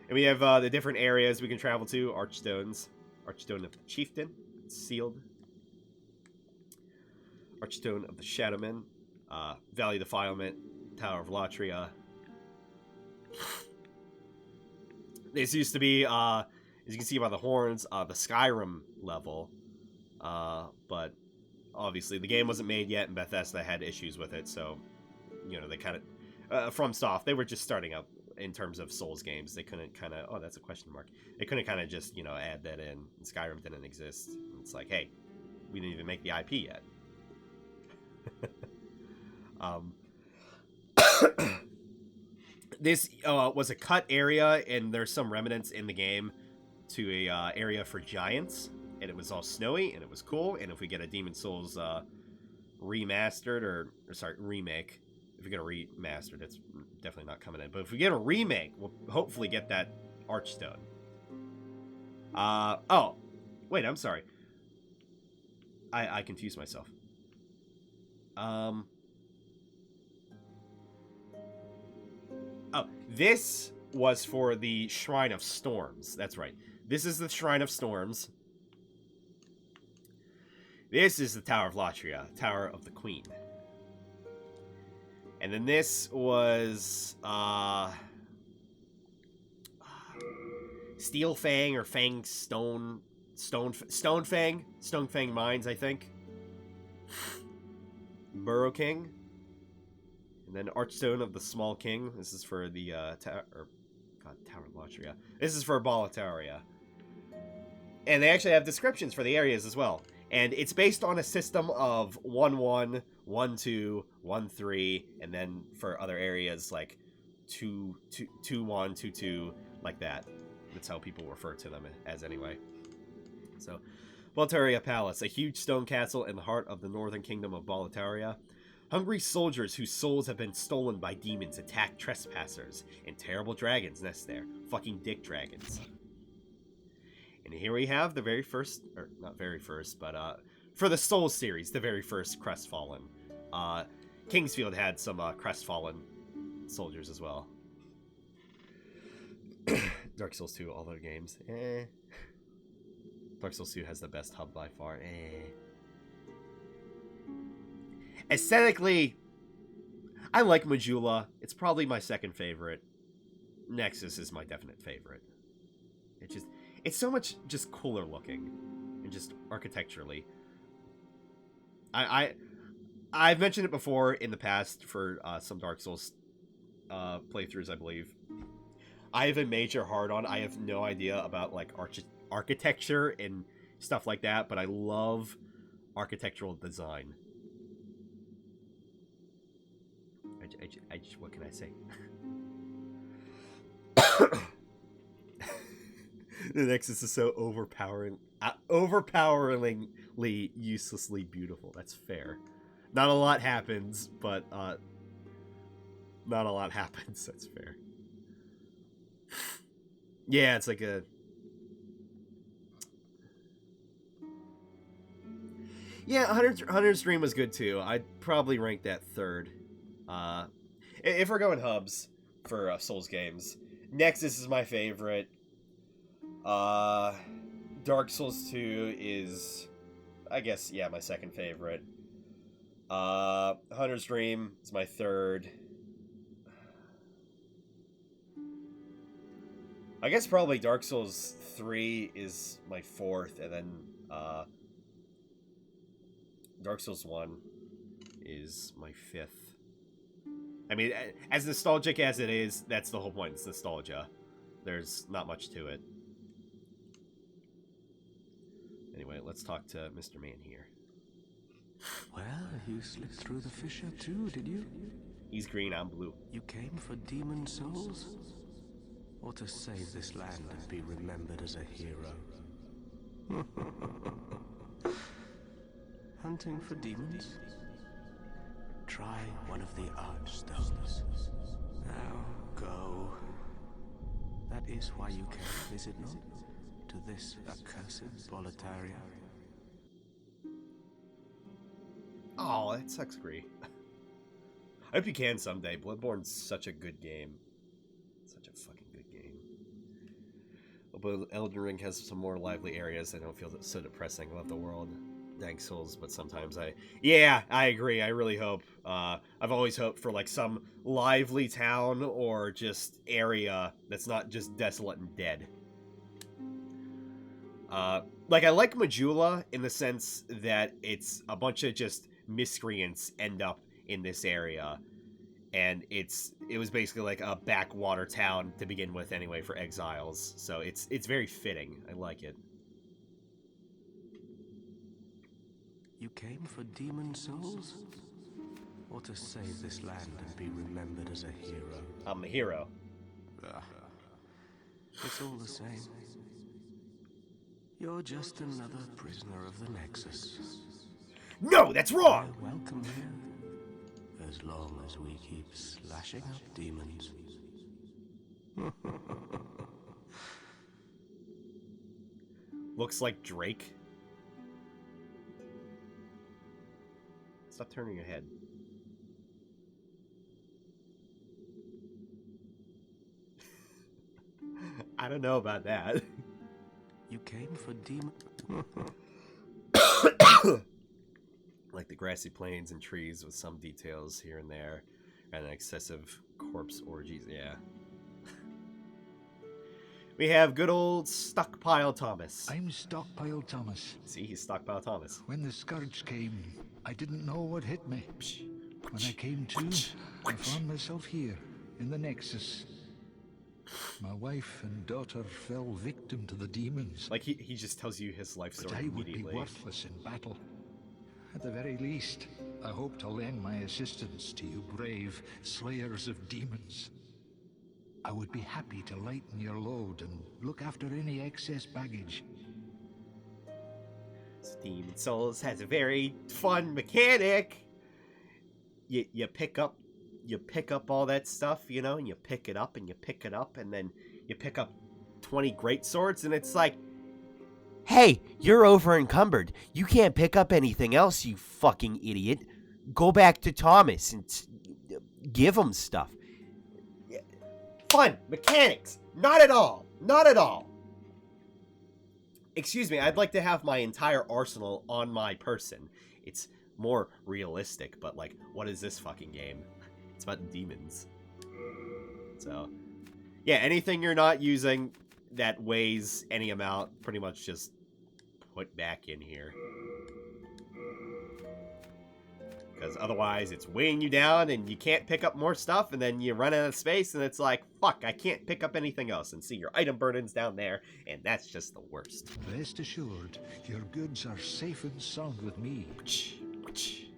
And we have the different areas we can travel to. Archstones. Archstone of the Chieftain. It's sealed. Archstone of the Shadowmen, Valley of Defilement, Tower of Latria. This used to be, as you can see by the horns, the Skyrim level, but obviously the game wasn't made yet, and Bethesda had issues with it, so, you know, they kind of, FromSoft, they were just starting out in terms of Souls games. They couldn't kind of, oh, that's a question mark. They couldn't kind of just, you know, add that in. And Skyrim didn't exist. It's like, hey, we didn't even make the IP yet. This was a cut area, and there's some remnants in the game to a area for giants, and it was all snowy, and it was cool. And if we get a Demon Souls remastered, or sorry, remake, if we get a remastered, it's definitely not coming in. But if we get a remake, we'll hopefully get that Archstone. Oh, wait, I'm sorry. I confused myself. Oh, this was for the Shrine of Storms. That's right. This is the Shrine of Storms. This is the Tower of Latria, Tower of the Queen. And then this was Steel Fang or Fang Stone Fang Mines, I think. Burrow King. And then Archstone of the Small King. This is for the Tower of Latria. This is for Boletaria. And they actually have descriptions for the areas as well. And it's based on a system of 1-1, 1-2, 1-3, and then for other areas like 2-1, 2-2, like that. That's how people refer to them as anyway. So, Boletaria Palace, a huge stone castle in the heart of the northern kingdom of Boletaria. Hungry soldiers whose souls have been stolen by demons attack trespassers, and terrible dragons nest there. Fucking dick dragons. And here we have the very first, or not very first, but for the Souls series, the very first Crestfallen. Kingsfield had some Crestfallen soldiers as well. Dark Souls 2, all their games. Dark Souls 2 has the best hub by far. Aesthetically, I like Majula. It's probably my second favorite. Nexus is my definite favorite. It's so much just cooler looking, and just architecturally. I've mentioned it before in the past for some Dark Souls playthroughs, I believe. I have a major hard-on. I have no idea about like architecture and stuff like that, but I love architectural design. I just what can I say? The Nexus is so overpoweringly uselessly beautiful. That's fair. Not a lot happens, but not a lot happens. That's fair. Yeah, it's like a... Yeah, 100's Dream was good too. I'd probably rank that third. If we're going hubs for Souls games, Nexus is my favorite. Dark Souls 2 is, I guess, yeah, my second favorite. Hunter's Dream is my third. I guess probably Dark Souls 3 is my fourth, and then Dark Souls 1 is my fifth. I mean, as nostalgic as it is, that's the whole point. It's nostalgia. There's not much to it. Anyway, let's talk to Mr. Man here. Well, you slipped through the fissure too, did you? He's green, I'm blue. You came for demon souls? Or to save this land and be remembered as a hero? Hunting for demons? Try one of the Archstones. Now, go. That is why you came, is it not? To this accursed Boletaria. Oh, that sucks, Gree. I hope you can someday. Bloodborne's such a good game. Such a fucking good game. But Elden Ring has some more lively areas. I don't feel so depressing. Love the world. Dark Souls, but sometimes yeah, I agree. I really hope. I've always hoped for like some lively town or just area that's not just desolate and dead. Like I like Majula in the sense that it's a bunch of just miscreants end up in this area, and it was basically like a backwater town to begin with anyway for exiles. So it's very fitting. I like it. You came for demon souls? Or to save this land and be remembered as a hero? I'm a hero. It's all the same. You're just another prisoner of the Nexus. No, that's wrong! You're welcome here. As long as we keep slashing up demons. Looks like Drake. Stop turning your head. I don't know about that. You came for demon. Like the grassy plains and trees with some details here and there, and excessive corpse orgies. Yeah. We have good old Stockpile Thomas. I'm Stockpile Thomas. See, he's Stockpile Thomas. When the scourge came, I didn't know what hit me. When I came to, I found myself here, in the Nexus. My wife and daughter fell victim to the demons. Like, he just tells you his life story but I immediately. would be worthless in battle. At the very least, I hope to lend my assistance to you brave slayers of demons. I would be happy to lighten your load and look after any excess baggage. Demon Souls has a very fun mechanic. You pick up all that stuff, you know, and you pick it up and you pick it up, and then you pick up 20 great swords, and it's like, hey, you're over encumbered. You can't pick up anything else, you fucking idiot. Go back to Thomas and give him stuff. Fun mechanics. Not at all. Not at all. Excuse me, I'd like to have my entire arsenal on my person. It's more realistic, but like, what is this fucking game? It's about demons. So, yeah, anything you're not using that weighs any amount, pretty much just put back in here. Because otherwise it's weighing you down and you can't pick up more stuff, and then you run out of space and it's like, fuck, I can't pick up anything else. And see, your item burden's down there, and that's just the worst. Rest assured, your goods are safe and sound with me.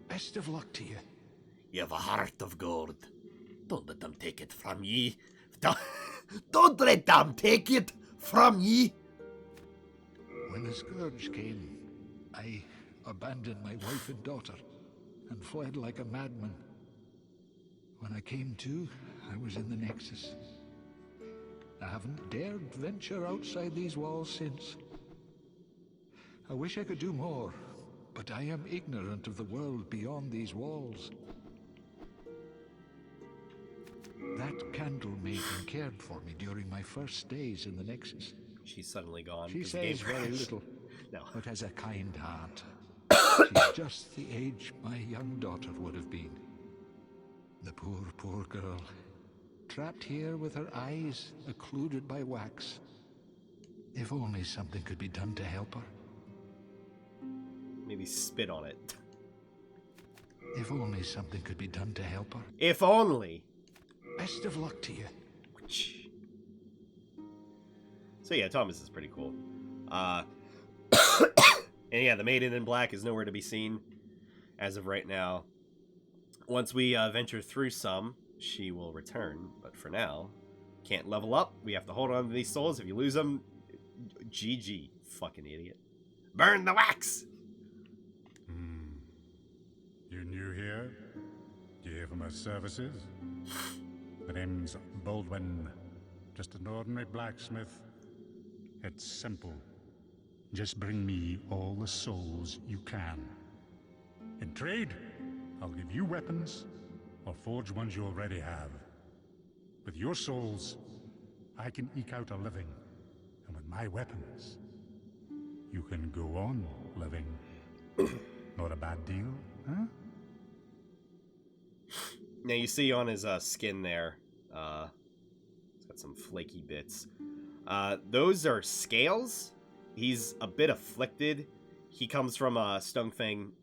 Best of luck to you. You have a heart of gold. Don't let them take it from ye. Don't let them take it from ye. When the scourge came, I abandoned my wife and daughter and fled like a madman. When I came to, I was in the Nexus. I haven't dared venture outside these walls since. I wish I could do more, but I am ignorant of the world beyond these walls. That candle maiden cared for me during my first days in the Nexus. She's suddenly gone. She says very little, no, but has a kind heart. She's just the age my young daughter would have been. The poor, poor girl. Trapped here with her eyes occluded by wax. If only something could be done to help her. Maybe spit on it. If only something could be done to help her. If only. Best of luck to you. So yeah, Thomas is pretty cool. And yeah, the Maiden in Black is nowhere to be seen as of right now. Once we venture through some, she will return. But for now, can't level up. We have to hold on to these souls. If you lose them, GG. Fucking idiot. Burn the wax! You new here? Do you hear from her services? The name's Baldwin. Just an ordinary blacksmith. It's simple. Just bring me all the souls you can. In trade, I'll give you weapons, or forge ones you already have. With your souls, I can eke out a living, and with my weapons, you can go on living. Not a bad deal, huh? Now you see on his skin there, it's got some flaky bits. Those are scales. He's a bit afflicted. He comes from Stone Fang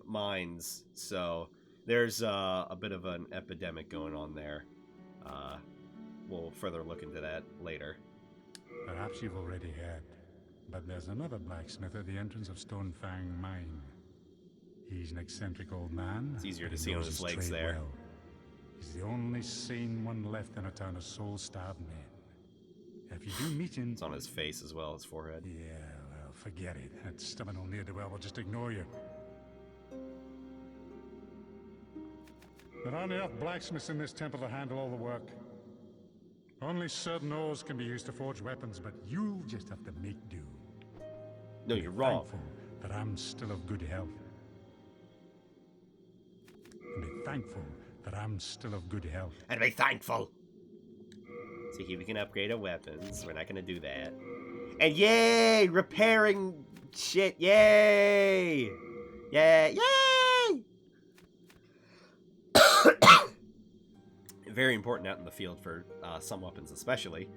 mines, so there's a bit of an epidemic going on there. We'll further look into that later. Perhaps you've already heard, but there's another blacksmith at the entrance of Stonefang Mine. He's an eccentric old man. It's easier but to he see on knows his his legs trade there. well. He's the only sane one left in a town of soul-starved men. If you do meet him... It's on his face as well, his forehead. Yeah, well, forget it. That stubborn old ne'er-do-well will just ignore you. There aren't enough blacksmiths in this temple to handle all the work. Only certain ores can be used to forge weapons, but you'll just have to make do. No, you're wrong. Thankful that I'm still of good health. And be thankful that I'm still of good health. And be thankful. See, here we can upgrade our weapons. We're not gonna do that. And yay! Repairing shit. Yay! Yeah, yay! Very important out in the field for some weapons especially.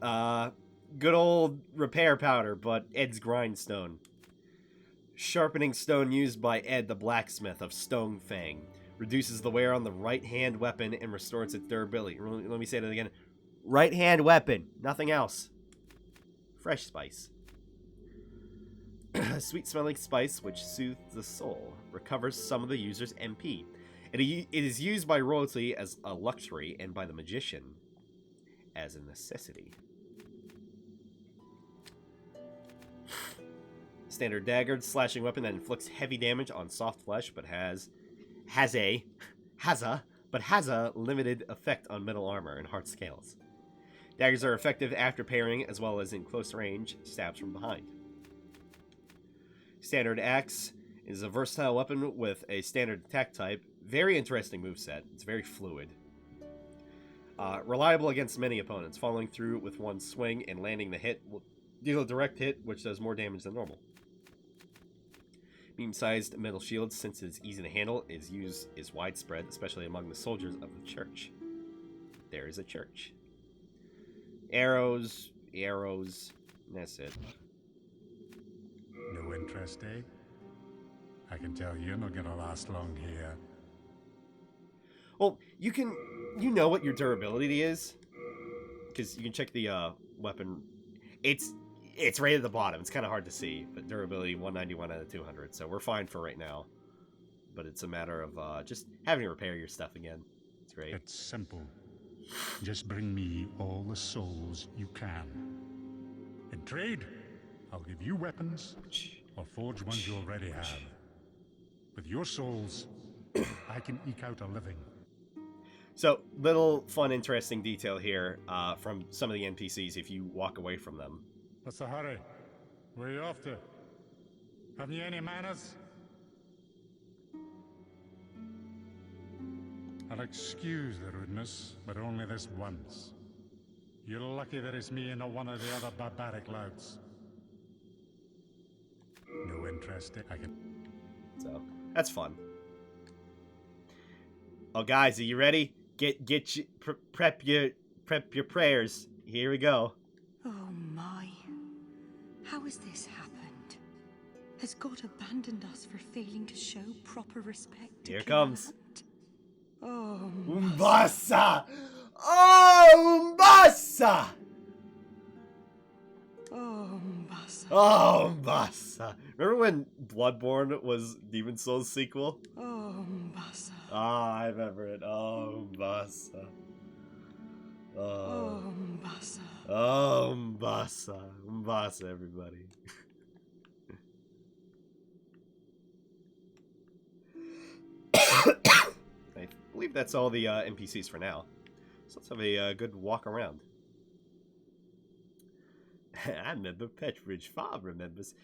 Good old repair powder, but Ed's grindstone. Sharpening stone used by Ed the blacksmith of Stone Fang. Reduces the wear on the right-hand weapon and restores its durability. Let me say that again. Right-hand weapon. Nothing else. Fresh spice. Sweet-smelling spice which soothes the soul. Recovers some of the user's MP. It is used by royalty as a luxury and by the magician as a necessity. Standard dagger, slashing weapon that inflicts heavy damage on soft flesh, but has a limited effect on metal armor and hard scales. Daggers are effective after parrying as well as in close range stabs from behind. Standard axe is a versatile weapon with a standard attack type. Very interesting moveset. It's very fluid. Reliable against many opponents. Following through with one swing and landing the hit will deal a direct hit, which does more damage than normal. Medium-sized metal shield, since it's easy to handle, is widespread, especially among the soldiers of the church. There is a church. Arrows, that's it. No interest, eh? I can tell you're not gonna last long here. Well, you know what your durability is, because you can check the weapon. It's right at the bottom. It's kind of hard to see, but durability 191 out of 200, so we're fine for right now. But it's a matter of just having to repair your stuff again. It's great. It's simple. Just bring me all the souls you can. In trade, I'll give you weapons, or forge ones you already have. With your souls, I can eke out a living. So, little fun, interesting detail here from some of the NPCs if you walk away from them. What's the hurry? Where are you off to? Haven't you any manners? I'll excuse the rudeness, but only this once. You're lucky that it's me and not one of the other barbaric louts. No interest, I can... So, that's fun. Oh, guys, are you ready? Prep your prayers. Here we go. Oh my. How has this happened? Has God abandoned us for failing to show proper respect to Here it King comes. Land? Oh, Umbasa! Oh, Umbasa! Oh, Umbasa. Oh, Umbasa. Remember when Bloodborne was Demon Souls sequel? Oh, Umbasa. Ah, I remember it. Oh, Umbasa. Oh, Umbasa. Oh, Umbasa. Umbasa, everybody. I believe that's all the NPCs for now. So let's have a good walk around. I remember Petridge Farm remembers.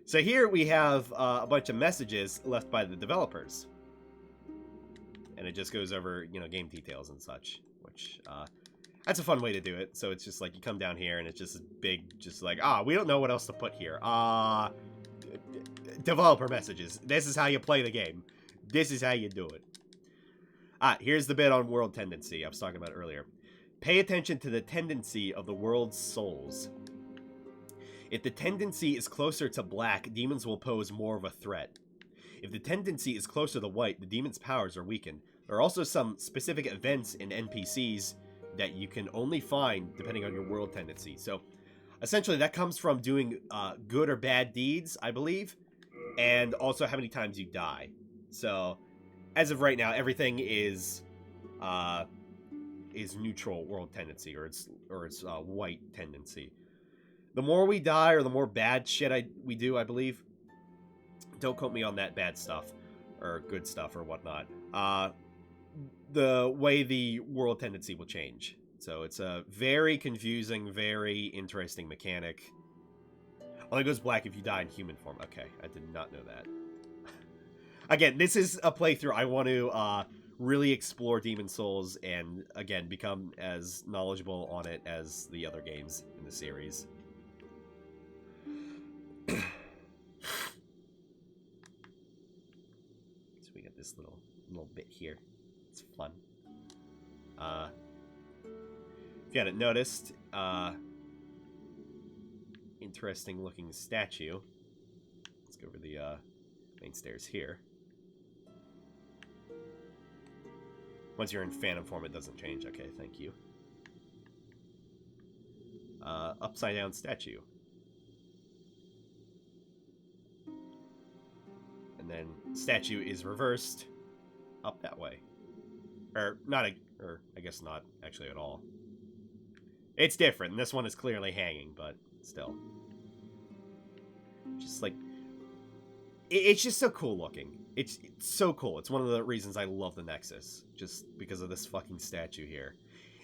So here we have a bunch of messages left by the developers. And it just goes over, game details and such, which, that's a fun way to do it. So it's just like you come down here and it's just big, just like, we don't know what else to put here. developer messages. This is how you play the game. This is how you do it. Here's the bit on world tendency I was talking about earlier. Pay attention to the tendency of the world's souls. If the tendency is closer to black, demons will pose more of a threat. If the tendency is closer to white, the demon's powers are weakened. There are also some specific events in NPCs that you can only find depending on your world tendency. So, essentially, that comes from doing good or bad deeds, I believe, and also how many times you die. So, as of right now, everything is neutral world tendency, or it's white tendency. The more we die, or the more bad shit we do, I believe. Don't quote me on that bad stuff, or good stuff, or whatnot. The way the world tendency will change. So it's a very confusing, very interesting mechanic. Only goes black if you die in human form. Okay, I did not know that. Again, this is a playthrough. I want to really explore Demon Souls and, again, become as knowledgeable on it as the other games in the series. So we got this little bit here. It's fun. If you hadn't noticed, interesting looking statue. Let's go over the main stairs here. Once you're in phantom form, it doesn't change. Okay, thank you. Upside down statue. And then statue is reversed up that way. Or I guess not actually at all. It's different. This one is clearly hanging, but still. Just like, it's just so cool looking. It's so cool. It's one of the reasons I love the Nexus, just because of this fucking statue here.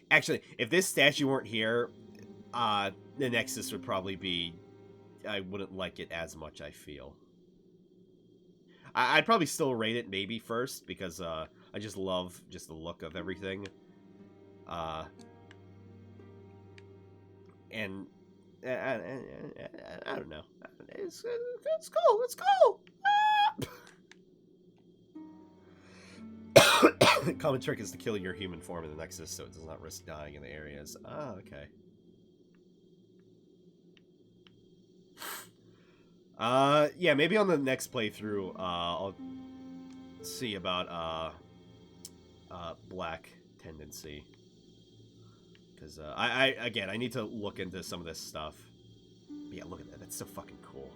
Actually, if this statue weren't here, the Nexus would probably be, I wouldn't like it as much, I feel. I'd probably still rate it maybe first, because I just love just the look of everything. And I don't know. It's cool. It's cool. Common trick is to kill your human form in the Nexus so it does not risk dying in the areas. Ah, okay. Yeah, maybe on the next playthrough, I'll see about, black tendency. Because, again, I need to look into some of this stuff. But yeah, look at that. That's so fucking cool.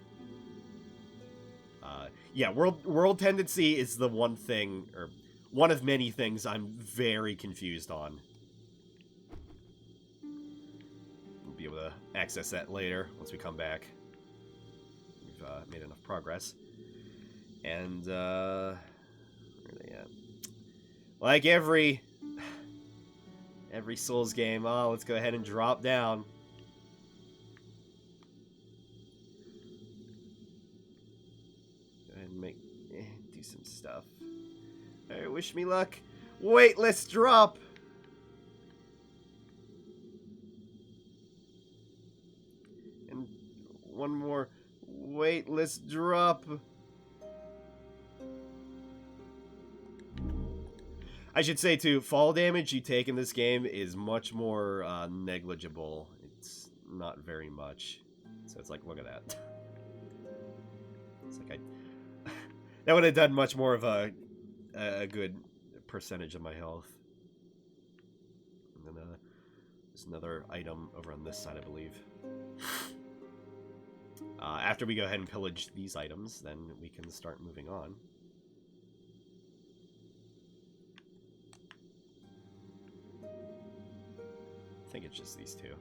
Yeah, world tendency is the one thing, or one of many things I'm very confused on. We'll be able to access that later, once we come back. We've made enough progress. And, where are they at? Like every Souls game, let's go ahead and drop down. Go ahead and do some stuff. Alright, wish me luck. Wait, let's drop! And one more. Wait, let's drop. I should say, too, fall damage you take in this game is much more negligible. It's not very much. So it's like, look at that. It's like that would have done much more of a good percentage of my health. And then there's another item over on this side, I believe. After we go ahead and pillage these items, then we can start moving on. I think it's just these two.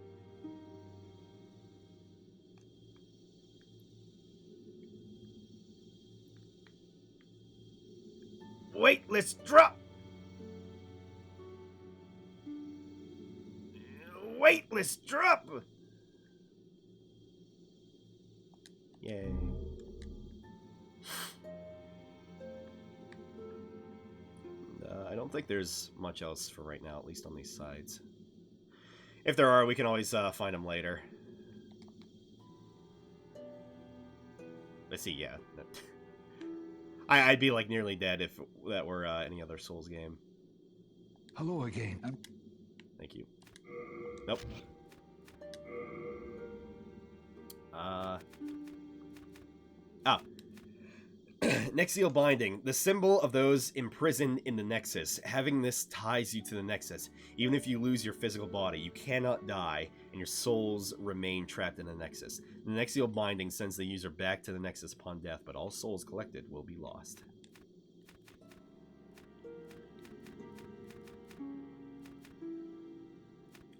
Wait, let's drop! Wait, let's drop! Yay. I don't think there's much else for right now, at least on these sides. If there are, we can always find them later. Let's see, yeah. I'd be like nearly dead if that were any other Souls game. Hello again. Thank you. Nope. Nexial Binding, the symbol of those imprisoned in the Nexus. Having this ties you to the Nexus. Even if you lose your physical body, you cannot die, and your souls remain trapped in the Nexus. The Nexial Binding sends the user back to the Nexus upon death, but all souls collected will be lost.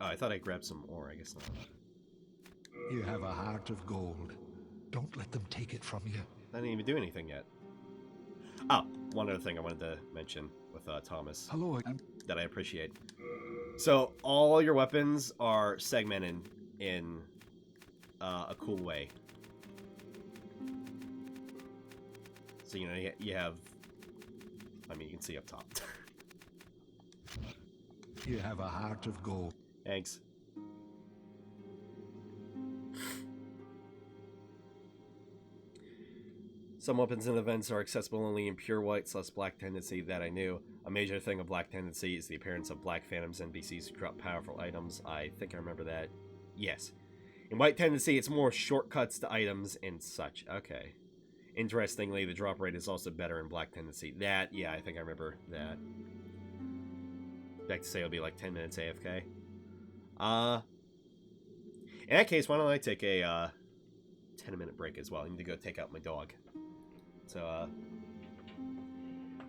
Oh, I thought I grabbed some ore. I guess not. You have a heart of gold. Don't let them take it from you. I didn't even do anything yet. Oh, one other thing I wanted to mention with Thomas. Hello. That I appreciate. So, all your weapons are segmented in a cool way. So, you know, you have... I mean, you can see up top. You have a heart of gold. Thanks. Some weapons and events are accessible only in pure white / black tendency. That I knew. A major thing of black tendency is the appearance of black phantoms NPCs who drop powerful items. I think I remember that. Yes. In white tendency, it's more shortcuts to items and such. Okay. Interestingly, the drop rate is also better in black tendency. That, yeah, I think I remember that. Back to say it'll be like 10 minutes AFK. In that case, why don't I take a 10-minute break as well? I need to go take out my dog. So,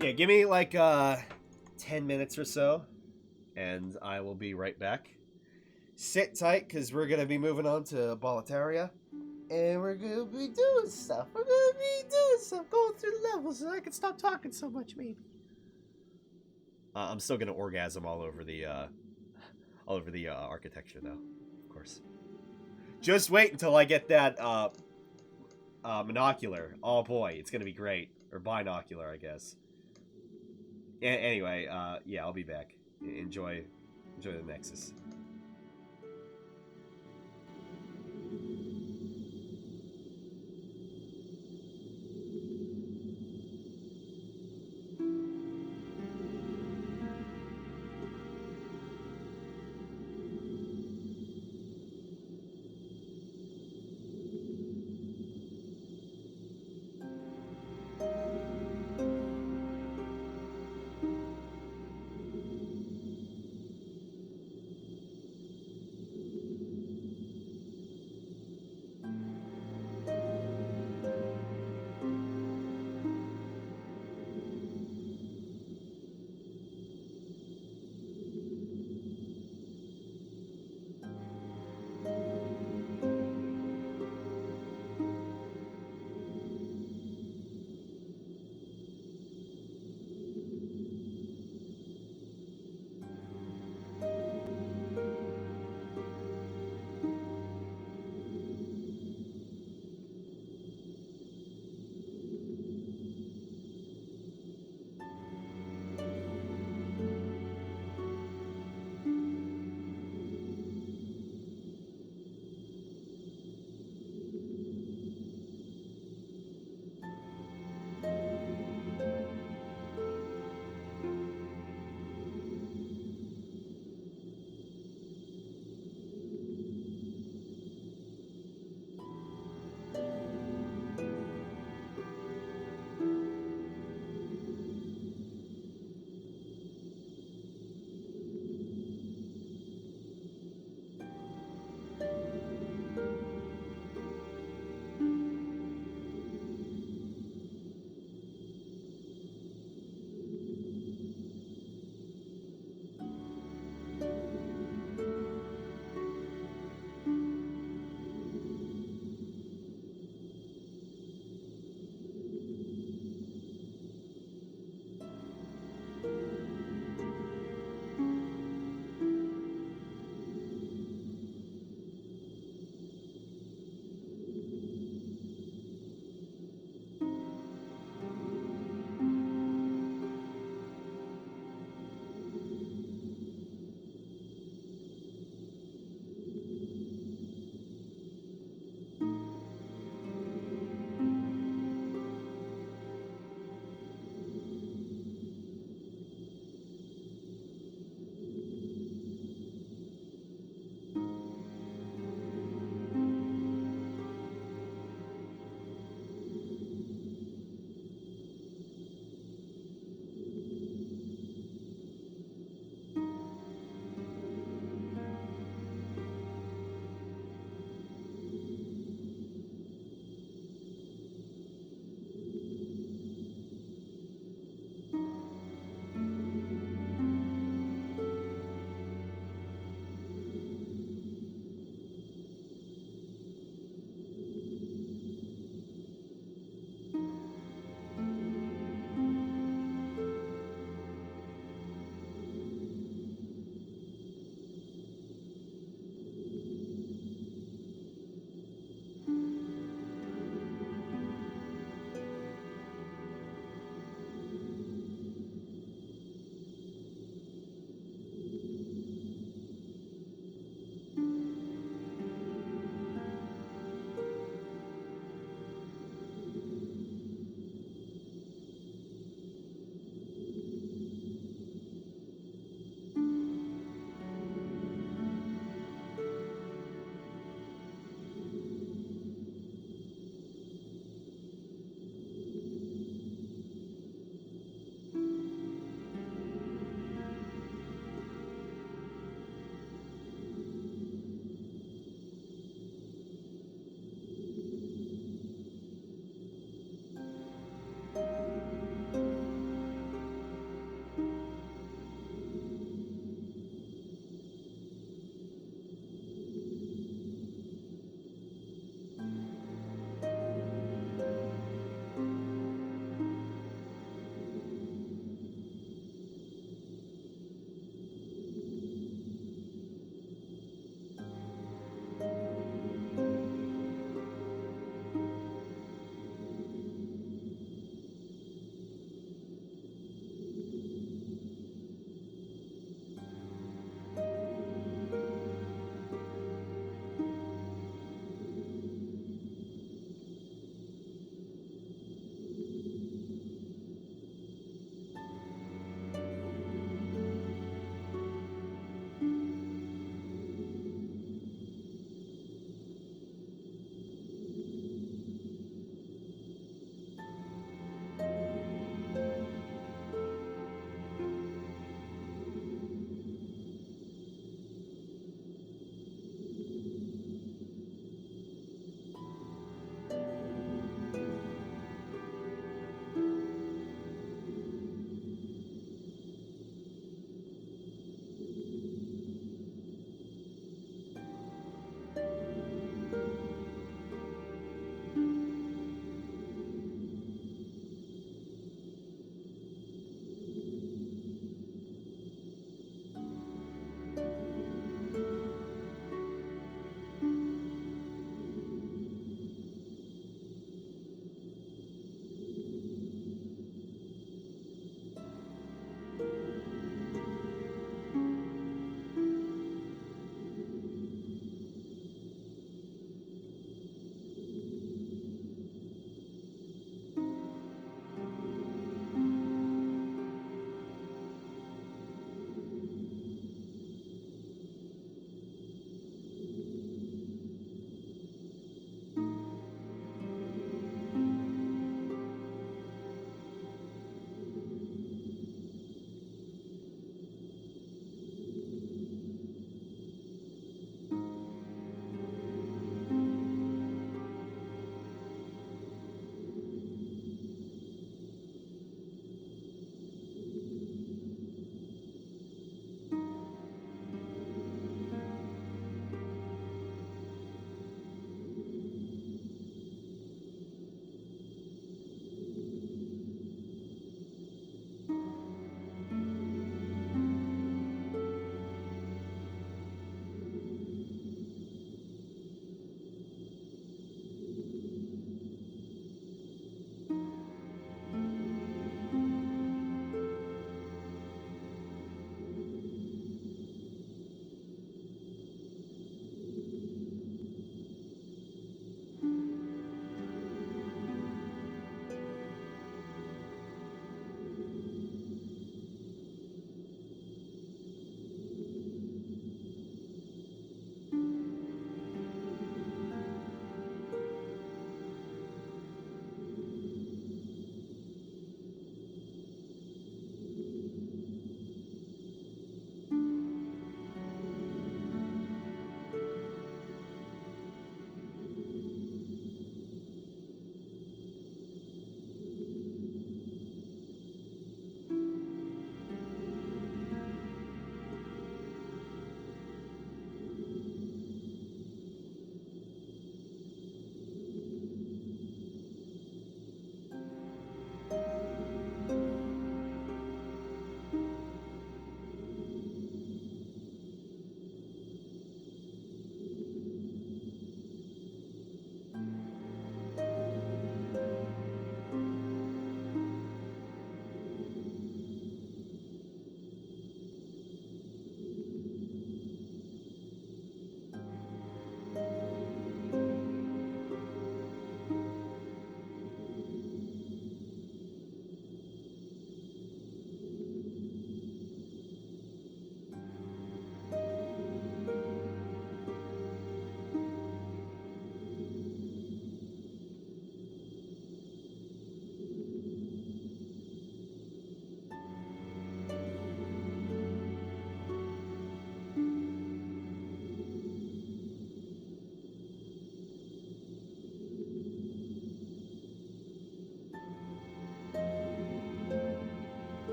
yeah, give me like 10 minutes or so, and I will be right back. Sit tight, because we're going to be moving on to Boletaria, and we're going to be doing stuff. We're going to be doing stuff, going through the levels, and I can stop talking so much, maybe. I'm still going to orgasm all over the architecture, though, of course. Just wait until I get that monocular. Oh boy, it's gonna be great. Or binocular, I guess. Anyway, yeah, I'll be back. Enjoy the Nexus.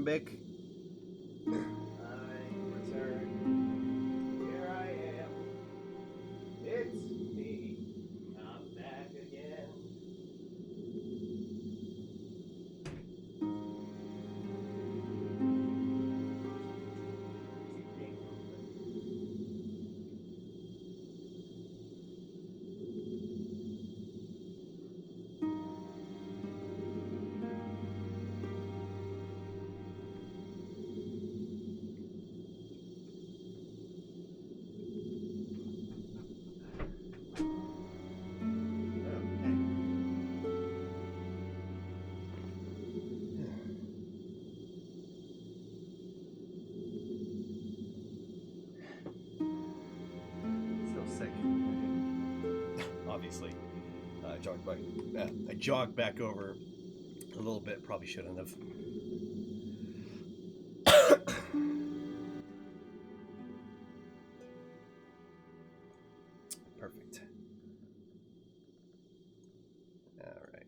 Alembic. I return. Here I am. It's me. I'm back again. Obviously, I jogged back over a little bit. Probably shouldn't have. Perfect. All right.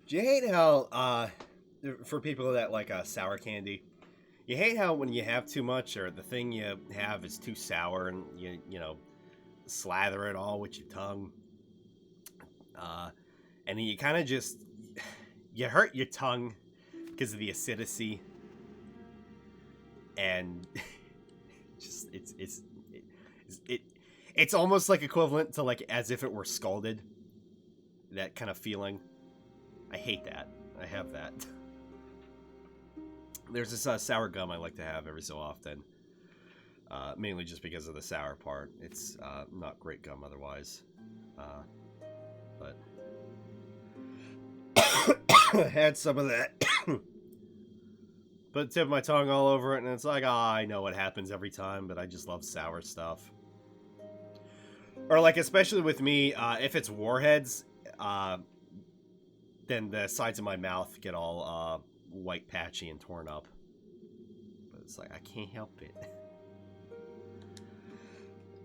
Do you hate how, for people that like sour candy, you hate how when you have too much or the thing you have is too sour and you know, slather it all with your tongue, and you kind of just, you hurt your tongue because of the acidity, and just it's almost like equivalent to like as if it were scalded, that kind of feeling. I hate that. I have that. There's this sour gum I like to have every so often. Mainly just because of the sour part. It's not great gum otherwise. But I had some of that. Put the tip of my tongue all over it, and it's like, I know what happens every time, but I just love sour stuff. Or like, especially with me, if it's Warheads, then the sides of my mouth get all white, patchy, and torn up. But it's like, I can't help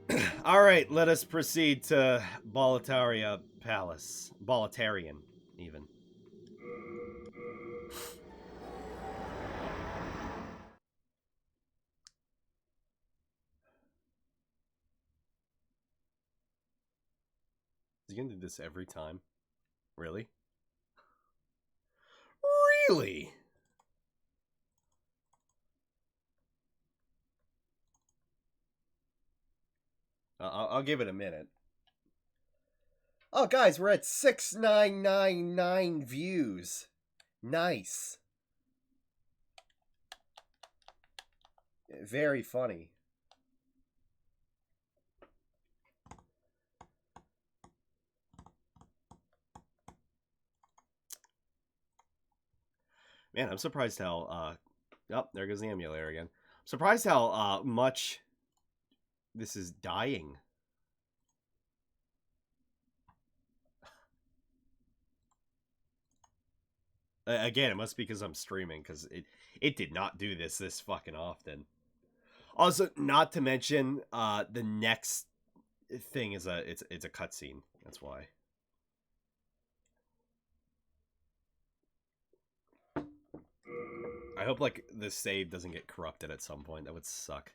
it. Alright, let us proceed to Boletaria Palace. Boletarian, even. Is he gonna do this every time? Really? Really? I'll give it a minute. Oh, guys, we're at 6,999 views. Nice. Very funny. Man, I'm surprised how, oh, there goes the emulator again. I'm surprised how, much this is dying. Again, it must be because I'm streaming, because it did not do this fucking often. Also, not to mention, the next thing is it's a cutscene. That's why. I hope, like, the save doesn't get corrupted at some point. That would suck.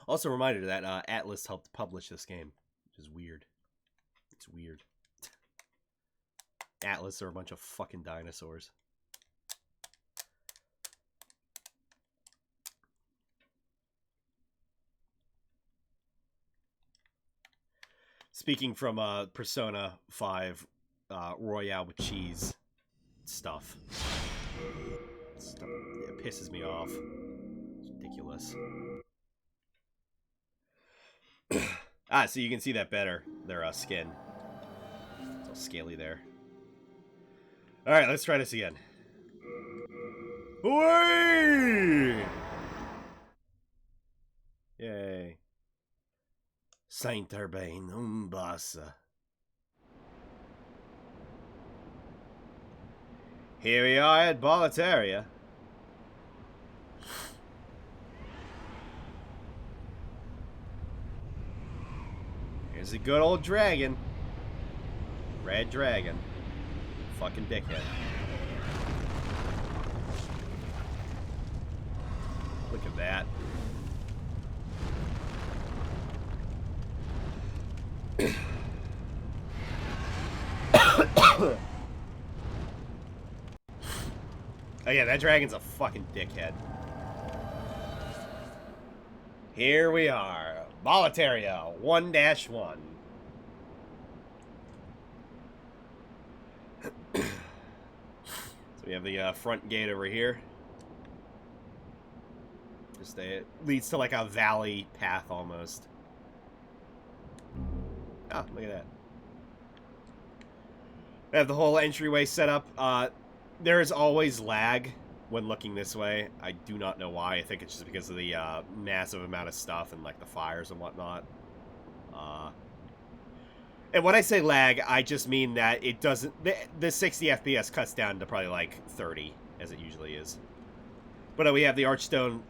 Also, a reminder that Atlas helped publish this game, which is weird. It's weird. Atlas are a bunch of fucking dinosaurs. Speaking from Persona 5 Royale with cheese stuff. It pisses me off. It's ridiculous. So you can see that better. Their skin. It's all scaly there. Alright, let's try this again. Away! Yay. Saint Urbain, Umbasa. Here we are at Boletaria. Here's a good old dragon. Red dragon. Fucking dickhead. Look at that. Oh yeah, that dragon's a fucking dickhead. Here we are. Boletaria 1-1. So we have the front gate over here. Just it leads to like a valley path almost. Oh, look at that. We have the whole entryway set up. There is always lag when looking this way. I do not know why. I think it's just because of the massive amount of stuff and like the fires and whatnot. And when I say lag, I just mean that it doesn't... The 60 FPS cuts down to probably like 30, as it usually is. But we have the archstone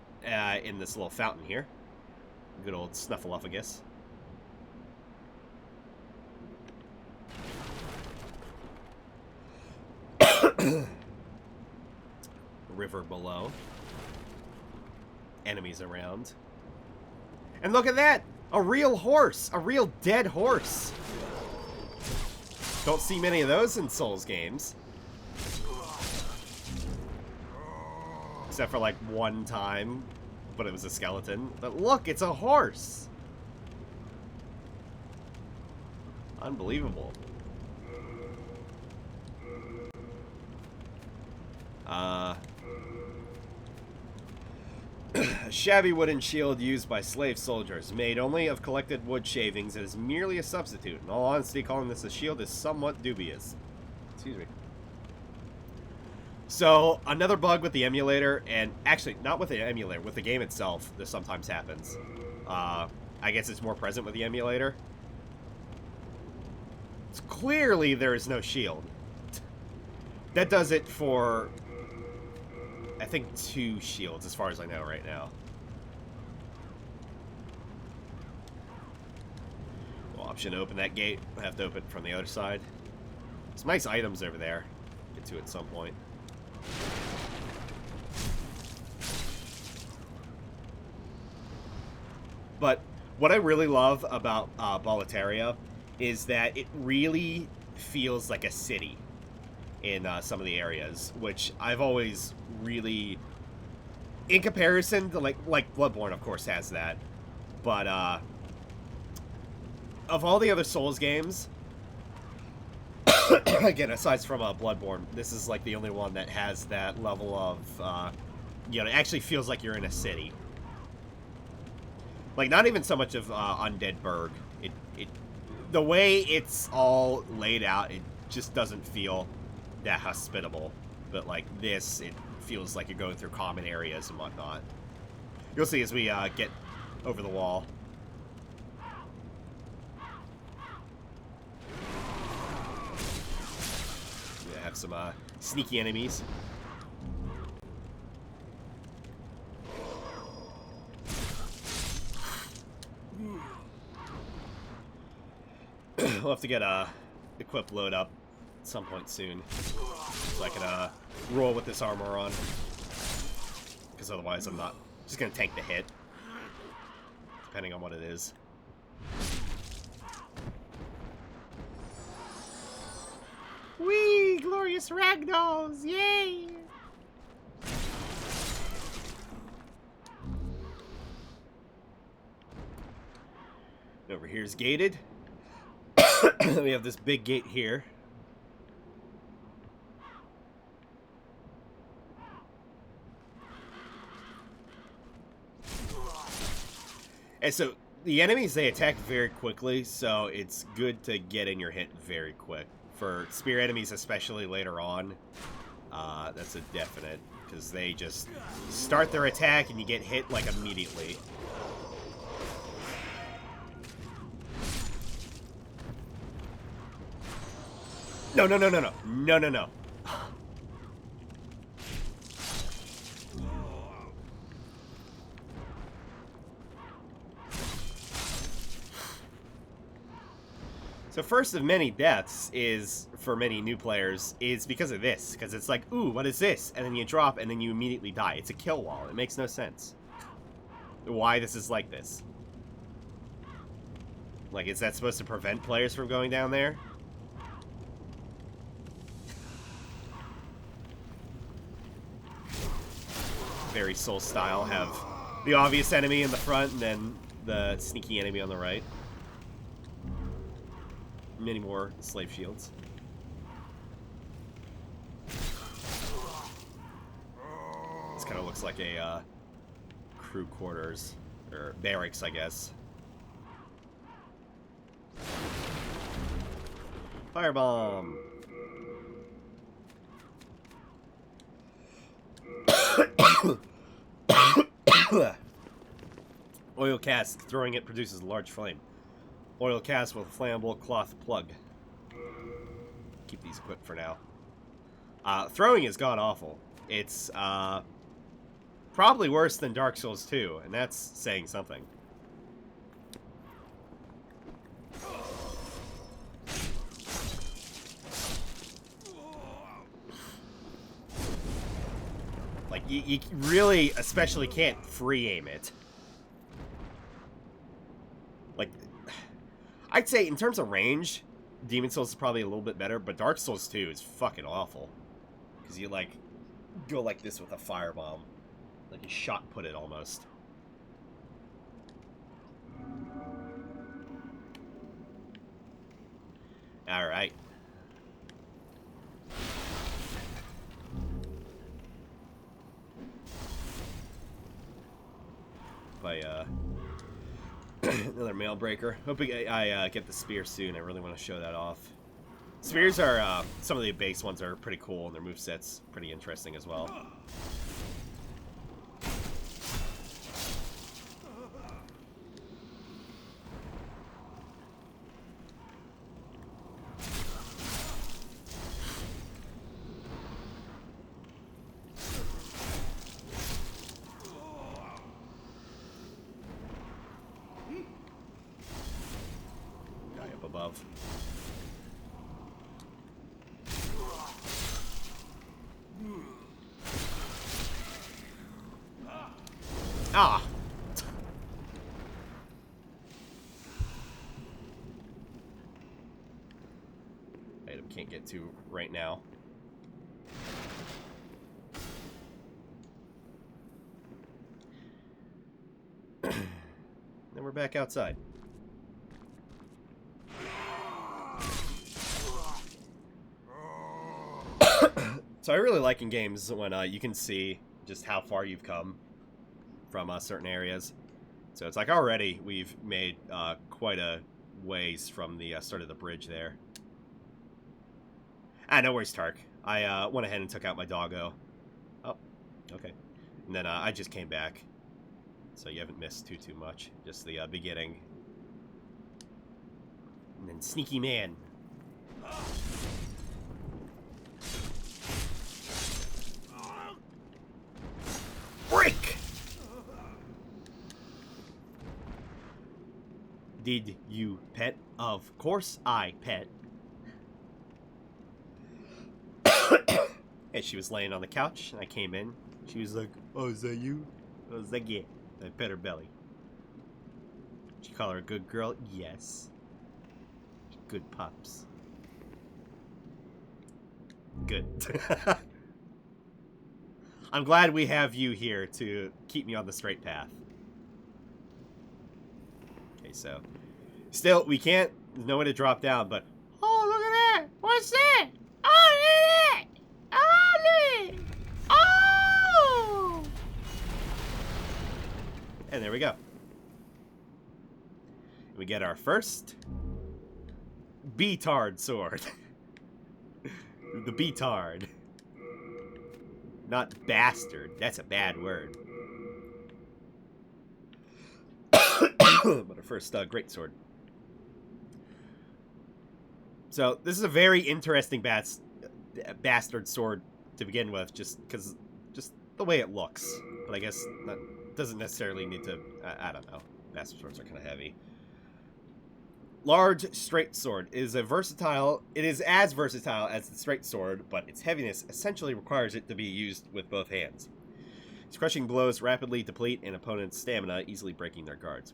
in this little fountain here. Good old Snuffleupagus. River below. Enemies around. And look at that! A real horse! A real dead horse! Don't see many of those in Souls games. Except for like one time, but it was a skeleton. But look, it's a horse! Unbelievable. A shabby wooden shield used by slave soldiers, made only of collected wood shavings, and is merely a substitute. In all honesty, calling this a shield is somewhat dubious. Excuse me. So, another bug with the emulator, and actually, not with the emulator, with the game itself, this sometimes happens. I guess it's more present with the emulator. It's clearly there is no shield. That does it for... I think 2 shields, as far as I know right now. Well, option to open that gate. I have to open it from the other side. Some nice items over there. Get to at some point. But what I really love about Boletaria is that it really feels like a city in some of the areas, which I've always really, in comparison to like Bloodborne, of course, has that, but of all the other Souls games, again, aside from Bloodborne, this is like the only one that has that level of, you know, it actually feels like you're in a city. Like, not even so much of Undead Burg. The way it's all laid out, it just doesn't feel that hospitable. But like this, it feels like you're going through common areas and whatnot. You'll see as we get over the wall. We have some sneaky enemies. We'll have to get equip load up at some point soon, so I can roll with this armor on, because otherwise I'm not just gonna take the hit, depending on what it is. Whee! Glorious ragdolls! Yay! Over here's gated. We have this big gate here. And so the enemies, they attack very quickly, so it's good to get in your hit very quick. For spear enemies, especially later on, that's a definite, because they just start their attack and you get hit like immediately. No, no, no, no, no. No, no, no. So first of many deaths is, for many new players, is because of this. Because it's like, ooh, what is this? And then you drop, and then you immediately die. It's a kill wall. It makes no sense. Why this is like this. Like, is that supposed to prevent players from going down there? Very Soul style, have the obvious enemy in the front and then the sneaky enemy on the right. Many more slave shields. This kind of looks like a crew quarters, or barracks, I guess. Firebomb! Oil cask. Throwing it produces a large flame. Oil cask with a flammable cloth plug. Keep these equipped for now. Throwing is god-awful. It's probably worse than Dark Souls 2, and that's saying something. Like, you really especially can't free aim it. Like, I'd say in terms of range, Demon Souls is probably a little bit better, but Dark Souls 2 is fucking awful. Because you, like, go like this with a firebomb. Like you shot put it almost. Alright. By, another mail breaker. Hoping I get the spear soon. I really want to show that off. Spears are, some of the base ones are pretty cool, and their moveset's pretty interesting as well. Guy up above. Ah! Item can't get to right now. Then we're back outside. So I really like in games when you can see just how far you've come from certain areas. So it's like already we've made quite a ways from the start of the bridge there. Ah, no worries, Tark. I went ahead and took out my doggo. Oh, okay. And then I just came back. So you haven't missed too much. Just the beginning. And then Sneaky Man. Break! Did you pet? Of course I pet. And she was laying on the couch, and I came in. She was like, "Oh, is that you?" I was like, "Yeah." I pet her belly. Did you call her a good girl? Yes. Good pups. Good. I'm glad we have you here to keep me on the straight path. Okay, so still we can't. There's no way to drop down, but oh, look at that! What's that? Oh, look at that! Oh, look! Oh! And there we go. We get our first Beatard sword. The Beatard. Not bastard. That's a bad word. But our first greatsword. So this is a very interesting bastard sword to begin with, just because just the way it looks. But I guess that doesn't necessarily need to. I don't know. Bastard swords are kind of heavy. Large straight sword is a versatile. It is as versatile as the straight sword, but its heaviness essentially requires it to be used with both hands. Its crushing blows rapidly deplete an opponent's stamina, easily breaking their guards.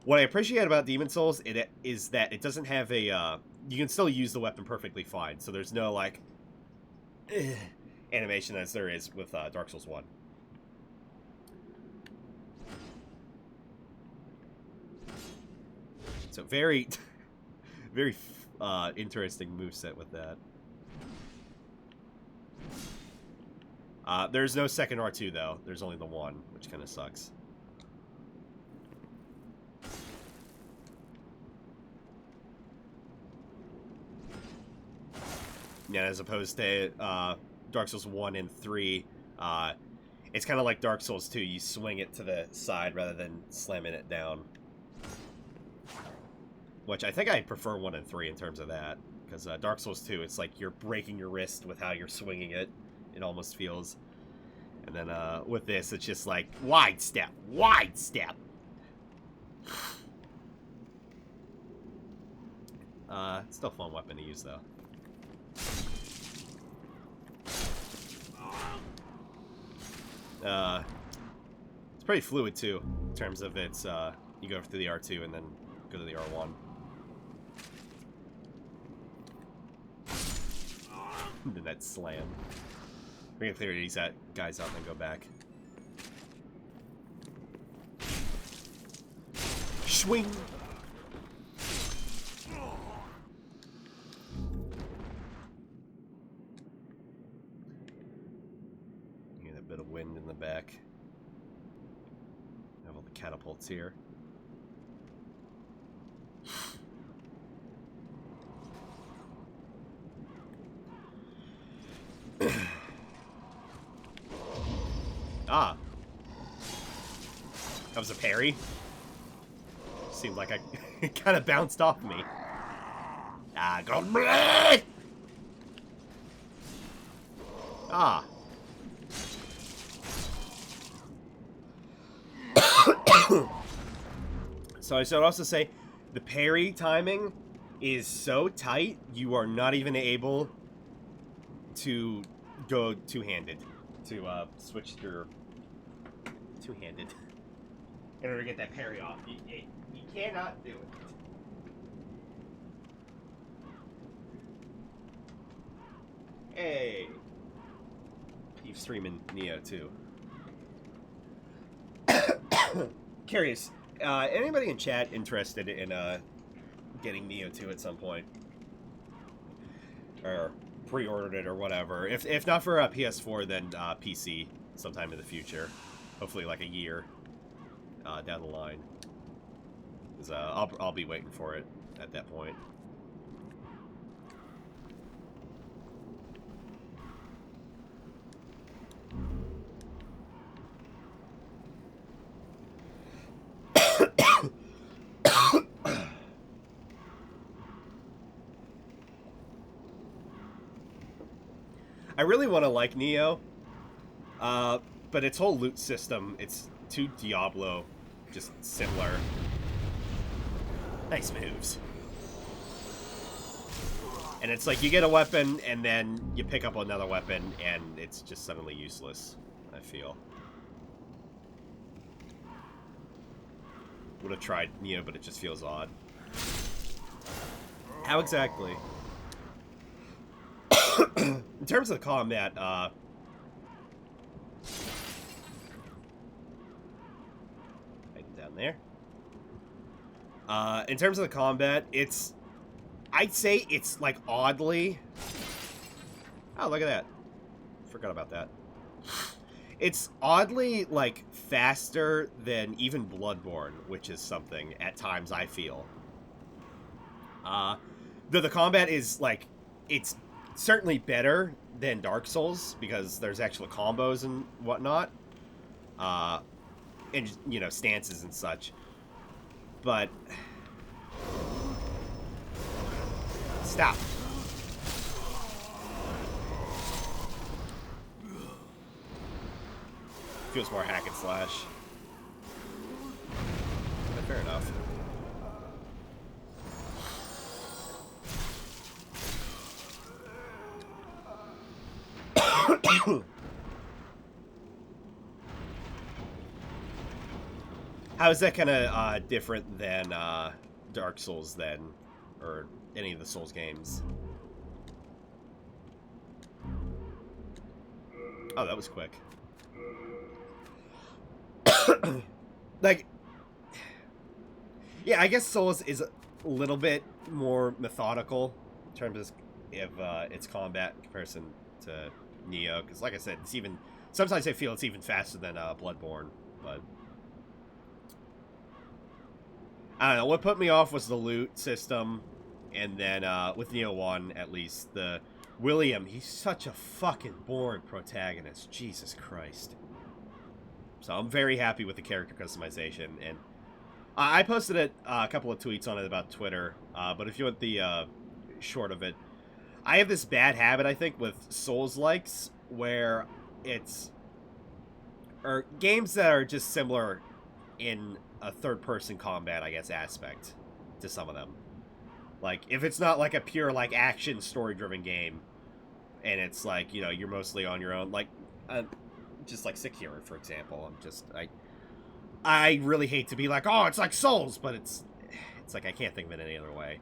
What I appreciate about Demon Souls is that it doesn't have a. You can still use the weapon perfectly fine, so there's no like animation as there is with Dark Souls 1. So very, very interesting moveset with that. There's no second R2 though. There's only the one, which kind of sucks. Yeah, as opposed to Dark Souls 1 and 3, it's kind of like Dark Souls 2. You swing it to the side rather than slamming it down. Which I think I prefer 1 and 3 in terms of that. Because Dark Souls 2, it's like you're breaking your wrist with how you're swinging it. It almost feels. And then with this, it's just like, wide step, wide step. Still a fun weapon to use, though. It's pretty fluid, too, in terms of its, you go through the R2 and then go to the R1. Then that slam. We're gonna clear these guys out and then go back. Swing! Get a bit of wind in the back. Have all the catapults here. Ah. That was a parry. Seemed like it kind of bounced off me. Ah, go. Ah. So I should also say, the parry timing is so tight, you are not even able to go two-handed. To switch your two-handed in order to get that parry off. You cannot do it. Hey. You're streaming Neo too. Curious, anybody in chat interested in getting Neo 2 at some point? Or pre-ordered it or whatever. If not for PS4, then PC sometime in the future. Hopefully like a year down the line. 'Cause, I'll be waiting for it at that point. I really want to like Neo, but its whole loot system, it's too Diablo, just similar. Nice moves. And it's like you get a weapon, and then you pick up another weapon, and it's just suddenly useless, I feel. Would have tried Neo, but it just feels odd. How exactly? In terms of the combat, right down there. In terms of the combat, I'd say it's like oddly. Oh, look at that! Forgot about that. It's oddly like faster than even Bloodborne, which is something at times I feel. The combat is like it's certainly better than Dark Souls because there's actual combos and whatnot, and you know, stances and such. But stop. Feels more hack and slash. But fair enough. How is that kind of different than Dark Souls then, or any of the Souls games? Oh, that was quick. Like, yeah, I guess Souls is a little bit more methodical in terms of its combat in comparison to Neo, because like I said, it's even, sometimes I feel it's even faster than Bloodborne, but I don't know, what put me off was the loot system, and then with Neo 1, at least, the William, he's such a fucking boring protagonist, Jesus Christ. So I'm very happy with the character customization, and I posted a couple of tweets on it about Twitter, but if you want the short of it, I have this bad habit, I think, with Souls-likes, where it's, or games that are just similar in a third-person combat, I guess, aspect to some of them. Like, if it's not like a pure, like, action, story-driven game, and it's like, you know, you're mostly on your own, like, just like Sekiro, for example. I really hate to be like, oh, it's like Souls, but it's like I can't think of it any other way.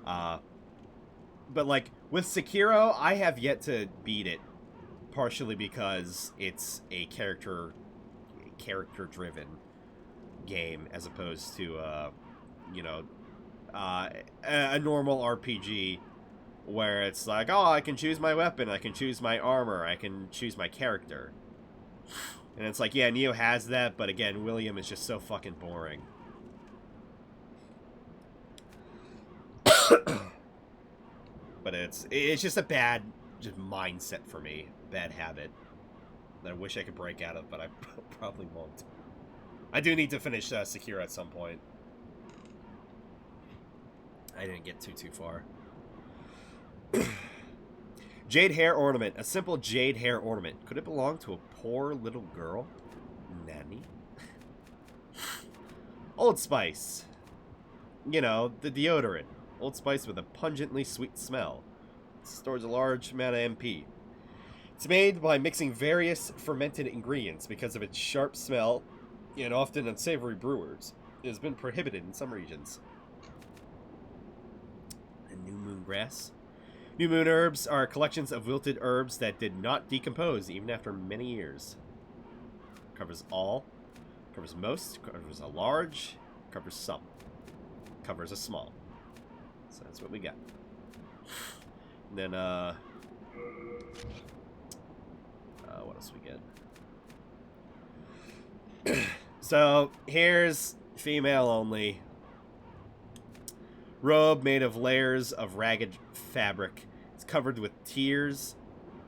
But like with Sekiro, I have yet to beat it, partially because it's a character-driven game as opposed to you know, a normal RPG where it's like, oh, I can choose my weapon, I can choose my armor, I can choose my character. And it's like, yeah, Neo has that, but again, William is just so fucking boring. But it's just a bad mindset for me, bad habit that I wish I could break out of, but I probably won't. I do need to finish Sekiro at some point. I didn't get too far. Jade hair ornament. A simple jade hair ornament. Could it belong to a poor little girl? Nanny? Old Spice. You know, the deodorant. Old Spice with a pungently sweet smell. It stores a large amount of MP. It's made by mixing various fermented ingredients. Because of its sharp smell and often unsavory brewers, it has been prohibited in some regions. And New Moon grass. New Moon herbs are collections of wilted herbs that did not decompose even after many years. Covers all. Covers most. Covers a large. Covers some. Covers a small. So that's what we got. And then, what else we get? So, here's female only. Robe made of layers of ragged fabric. It's covered with tears,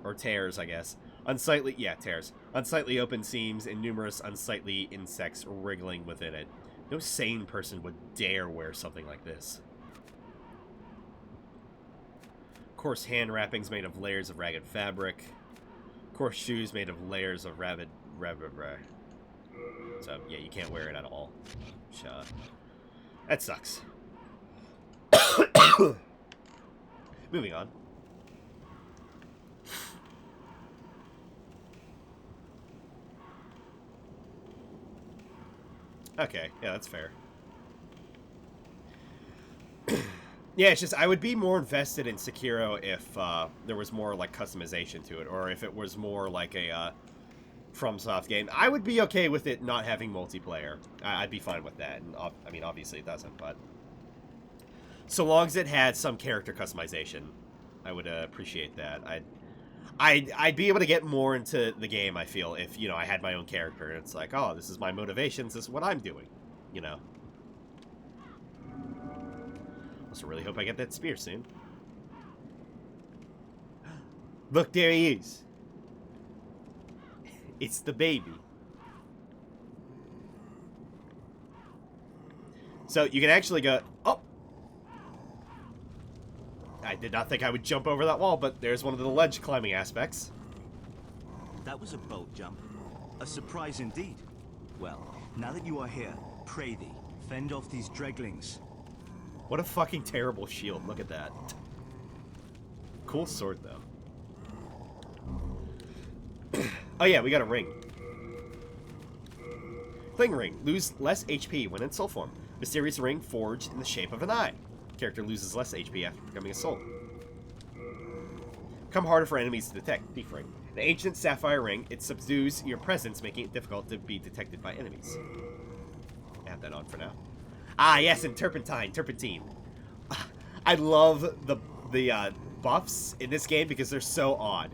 or tears, I guess. Tears. Unsightly open seams and numerous unsightly insects wriggling within it. No sane person would dare wear something like this. Coarse hand wrappings made of layers of ragged fabric. Coarse shoes made of layers of So, yeah, you can't wear it at all. That sucks. Moving on. Okay, yeah, that's fair. Yeah, it's just, I would be more invested in Sekiro if there was more, like, customization to it, or if it was more like a FromSoft game. I would be okay with it not having multiplayer. I'd be fine with that. And, I mean, obviously it doesn't, but so long as it had some character customization, I would appreciate that. I'd be able to get more into the game, I feel, if, you know, I had my own character. And it's like, oh, this is my motivations, this is what I'm doing, you know. Also really hope I get that spear soon. Look, there he is. It's the baby. So you can actually go... Oh! I did not think I would jump over that wall, but there's one of the ledge climbing aspects. That was a bold jump. A surprise indeed. Well, now that you are here, pray thee, fend off these dreglings. What a fucking terrible shield. Look at that. Cool sword, though. Oh yeah, we got a ring. Cling ring. Lose less HP when in soul form. Mysterious ring forged in the shape of an eye. Character loses less HP after becoming a soul. Become harder for enemies to detect. Thief ring. An ancient sapphire ring. It subdues your presence, making it difficult to be detected by enemies. I have that on for now. Ah, yes, and turpentine. I love the buffs in this game because they're so odd.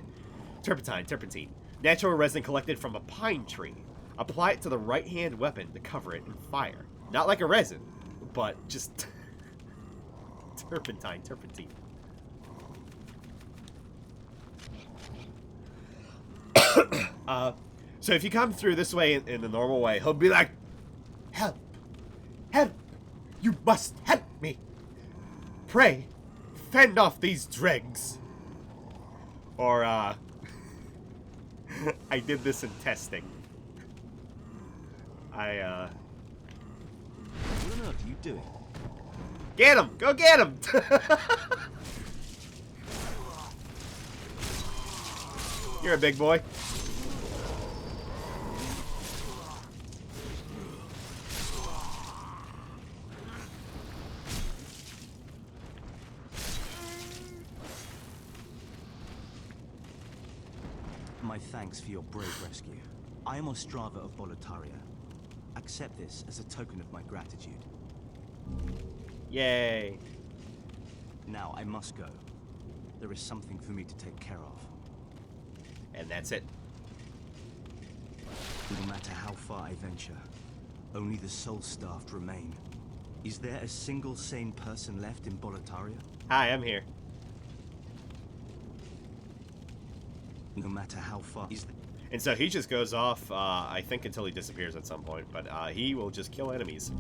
Turpentine. Natural resin collected from a pine tree. Apply it to the right-hand weapon to cover it and fire. Not like a resin, but just turpentine. So if you come through this way in the normal way, he'll be like, help, you must help me. Pray, fend off these dregs. Or, I did this in testing. What on earth are you doing? Get him! Go get him! You're a big boy. My thanks for your brave rescue. I am Ostrava of Boletaria. Accept this as a token of my gratitude. Yay. Now I must go. There is something for me to take care of. And that's it. No matter how far I venture, only the soul-starved remain. Is there a single sane person left in Boletaria? Hi, I'm here. No matter how far is the... And so he just goes off, I think until he disappears at some point, but he will just kill enemies.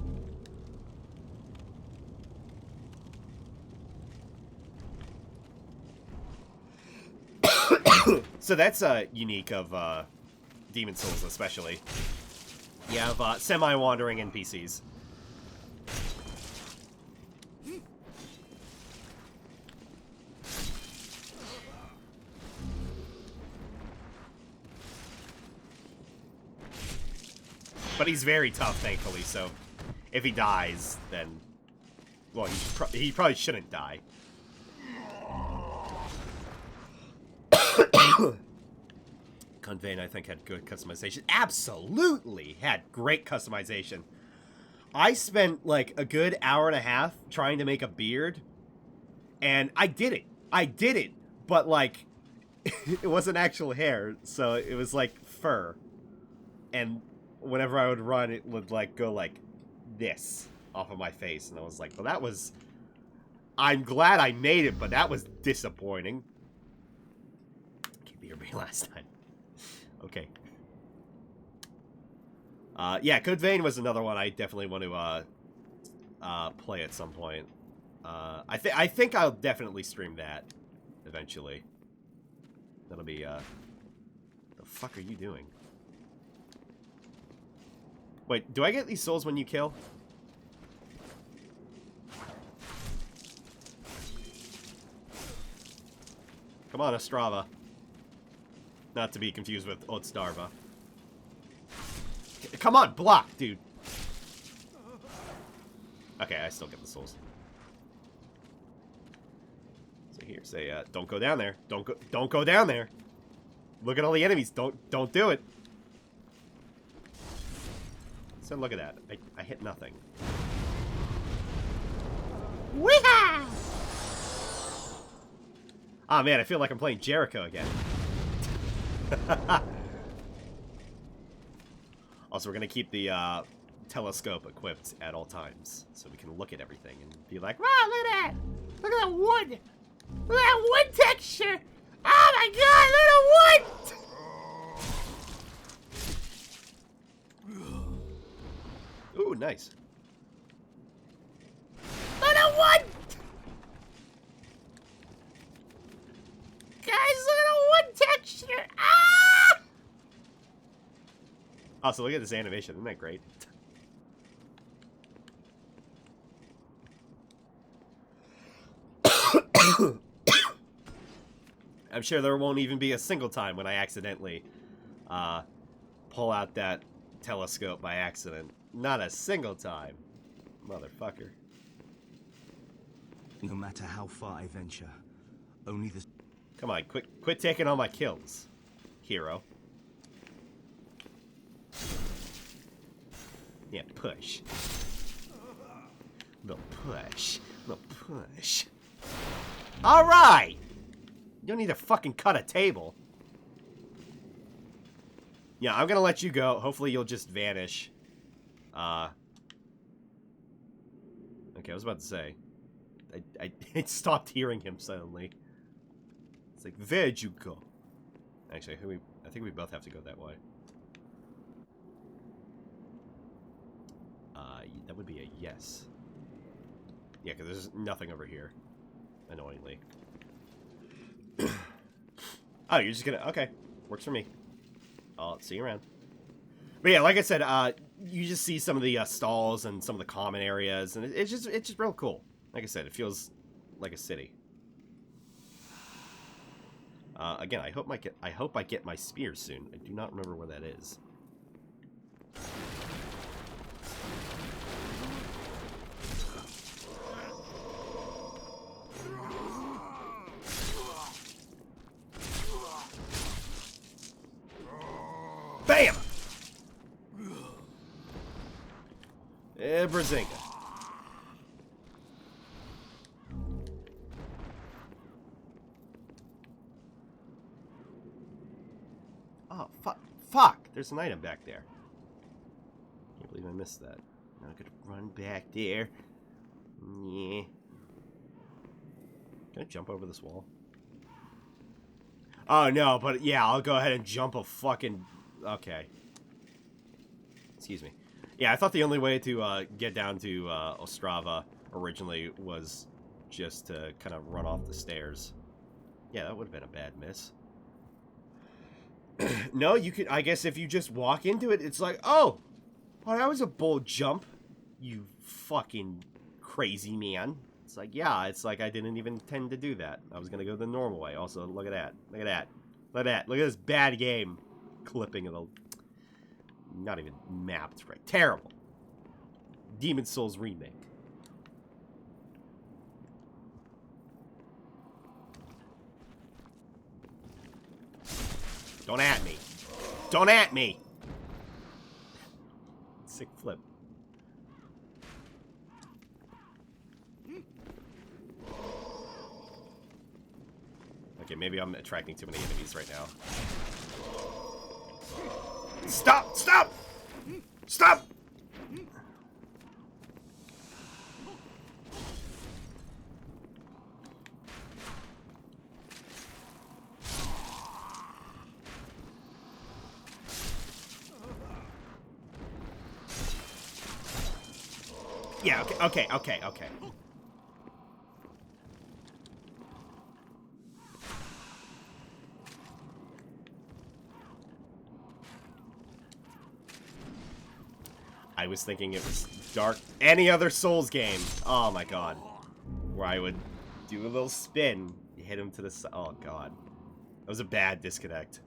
So that's unique of Demon Souls especially. You have semi-wandering NPCs. But he's very tough, thankfully, so if he dies, then... Well, he probably shouldn't die. Convane, I think, had good customization. Absolutely had great customization. I spent, like, a good hour and a half trying to make a beard, and I did it. But, like, it wasn't actual hair, so it was, like, fur. And whenever I would run, it would, like, go like this off of my face. And I was like, well, that was... I'm glad I made it, but that was disappointing. Can't be here last time. Okay. Yeah, Code Vein was another one I definitely want to play at some point. I think I'll definitely stream that eventually. That'll be... the fuck are you doing? Wait, do I get these souls when you kill? Come on, Ostrava. Not to be confused with Otstarva. Come on, block, dude. Okay, I still get the souls. So here, say, don't go down there. Don't go down there. Look at all the enemies. Don't do it. So look at that. I hit nothing. Weehaw! Ah, man, I feel like I'm playing Jericho again. Also, we're going to keep the telescope equipped at all times, so we can look at everything and be like, wow, look at that! Look at that wood! Look at that wood texture! Oh my god, look at the wood! Ooh, nice. Look at wood! Guys, look at the wood texture! Ah! Also, look at this animation. Isn't that great? I'm sure there won't even be a single time when I accidentally pull out that telescope by accident. Not a single time. Motherfucker. No matter how far I venture, only the... Come on, quit taking all my kills, hero. Yeah, push. Little push. Little push. Alright! You don't need to fucking cut a table. Yeah, I'm gonna let you go. Hopefully you'll just vanish. Okay, I was about to say. I stopped hearing him suddenly. It's like, where'd you go? Actually, I think we both have to go that way. That would be a yes. Yeah, because there's nothing over here. Annoyingly. Oh, you're just gonna... Okay. Works for me. I'll see you around. But yeah, like I said, you just see some of the stalls and some of the common areas, and it's just real cool. Like I said, it feels like a city. Again, I hope I get my spear soon. I do not remember where that is. Bam! Brazinga. Oh, fuck! There's an item back there. Can't believe I missed that. Now I could run back there. Yeah. Can I jump over this wall? Oh, no, but yeah, I'll go ahead and jump a fucking... Okay. Excuse me. Yeah, I thought the only way to get down to Ostrava originally was just to kind of run off the stairs. Yeah, that would have been a bad miss. No, you could... I guess if you just walk into it, it's like, oh, that was a bold jump, you fucking crazy man. It's like, yeah, it's like I didn't even intend to do that. I was going to go the normal way. Also, look at that. Look at that. Look at that. Look at this bad game clipping of the... Not even mapped right. Terrible. Demon Souls remake. Don't at me. Don't at me. Sick flip. Okay, maybe I'm attracting too many enemies right now. Stop! Stop! Stop! Yeah, okay. I was thinking it was dark. Any other Souls game. Oh my god. Where I would do a little spin, hit him to the side. Oh god. That was a bad disconnect.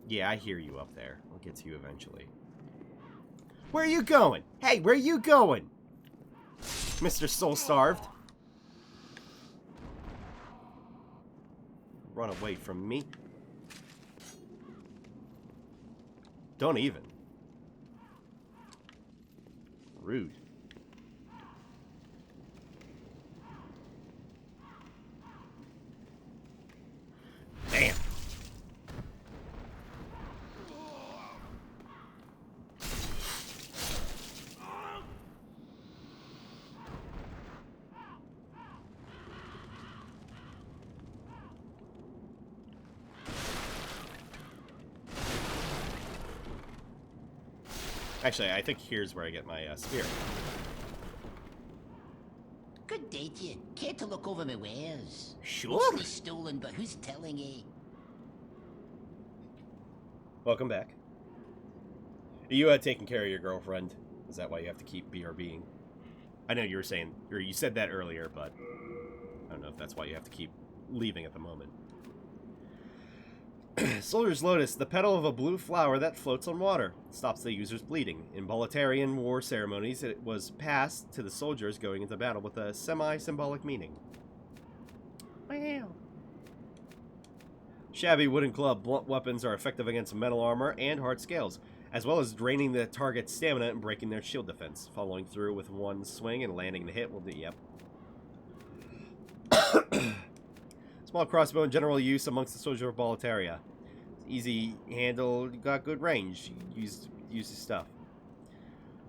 Yeah, I hear you up there. I'll get to you eventually. Where are you going? Hey, where are you going? Mr. Soul Starved. Run away from me. Don't even. Rude. Damn. Actually, I think here's where I get my spear. Good day to you. Care to look over my wares? Sure. Mostly stolen, but who's telling you? Welcome back. Are you taking care of your girlfriend? Is that why you have to keep BRBing? I know you were saying, or you said that earlier, but I don't know if that's why you have to keep leaving at the moment. Soldier's Lotus, the petal of a blue flower that floats on water. Stops the user's bleeding. In Bolitarian war ceremonies, it was passed to the soldiers going into battle with a semi-symbolic meaning. Wow. Shabby wooden club. Blunt weapons are effective against metal armor and hard scales, as well as draining the target's stamina and breaking their shield defense. Following through with one swing and landing the hit will do. Yep. Small crossbow in general use amongst the soldier of Boletaria. Easy handle, got good range. Use the stuff.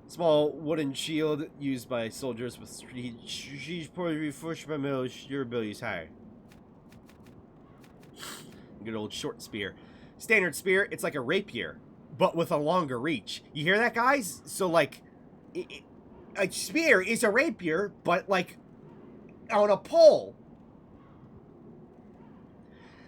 Small wooden shield used by soldiers with strategic durability is higher. Good old short spear. Standard spear, it's like a rapier, but with a longer reach. You hear that, guys? So, like, a spear is a rapier, but, like, on a pole.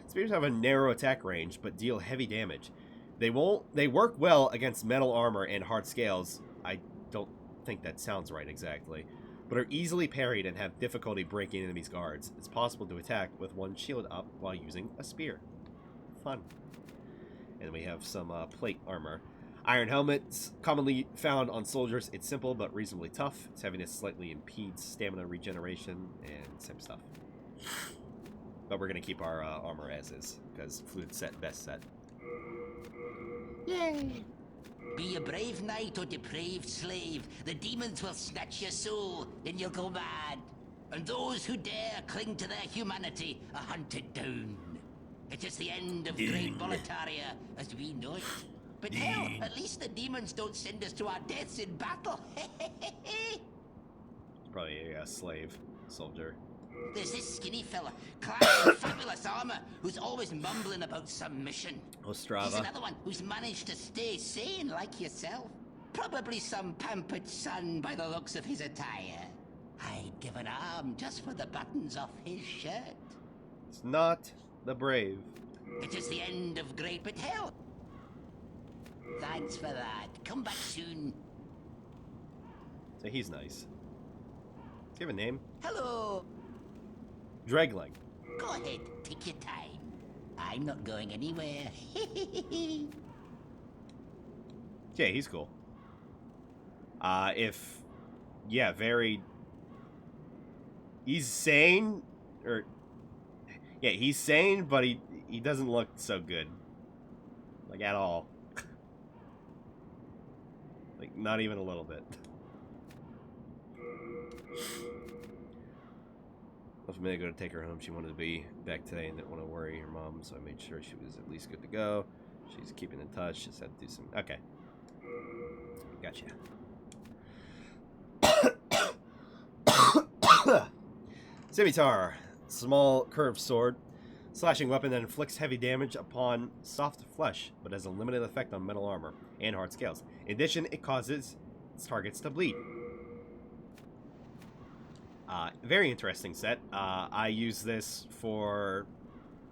Spears have a narrow attack range, but deal heavy damage. They work well against metal armor and hard scales. I don't think that sounds right exactly. But are easily parried and have difficulty breaking enemies' guards. It's possible to attack with one shield up while using a spear. Fun. And we have some plate armor. Iron helmets, commonly found on soldiers. It's simple but reasonably tough. Its heaviness slightly impedes stamina regeneration and same stuff. But we're going to keep our armor as is, because fluid set, best set. Yay! Be a brave knight or depraved slave, the demons will snatch your soul, and you'll go mad. And those who dare cling to their humanity are hunted down. It is the end of Great Boletaria as we know it. But hell, at least the demons don't send us to our deaths in battle. Probably a slave soldier. There's this skinny fella, clad in fabulous armor, who's always mumbling about some mission. Ostrava. He's another one who's managed to stay sane like yourself. Probably some pampered son by the looks of his attire. I'd give an arm just for the buttons off his shirt. It's not the brave. It is the end of Great But Hell. Thanks for that. Come back soon. So he's nice. Does he have a name? Hello. Dregling. Go ahead, take your time. I'm not going anywhere. Yeah, he's cool. Yeah, very... He's sane, or... Yeah, he's sane, but he doesn't look so good. Like, at all. Like, not even a little bit. A minute ago to take her home. She wanted to be back today and didn't want to worry her mom, so I made sure she was at least good to go. She's keeping in touch. Just had to do some... Okay. Gotcha. Scimitar. Small curved sword. Slashing weapon that inflicts heavy damage upon soft flesh, but has a limited effect on metal armor and hard scales. In addition, it causes its targets to bleed. Very interesting set. I used this for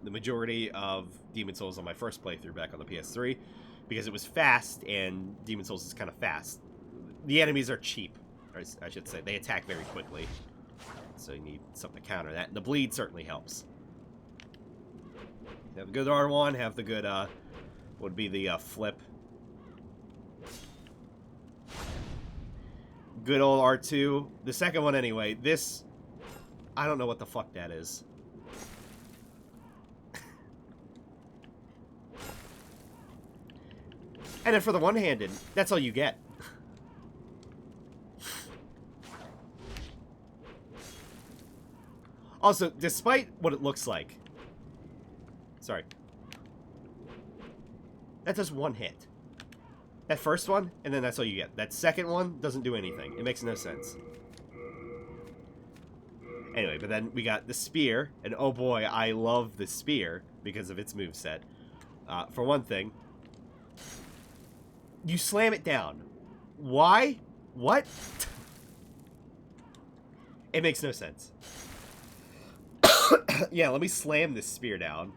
the majority of Demon's Souls on my first playthrough back on the PS3 because it was fast, and Demon's Souls is kind of fast. The enemies are cheap, or I should say. They attack very quickly, so you need something to counter that. And the bleed certainly helps. Have a good R1, have the good, would be the flip. Good old R2. The second one, anyway. This, I don't know what the fuck that is. And then for the one-handed, that's all you get. Also, despite what it looks like... Sorry. That does one hit. That first one, and then that's all you get. That second one doesn't do anything. It makes no sense. Anyway, but then we got the spear, and oh boy, I love the spear because of its moveset. For one thing, you slam it down. Why? What? It makes no sense. Yeah, let me slam this spear down.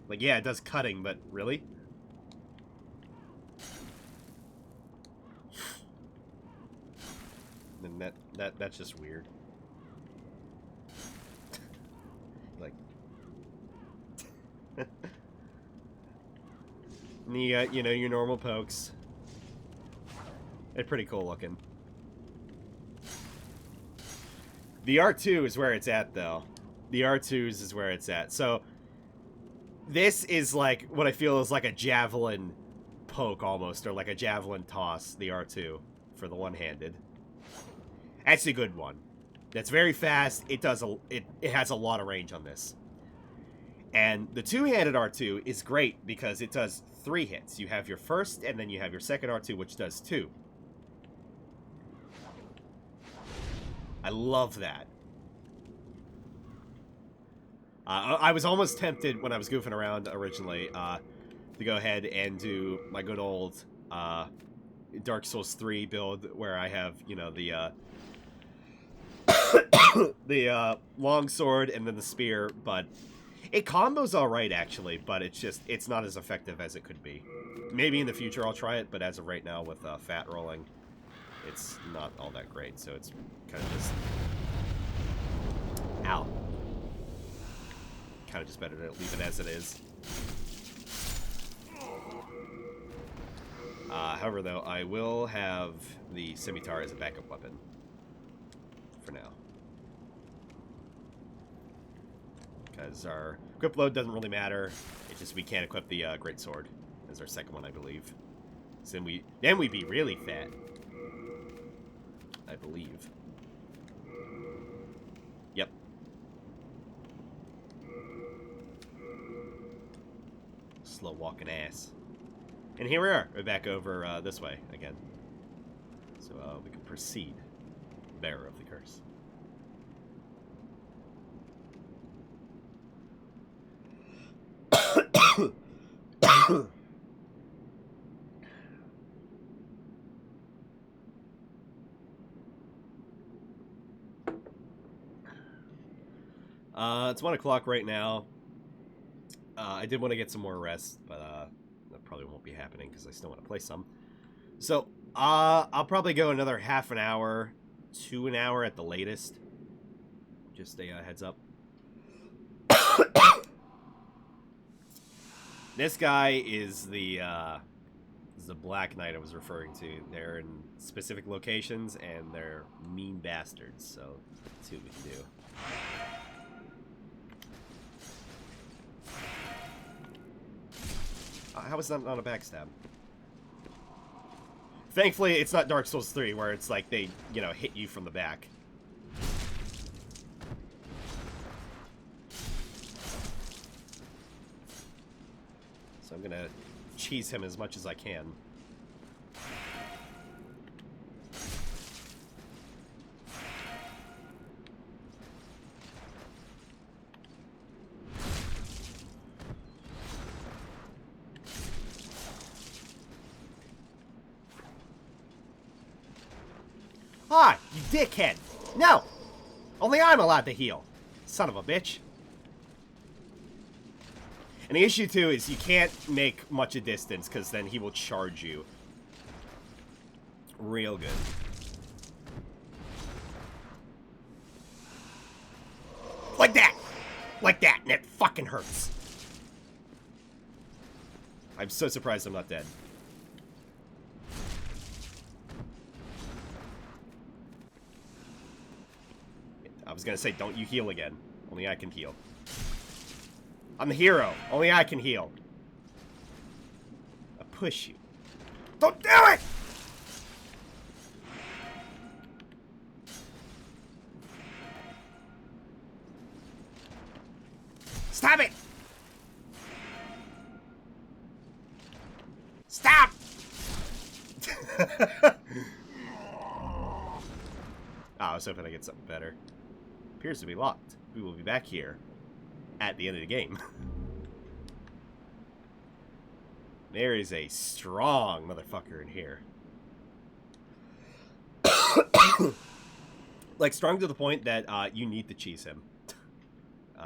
Like, yeah, it does cutting, but really? And that's just weird. Like, And you got, you know, your normal pokes. They're pretty cool looking. The R2 is where it's at, though. The R2s is where it's at. So, this is like, what I feel is like a javelin poke, almost, or like a javelin toss, the R2, for the one-handed. That's a good one. That's very fast. It does it has a lot of range on this. And the two-handed R2 is great because it does 3 hits. You have your first, and then you have your second R2, which does 2. I love that. I was almost tempted when I was goofing around originally to go ahead and do my good old Dark Souls 3 build where I have, you know, the the long sword and then the spear, but it combos alright actually, but it's not as effective as it could be. Maybe in the future I'll try it, but as of right now with fat rolling, it's not all that great, so it's kind of just... Ow. Kind of just better to leave it as it is. However, though, I will have the scimitar as a backup weapon. For now. Because our equip load doesn't really matter. It's just we can't equip the great sword as our second one, I believe. So then we'd be really fat. I believe. Yep. Slow walking ass. And here we are. We're back over this way again. So we can proceed. Bearer of the curse. It's 1 o'clock right now. I did want to get some more rest, but that probably won't be happening because I still want to play some. So, I'll probably go another half an hour to an hour at the latest. Just a heads up. This guy is the Black Knight I was referring to. They're in specific locations, and they're mean bastards, so let's see what we can do. How is that not a backstab? Thankfully, it's not Dark Souls 3, where it's like they, you know, hit you from the back. So I'm gonna cheese him as much as I can. Ah, you dickhead! No! Only I'm allowed to heal. Son of a bitch. And the issue, too, is you can't make much a distance, because then he will charge you. Real good. Like that! Like that, and it fucking hurts. I'm so surprised I'm not dead. I was gonna say, don't you heal again. Only I can heal. I'm the hero. Only I can heal. I push you. Don't do it! Stop it! Stop! I was hoping I get something better. Appears to be locked. We will be back here at the end of the game. There is a strong motherfucker in here. Like, strong to the point that you need to cheese him.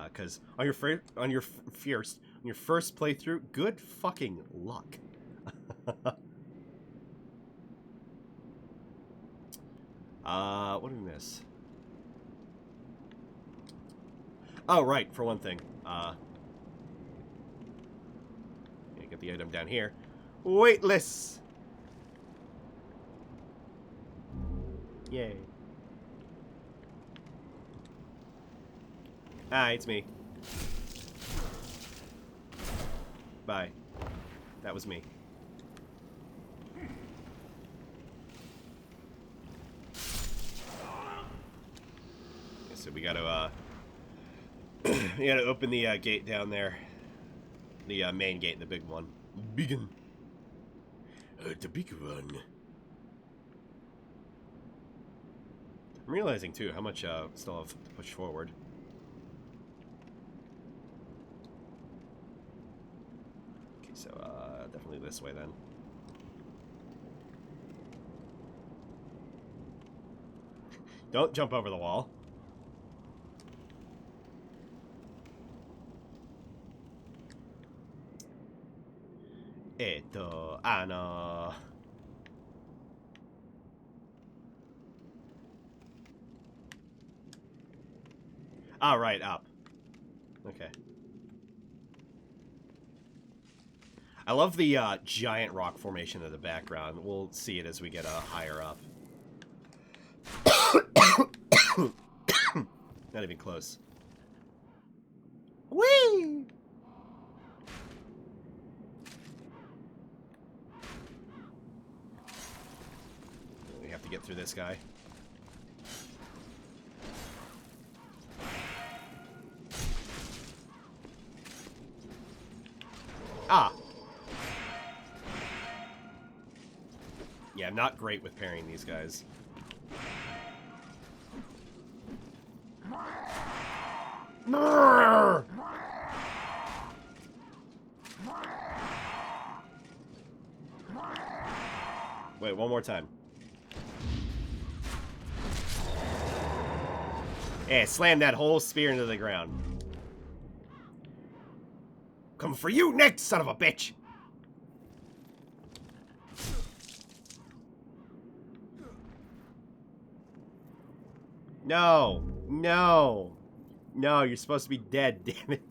Because on your first playthrough, good fucking luck. What did we miss? Oh, right, for one thing. Get the item down here. Weightless. Yay. Ah, it's me. Bye. That was me. So we gotta, we gotta open the gate down there. The main gate, the big one. Big one. The big one. I'm realizing, too, how much still have to push forward. Okay, so, definitely this way, then. Don't jump over the wall. No. Ah, right, up. Okay. I love the giant rock formation in the background. We'll see it as we get higher up. Not even close. Whee! We have to get through this guy. Ah! Yeah, I'm not great with parrying these guys. Wait, one more time. Yeah, slam that whole spear into the ground. Come for you next, son of a bitch! No! No! No, you're supposed to be dead, damn it.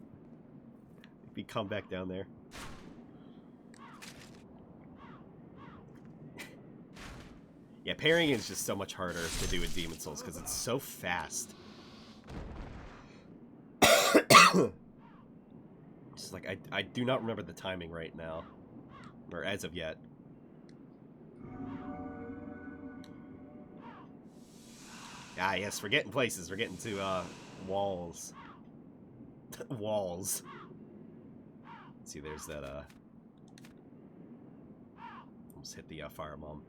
If you come back down there. Yeah, parrying is just so much harder to do in Demon Souls because it's so fast. Just like, I do not remember the timing right now. Or as of yet. Ah, yes, we're getting places. We're getting to, walls. Walls. Let's see, there's that, almost hit the, fire bomb.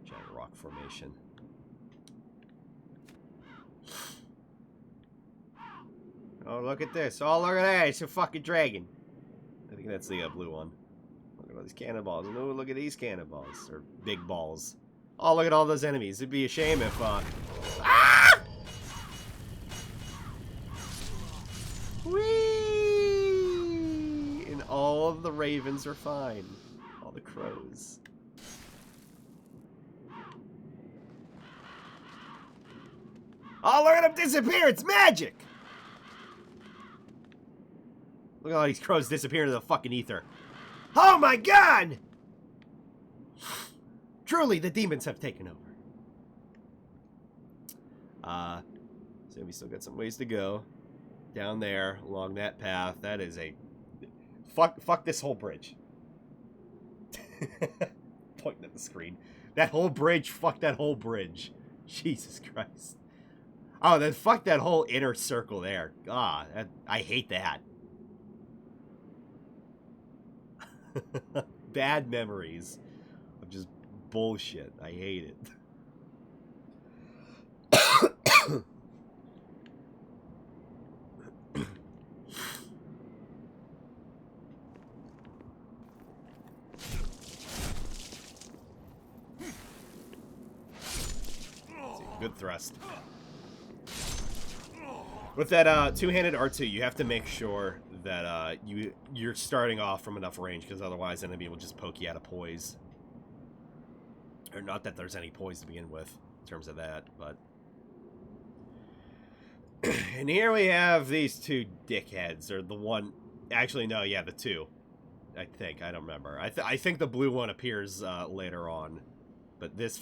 Giant rock formation. Oh, look at this. Oh, look at that. It's a fucking dragon. I think that's the blue one. Look at all these cannonballs. And oh, look at these cannonballs. Or big balls. Oh, look at all those enemies. It'd be a shame if, Ah! Whee! And all of the ravens are fine. All the crows. Oh, look at them disappear! It's magic! Look at all these crows disappear into the fucking ether. Oh my god! Truly, the demons have taken over. So we still got some ways to go. Down there, along that path. That is a... Fuck this whole bridge. Pointing at the screen. That whole bridge, fuck that whole bridge. Jesus Christ. Oh, then fuck that whole inner circle there. God, I hate that. Bad memories of just bullshit. I hate it. Good thrust. With that two-handed R2, you have to make sure that you're starting off from enough range, because otherwise the enemy will just poke you out of poise. Or not that there's any poise to begin with, in terms of that, but... And here we have these two dickheads, or the one... Actually, no, yeah, the two. think. I don't remember. I think the blue one appears later on. But this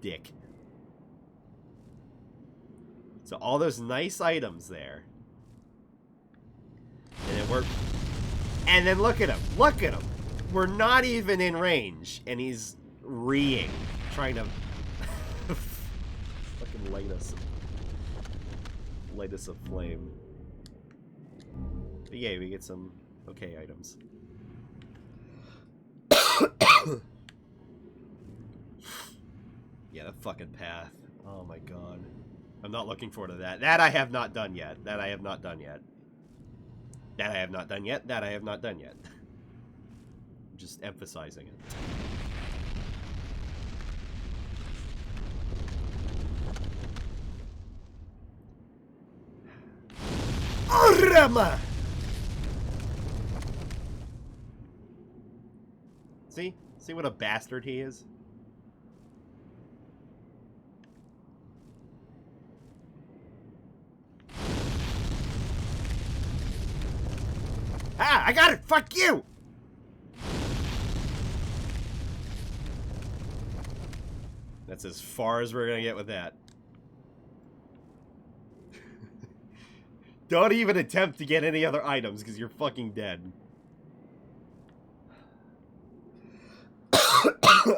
dick. So all those nice items there. And then look at him. Look at him. We're not even in range. And he's reeing. Trying to fucking light us a flame. But yeah, we get some okay items. Yeah, that fucking path. Oh my god. I'm not looking forward to that. That I have not done yet. That I have not done yet. That I have not done yet. That I have not done yet. I'm just emphasizing it. Orama! See? See what a bastard he is? Ah, I got it! Fuck you! That's as far as we're gonna get with that. Don't even attempt to get any other items, because you're fucking dead.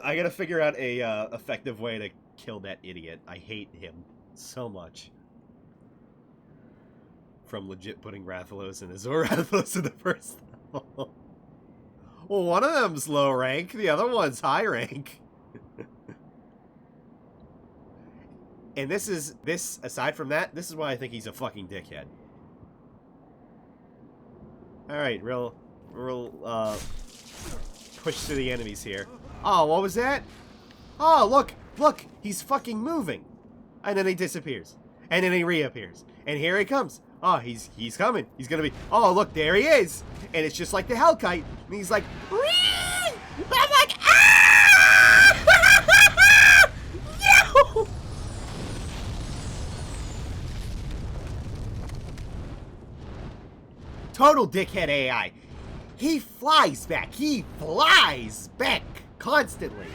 I gotta figure out a effective way to kill that idiot. I hate him so much. From legit putting Rathalos and Azor Rathalos in the first level. Well, one of them's low rank, the other one's high rank. And aside from that, this is why I think he's a fucking dickhead. Alright, real push through the enemies here. Oh, what was that? Oh, look, he's fucking moving. And then he disappears. And then he reappears. And here he comes. Oh, he's coming. He's gonna be, oh, look, there he is. And it's just like the Hellkite. And he's like, Whee! I'm like, ah! No! Total dickhead AI. He flies back. He flies back constantly.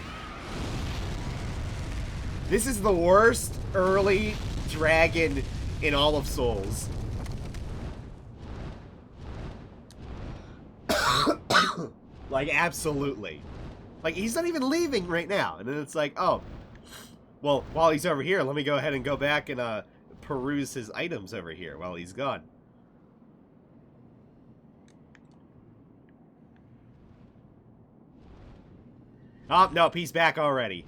This is the worst early dragon in all of Souls. Like, absolutely. Like, he's not even leaving right now. And then it's like, oh, well, while he's over here, let me go ahead and go back and peruse his items over here while he's gone. Oh, nope, he's back already.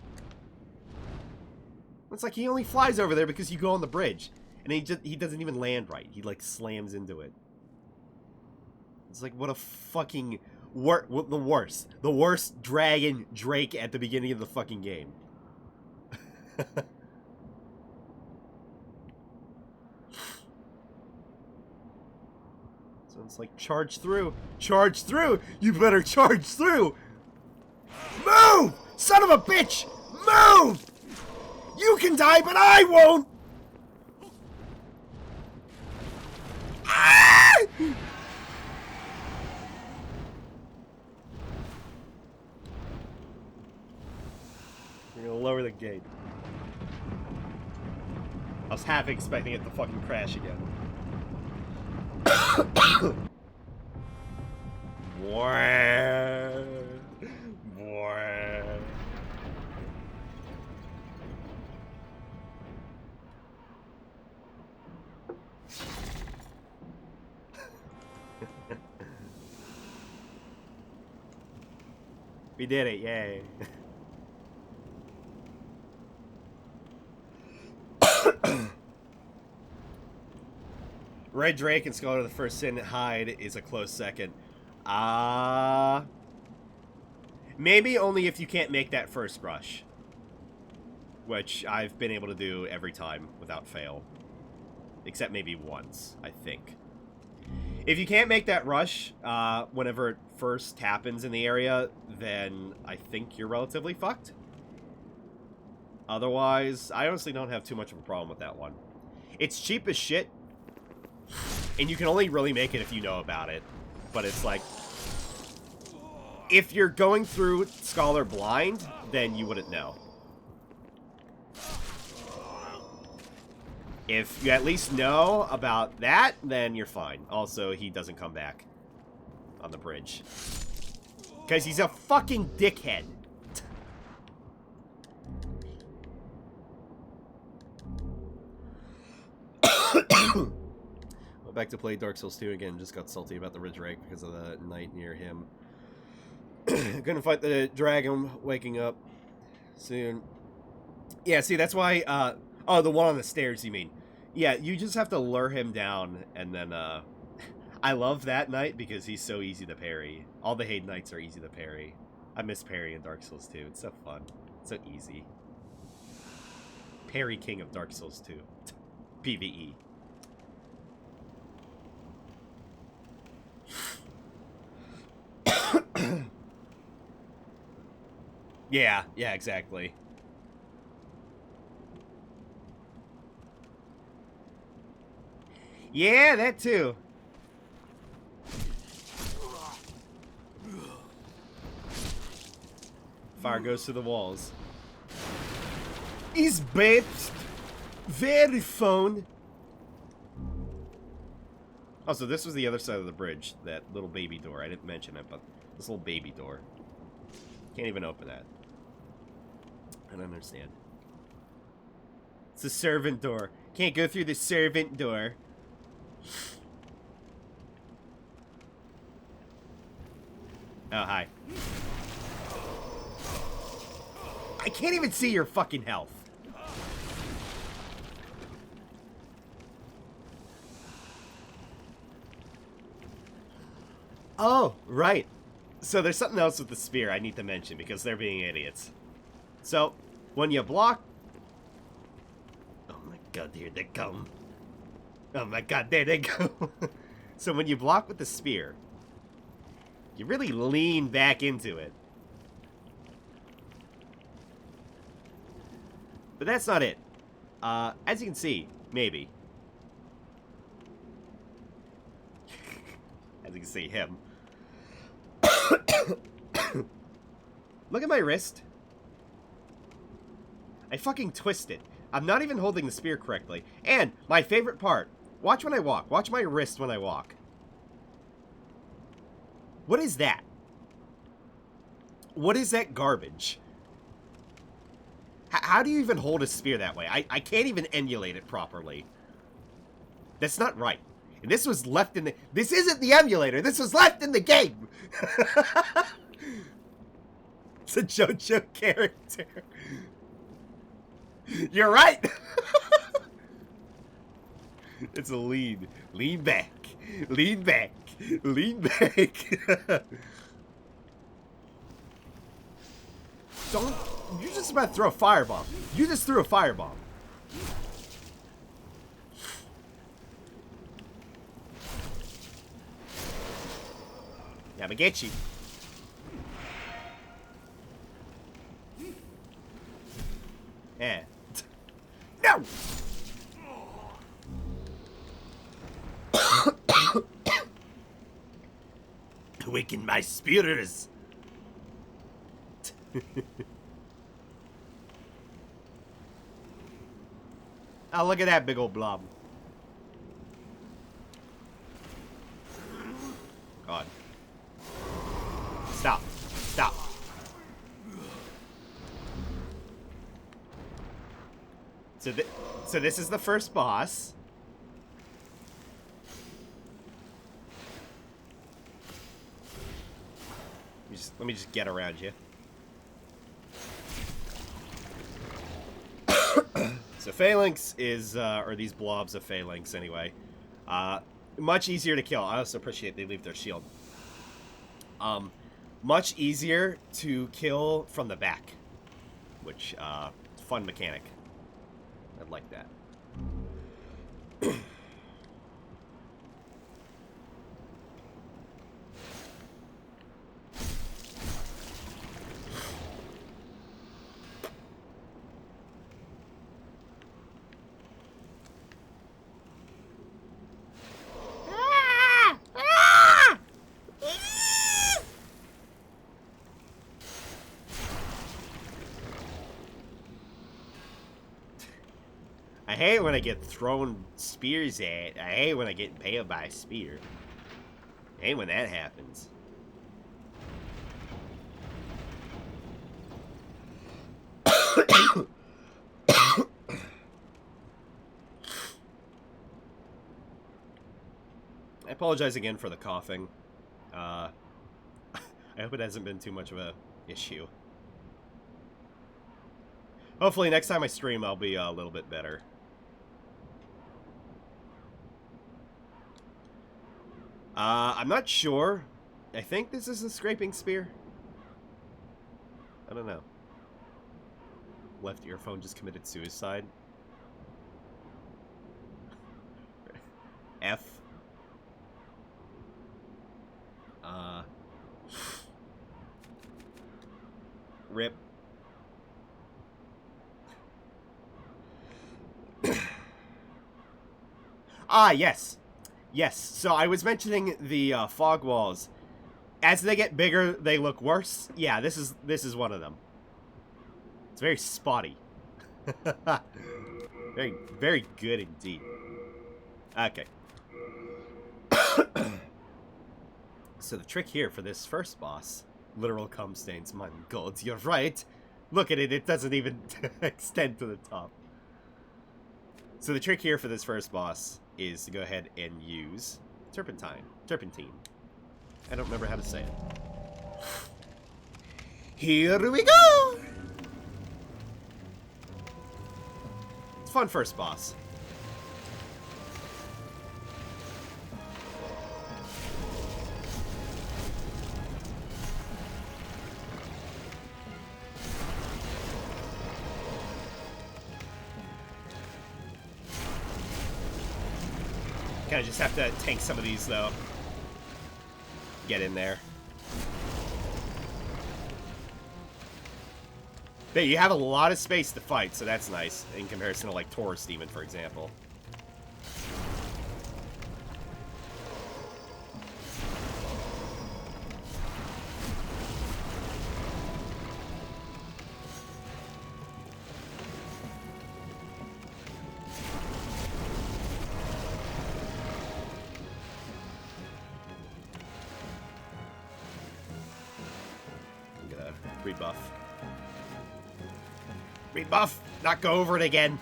It's like he only flies over there because you go on the bridge. And he doesn't even land right. He, like, slams into it. It's like, what a fucking... the worst. The worst dragon Drake at the beginning of the fucking game. So it's like, charge through. Charge through! You better charge through! Move! Son of a bitch! Move! You can die, but I won't! Ah! We're gonna lower the gate. I was half expecting it to fucking crash again. We did it, yay. Red Drake and Scholar of the First Sin hide is a close second. Maybe only if you can't make that first rush. Which I've been able to do every time without fail. Except maybe once, I think. If you can't make that rush, whenever it first happens in the area, then I think you're relatively fucked. Otherwise, I honestly don't have too much of a problem with that one. It's cheap as shit, and you can only really make it if you know about it. but it's like, if you're going through Scholar blind, then you wouldn't know. If you at least know about that, then you're fine. Also, he doesn't come back on the bridge. Because he's a fucking dickhead. Went back to play Dark Souls 2 again. Just got salty about the Ridge Rake because of the night near him. Gonna fight the dragon waking up soon. Yeah, see, that's why, oh, the one on the stairs, you mean. Yeah, you just have to lure him down, and then, I love that knight because he's so easy to parry. All the Haid knights are easy to parry. I miss parry in Dark Souls 2. It's so fun. It's so easy. Parry King of Dark Souls 2. PvE. Yeah, exactly. Yeah, that too. Fire goes to the walls. Is babes very fun. Also, this was the other side of the bridge. That little baby door. I didn't mention it, but this little baby door. Can't even open that. I don't understand. It's a servant door. Can't go through the servant door. Oh, hi. I can't even see your fucking health. Oh, right. So there's something else with the spear I need to mention because they're being idiots. So, when you block... Oh my god, here they come. Oh my god, there they go. So when you block with the spear, you really lean back into it. But that's not it. As you can see, maybe. As you can see, him. Look at my wrist. I fucking twist it. I'm not even holding the spear correctly. And my favorite part. Watch when I walk. Watch my wrist when I walk. What is that? What is that garbage? How do you even hold a spear that way? I can't even emulate it properly. That's not right. And this was left in the... This isn't the emulator. This was left in the game. It's a JoJo character. You're right. It's a lean. Lean back. Lean back. Lean back. Don't... You're just about to throw a firebomb. You just threw a firebomb. Yamagechi. Yeah. No! Awaken my spears! Oh, look at that big old blob. God. Stop. Stop. So this is the first boss. Let me just get around you. So phalanx is, or these blobs of phalanx anyway, much easier to kill. I also appreciate they leave their shield. Much easier to kill from the back, which, fun mechanic. I'd like that. hate when I get thrown spears at. I hate when I get impaled by a spear. I hate when that happens. I apologize again for the coughing. I hope it hasn't been too much of a issue. Hopefully next time I stream I'll be a little bit better. I'm not sure. I think this is a scraping spear. I don't know. Left earphone just committed suicide. F. Rip. Ah, yes. Yes, so I was mentioning the fog walls. As they get bigger, they look worse. Yeah, this is one of them. It's very spotty. Very, very good indeed. Okay. So the trick here for this first boss, literal cum stains, my god, you're right. Look at it, it doesn't even extend to the top. So the trick here for this first boss is to go ahead and use turpentine. I don't remember how to say it. Here we go! It's a fun first boss. Kind of just have to tank some of these, though. Get in there. But you have a lot of space to fight, so that's nice, in comparison to, like, Taurus Demon, for example. Rebuff. Rebuff! Not go over it again.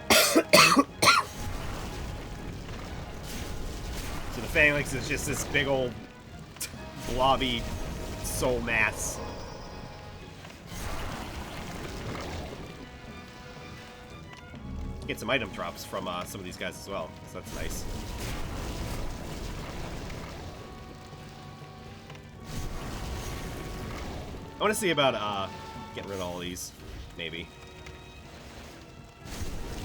So the Phalanx is just this big old blobby soul mass. Get some item drops from some of these guys as well, so that's nice. I want to see about getting rid of all these, maybe.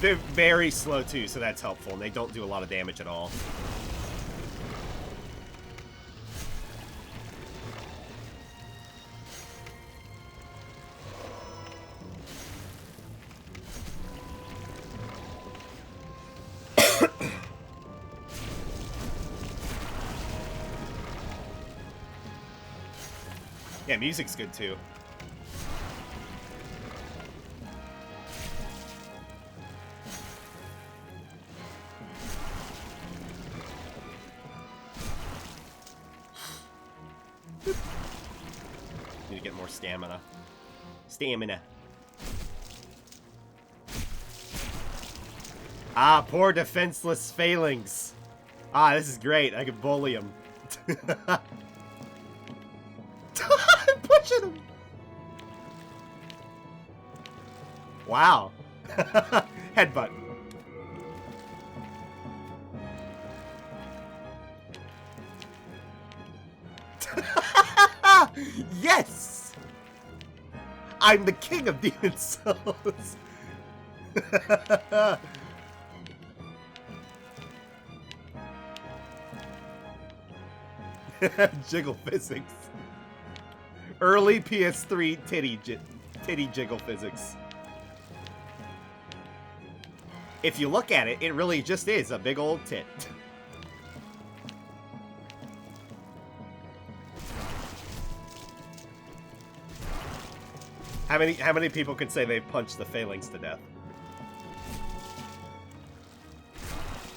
They're very slow too, so that's helpful, and they don't do a lot of damage at all. Yeah, music's good too. Need to get more stamina. Ah, poor defenseless Phalanx. Ah, this is great. I can bully him. I'm pushing him. Wow. Headbutt. Yes! I'm the king of demon souls. Jiggle physics. Early PS3 titty jiggle physics. If you look at it, it really just is a big old tit. How many people can say they punched the phalanx to death?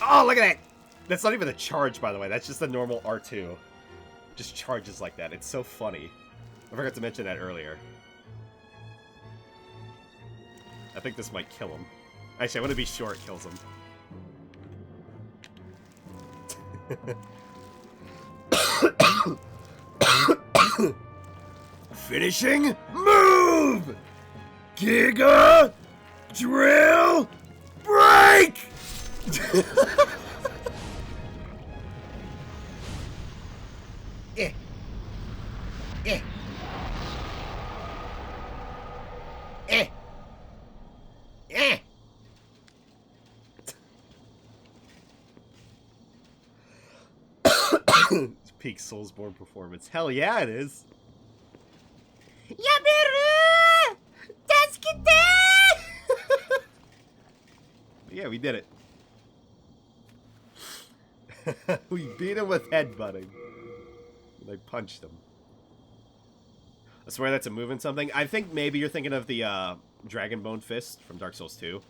Oh, look at that! That's not even a charge, by the way. That's just a normal R2. Just charges like that. It's so funny. I forgot to mention that earlier. I think this might kill him. Actually, I want to be sure it kills him. Finishing move! Giga drill break! Eh. Eh. Eh. Eh. Peak Soulsborne performance. Hell yeah, it is. Yeah, we did it. We beat him with headbutting. And I punched him. I swear that's a move in something. I think maybe you're thinking of the Dragonbone Fist from Dark Souls 2.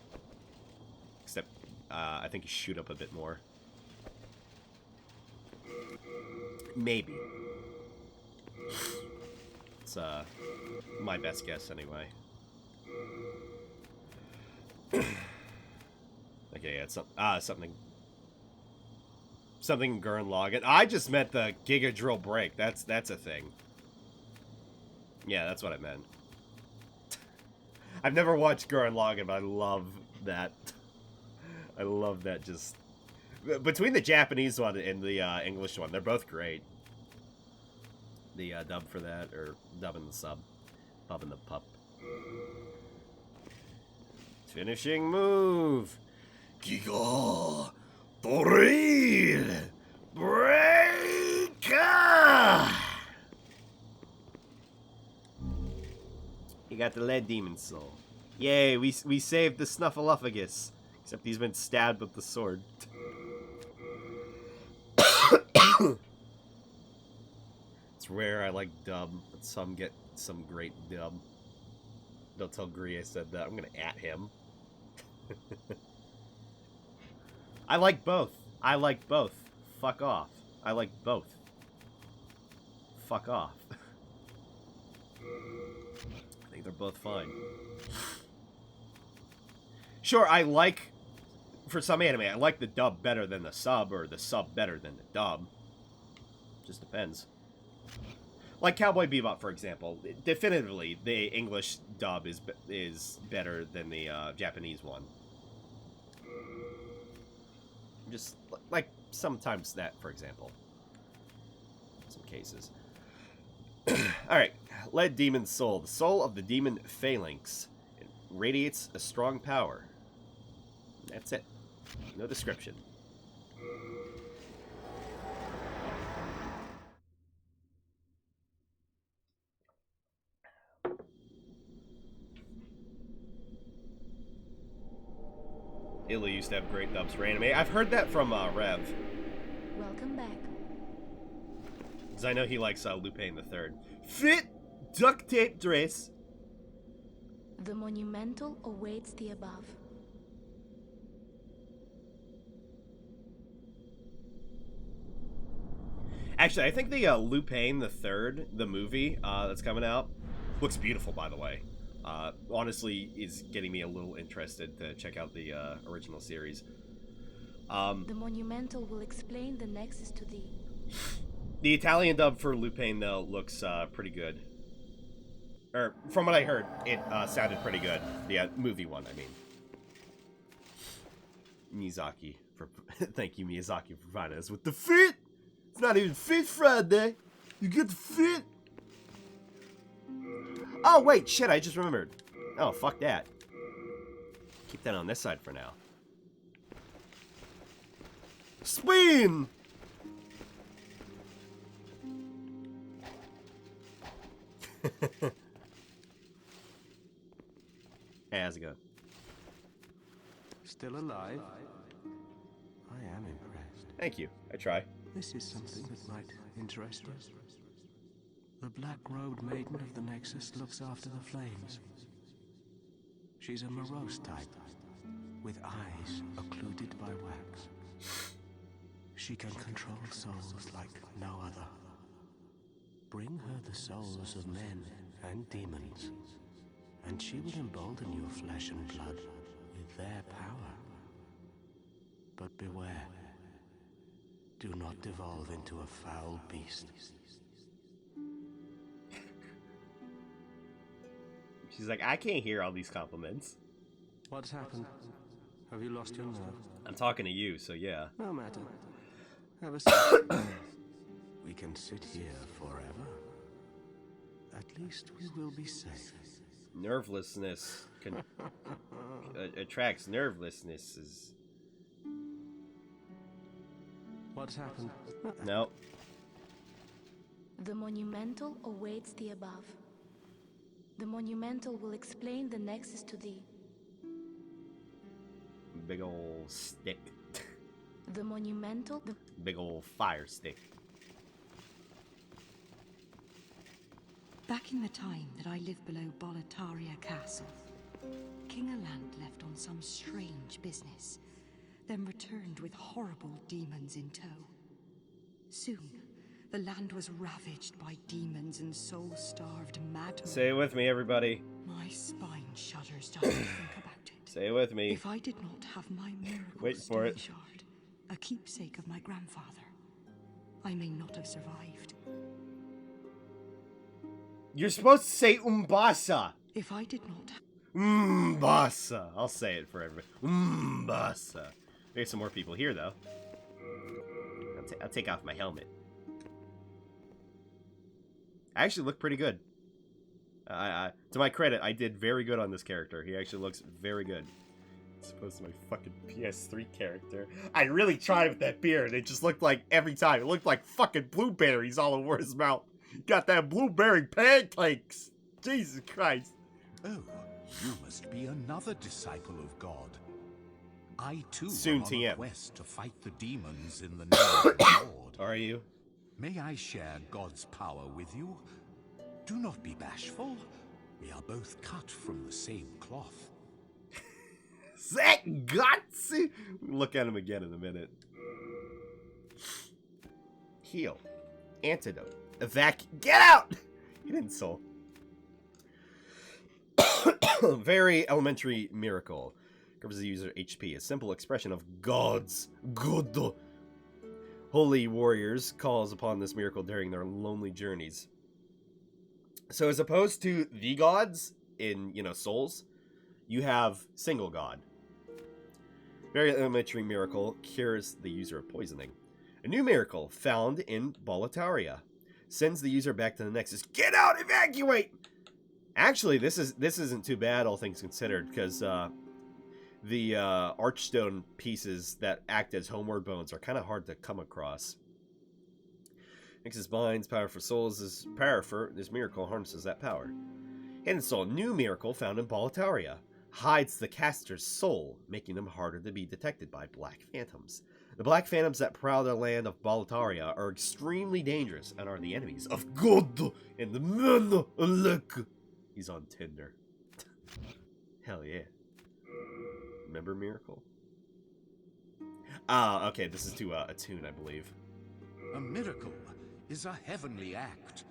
Except, I think you shoot up a bit more. Maybe. It's my best guess anyway. Okay, yeah, it's something Gurren Lagann. I just meant the Giga Drill Break. That's a thing. Yeah, that's what I meant. I've never watched Gurren Lagann, but I love that. I love that. Just between the Japanese one and the English one, they're both great. The dub for that, or dub and the sub, pub and the pup. Finishing move. Giga Drill Breaker. You got the lead demon soul. Yay, we saved the Snuffleupagus. Except he's been stabbed with the sword. It's rare, I like dub, but some get some great dub. Don't tell Gree I said that. I'm gonna at him. I like both. I like both. Fuck off. I like both. Fuck off. I think they're both fine. Sure, I like... For some anime, I like the dub better than the sub, or the sub better than the dub. Just depends. Like Cowboy Bebop, for example. Definitively, the English dub is better than the Japanese one. Just, like, sometimes that, for example. Some cases. Alright. Lead Demon Soul. The soul of the demon Phalanx. It radiates a strong power. That's it. No description. Illa used to have great dubs for anime. I've heard that from Rev. Welcome back. Because I know he likes Lupin the Third. Fit duct tape dress. The monumental awaits the above. Actually, I think the Lupin the Third, the movie that's coming out, looks beautiful, by the way. Honestly, is getting me a little interested to check out the original series. The monumental will explain the nexus to thee. The Italian dub for Lupin, though, looks pretty good. Or, from what I heard, it sounded pretty good. The movie one, I mean. Miyazaki, thank you, Miyazaki, for providing us with the fit! It's not even Fit Friday! You get the fit! Oh, wait, shit, I just remembered. Oh, fuck that. Keep that on this side for now. Spin! Hey, how's it going? Still alive? I am impressed. Thank you. I try. This is something that might interest us. The black-robed maiden of the Nexus looks after the flames. She's a morose type, with eyes occluded by wax. She can control souls like no other. Bring her the souls of men and demons, and she will embolden your flesh and blood with their power. But beware. Do not devolve into a foul beast. She's like, I can't hear all these compliments. What's happened? Have you lost your nerve? I'm talking to you, so yeah. No matter. Have a seat. We can sit here forever. At least we will be safe. Nervelessness attracts nervelessnesses. What's happened? No. The monumental awaits the above. The monumental will explain the nexus to thee. Big ol' stick. The monumental... Big ol' fire stick. Back in the time that I lived below Boletaria Castle, King Alant left on some strange business, then returned with horrible demons in tow. Soon, the land was ravaged by demons and soul-starved madmen. Say it with me, everybody. My spine shudders just to think about it. Say it with me. If I did not have my miracle Wait for it. shard, a keepsake of my grandfather, I may not have survived. You're supposed to say Umbasa. If I did not... Umbasa. I'll say it for everybody. Umbasa. There's some more people here, though. I'll take off my helmet. I actually look pretty good. To my credit, I did very good on this character. He actually looks very good. As opposed to my fucking PS3 character. I really tried with that beard. It just looked like, every time, it looked like fucking blueberries all over his mouth. Got that blueberry pancakes. Jesus Christ. Oh, you must be another disciple of God. I too Soon, am on TM. a quest to fight the demons in the name of the Lord. Are you? May I share God's power with you? Do not be bashful. We are both cut from the same cloth. Zach Gutsy! Look at him again in a minute. Heal. Antidote. Get out! You didn't soul. Very elementary miracle. Covers the user HP. A simple expression of God's good. Holy warriors calls upon this miracle during their lonely journeys. So as opposed to the gods in, souls, you have single god. Very elementary miracle cures the user of poisoning. A new miracle found in Boletaria sends the user back to the Nexus. Get out! Evacuate! Actually, this isn't too bad, all things considered, because the archstone pieces that act as homeward bones are kind of hard to come across. Nexus binds power for souls. This power for this miracle harnesses that power. Hidden Soul, new miracle found in Boletaria. Hides the caster's soul, making them harder to be detected by black phantoms. The black phantoms that prowl the land of Boletaria are extremely dangerous and are the enemies of God and the men of luck. He's on Tinder. Hell yeah. Remember Miracle? Ah, okay, this is to a tune, I believe. A miracle is a heavenly act,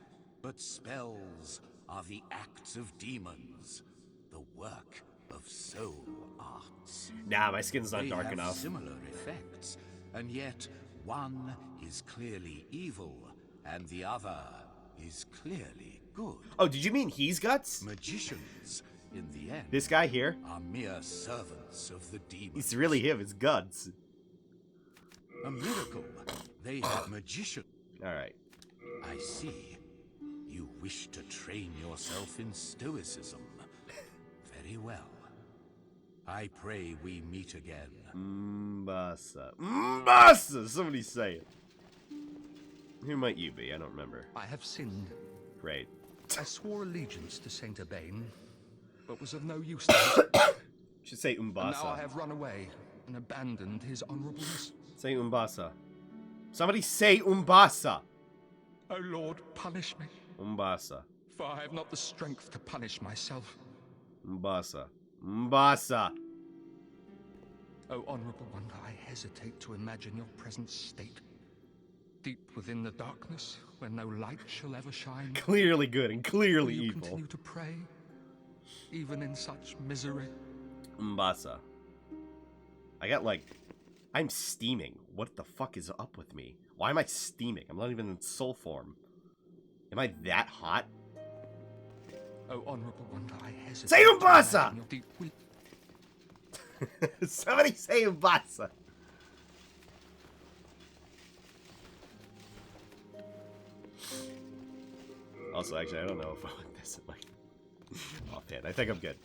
but spells are the acts of demons, the work of soul arts. Nah, my skin's not They dark have enough. Similar effects, and yet one is clearly evil, and the other is clearly good. Oh, did you mean he's guts? Magicians, in the end, This guy here? are mere servants of the demons. It's really him, it's guts. A miracle. They have magician. Alright. I see. You wish to train yourself in stoicism. Very well. I pray we meet again. Mbasa. Mbasa! Somebody say it. Who might you be? I don't remember. I have sinned. Great. I swore allegiance to Saint Urbain, but was of no use to him. Should say And now I Umbasa. have run away and abandoned his honorableness. Say Umbasa. Somebody say Umbasa! O Lord, punish me, Umbasa. for I have not the strength to punish myself. Umbasa. Mbasa. O honorable one, I hesitate to imagine your present state. Deep within the darkness, where no light shall ever shine. Clearly good and clearly will you evil. Continue to pray, even in such misery. Mbasa. I got like... I'm steaming. What the fuck is up with me? Why am I steaming? I'm not even in soul form. Am I that hot? Oh, honorable one, I hesitate. Say Mbasa! Somebody say Mbasa. Also, actually, I don't know if I want this in my offhand. I think I'm good.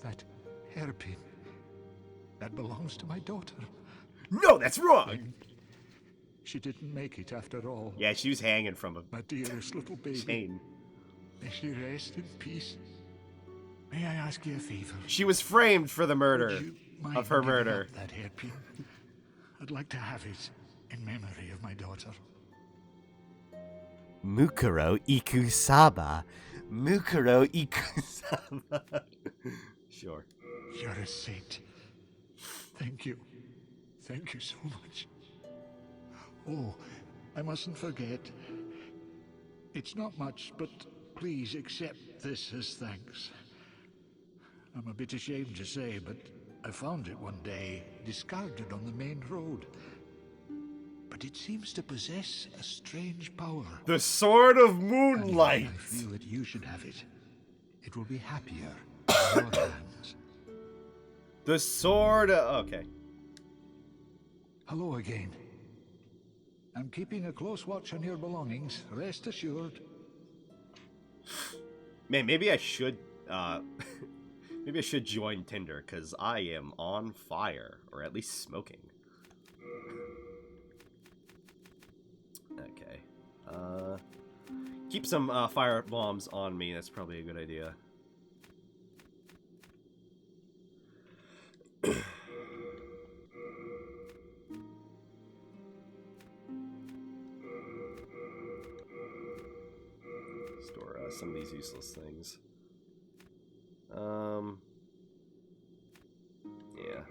That hairpin, that belongs to my daughter. No, that's wrong! She didn't make it after all. Yeah, she was hanging from a my dearest little baby. chain. May she rest in peace. May I ask you a favor? She was framed for the murder of her giving murder. up that hairpin. I'd like to have it in memory of my daughter. Mukuro Ikusaba. Mukuro Ikusaba. Sure. You're a saint. Thank you. Thank you so much. Oh, I mustn't forget. It's not much, but please accept this as thanks. I'm a bit ashamed to say, but I found it one day, discarded on the main road. But it seems to possess a strange power. The Sword of Moonlight! And I feel that you should have it. It will be happier in your hands. The Sword... okay. Hello again. I'm keeping a close watch on your belongings, rest assured. Man, maybe I should, maybe I should join Tinder, because I am on fire, or at least smoking. Okay. Keep some, fire bombs on me, that's probably a good idea. Store some of these useless things. Yeah.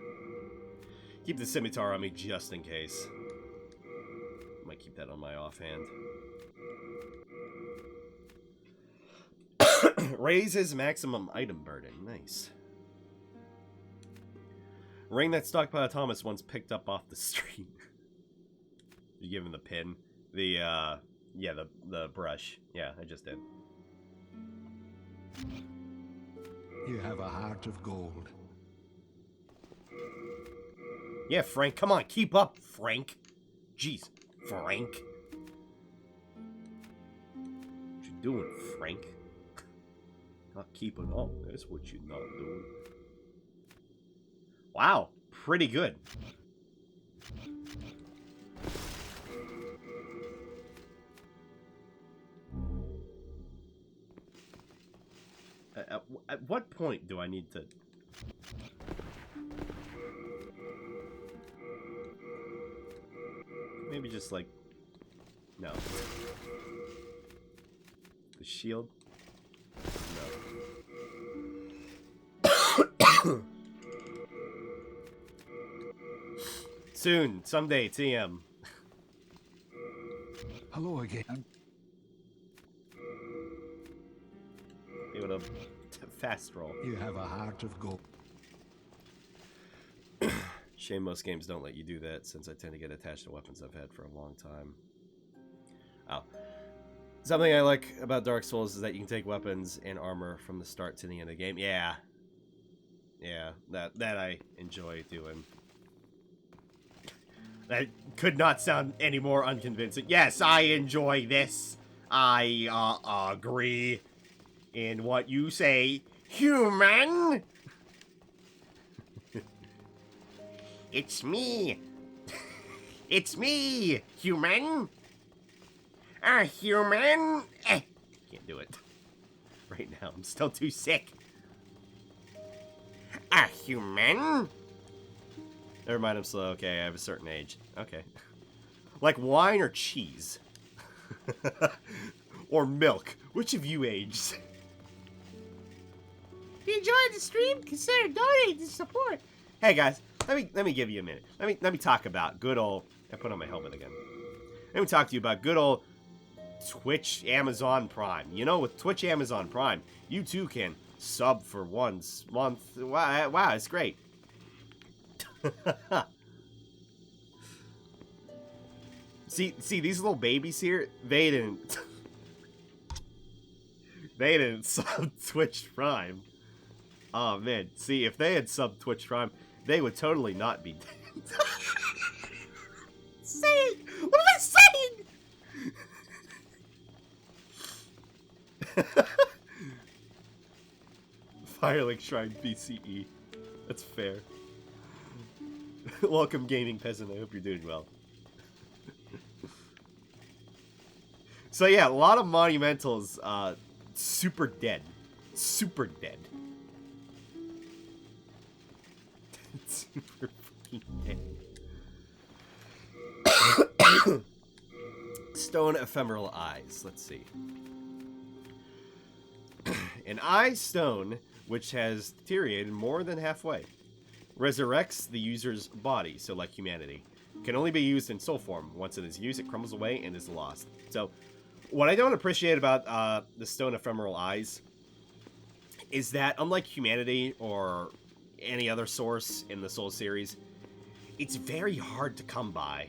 Keep the scimitar on me just in case. Might keep that on my offhand. Raises maximum item burden. Nice. Ring that stockpile Thomas once picked up off the street. You give him the pin? The, yeah, the brush. Yeah, I just did. You have a heart of gold. Yeah, Frank, come on, keep up, Frank. Jeez, Frank. What you doing, Frank? Not keeping up, that's what you're not doing. Wow, pretty good. At what point do I need to... Maybe just like... No. The shield? No. Soon, someday, TM. Hello again. Able to fast roll. You have a heart of gold. Shame most games don't let you do that, since I tend to get attached to weapons I've had for a long time. Oh. Something I like about Dark Souls is that you can take weapons and armor from the start to the end of the game. Yeah. Yeah, that I enjoy doing. That could not sound any more unconvincing. Yes, I enjoy this. I agree in what you say, human. It's me. It's me, human. A human. Can't do it right now. I'm still too sick. A human. Never mind, I'm slow. Okay, I have a certain age. Okay. Like wine or cheese? or milk? Which of you aged? If you enjoyed the stream, consider donating to support. Hey guys, let me give you a minute. Let me talk about good old. I put on my helmet again. Let me talk to you about good old Twitch Amazon Prime. You know, with Twitch Amazon Prime, you too can sub for 1 month. Wow, it's great. see these little babies here. They didn't sub Twitch Prime. Oh man, see, if they had sub Twitch Prime, they would totally not be dead. Saying, what am I saying? Firelink Shrine BCE. That's fair. Welcome, gaming peasant. I hope you're doing well. So yeah, a lot of monumentals, super dead. Super dead. Super fucking dead. Stone ephemeral eyes. Let's see. An eye stone, which has deteriorated more than halfway, resurrects the user's body, so like humanity. Can only be used in soul form. Once it is used, it crumbles away and is lost. So, what I don't appreciate about the stone ephemeral eyes is that, unlike humanity or any other source in the Soul series, it's very hard to come by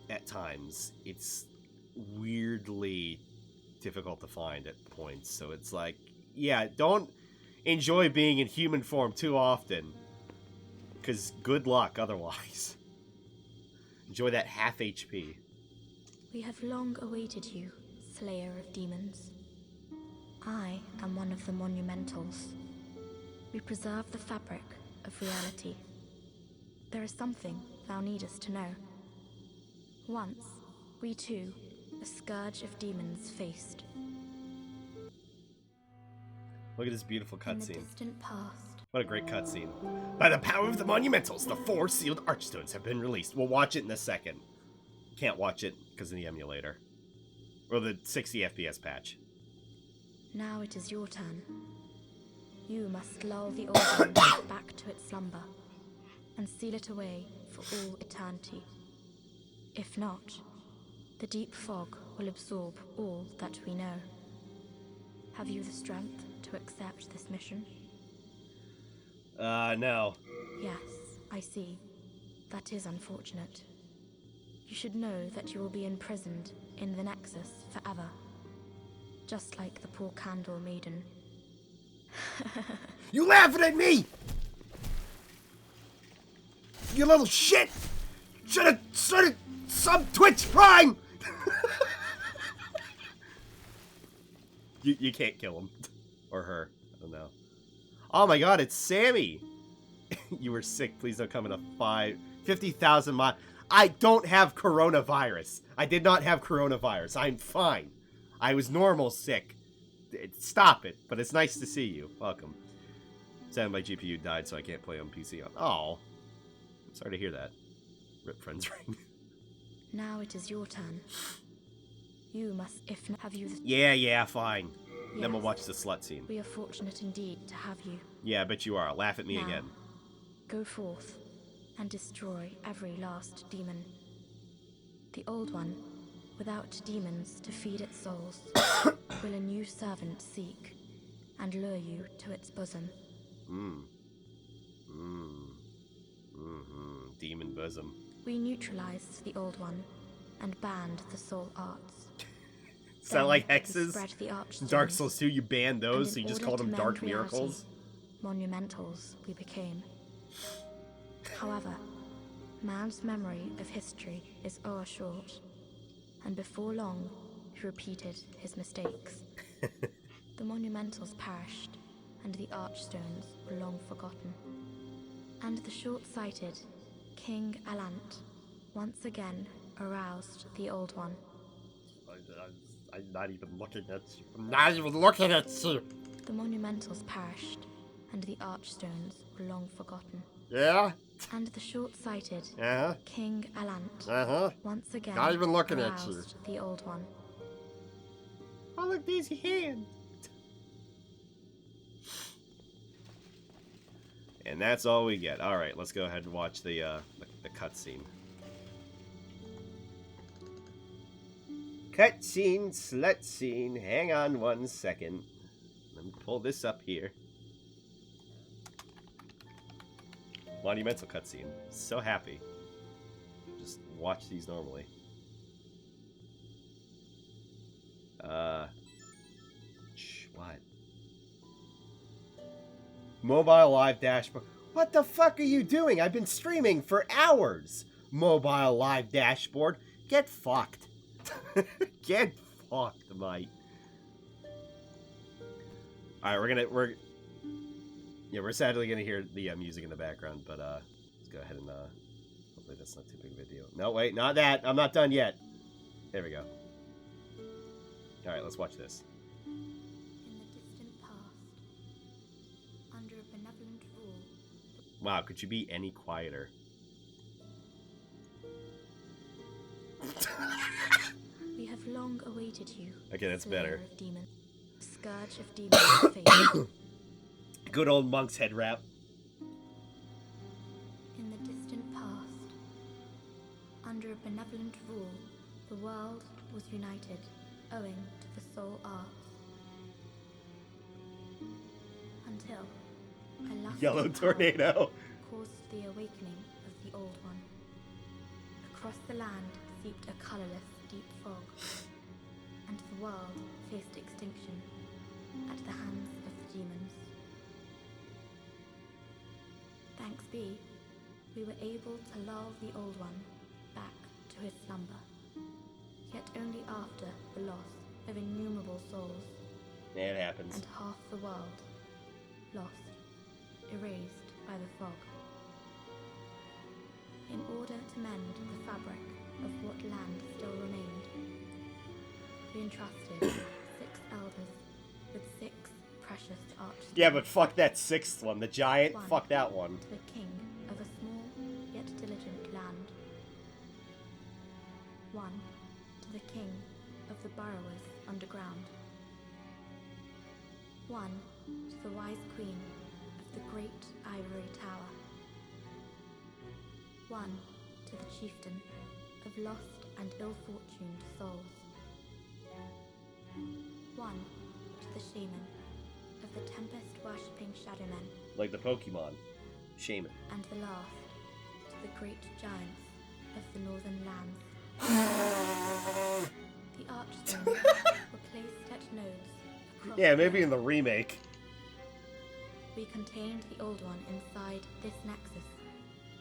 at times. It's weirdly difficult to find at points. So it's like, yeah, don't enjoy being in human form too often, because good luck otherwise. Enjoy that half HP. We have long awaited you, Slayer of Demons. I am one of the Monumentals. We preserve the fabric of reality. There is something thou needest to know. Once, we too, a scourge of demons, faced. Look at this beautiful In the cutscene. distant past. What a great cutscene. By the power of the Monumentals, the 4 sealed archstones have been released. We'll watch it in a second. Can't watch it because of the emulator. Or the 60 FPS patch. Now it is your turn. You must lull the old one back to its slumber, and seal it away for all eternity. If not, the deep fog will absorb all that we know. Have you the strength to accept this mission? No. Yes, I see. That is unfortunate. You should know that you will be imprisoned in the Nexus forever. Just like the poor Candle Maiden. You laughing at me? You little shit! Should've started some Twitch Prime! You can't kill him. Or her. I don't know. Oh my god, it's Sammy! You were sick. Please don't come in a 50,000 mile. I don't have coronavirus. I did not have coronavirus. I'm fine. I was normal sick. Stop it. But it's nice to see you. Welcome. Sad my GPU died, so I can't play on PC. Oh. I'm sorry to hear that. Rip friends ring. Now it is your turn. You must, if not, have you the... Yeah, fine. Yes. Then we'll watch the slut scene. We are fortunate indeed to have you. Yeah, I bet you are. Laugh at me Now, again. Go forth and destroy every last demon. The old one, without demons to feed its souls, will a new servant seek and lure you to its bosom. Demon bosom. We neutralized the old one and banned the soul arts. Sound like We hexes? spread the archstones, Dark Souls 2, you banned and those, in so you just order called to them mend Dark reality, Miracles? Monumentals we became. However, man's memory of history is o'ershort, and before long, he repeated his mistakes. The monumentals perished, and the archstones were long forgotten. And the short-sighted King Alant once again aroused the old one. I'm not even looking at you. I'm not even looking at you! The monumentals perished, and the archstones were long forgotten. Yeah? And the short-sighted Uh-huh. King Alant Uh-huh. once again Not even looking at aroused you. the old one. all of these hands. And that's all we get. All right, let's go ahead and watch the cutscene. Cutscene, slut scene. Hang on 1 second. Let me pull this up here. Monumental cutscene. So happy. Just watch these normally. What? Mobile live dashboard. What the fuck are you doing? I've been streaming for hours. Mobile live dashboard. Get fucked. Get fucked, mate. Alright, we're sadly gonna hear the music in the background, but let's go ahead and hopefully that's not too big of a deal. No, wait, not that. I'm not done yet. There we go. Alright, let's watch this. In the distant past, under a benevolent rule. Wow, could you be any quieter? We have long awaited you. Okay, that's Slayer better. Of demons. Scourge of demons. Fate. Good old monk's head wrap. In the distant past, under a benevolent rule, the world was united, owing to the soul arts. Until a lusty Yellow power tornado. caused the awakening of the old one. Across the land seeped a colorless, deep fog, and the world faced extinction at the hands of the demons. Thanks be, we were able to lull the old one back to his slumber, yet only after the loss of innumerable souls. Yeah, it happens. And half the world lost, erased by the fog. In order to mend the fabric of what land still remained, we entrusted 6 elders with 6 precious archstones. Yeah, but fuck that 6th one. The giant. Fuck that one. To the king of a small yet diligent land. 1 to the king of the burrowers underground. 1 to the wise queen of the great ivory tower. 1 to the chieftain of lost and ill-fortuned souls. 1 to the shaman of the tempest-worshipping shadow men. Like the Pokemon. Shaman. And the last to the great giants of the northern lands. The archstones were placed at nodes across Yeah, the maybe earth. in the remake. We contained the old one inside this nexus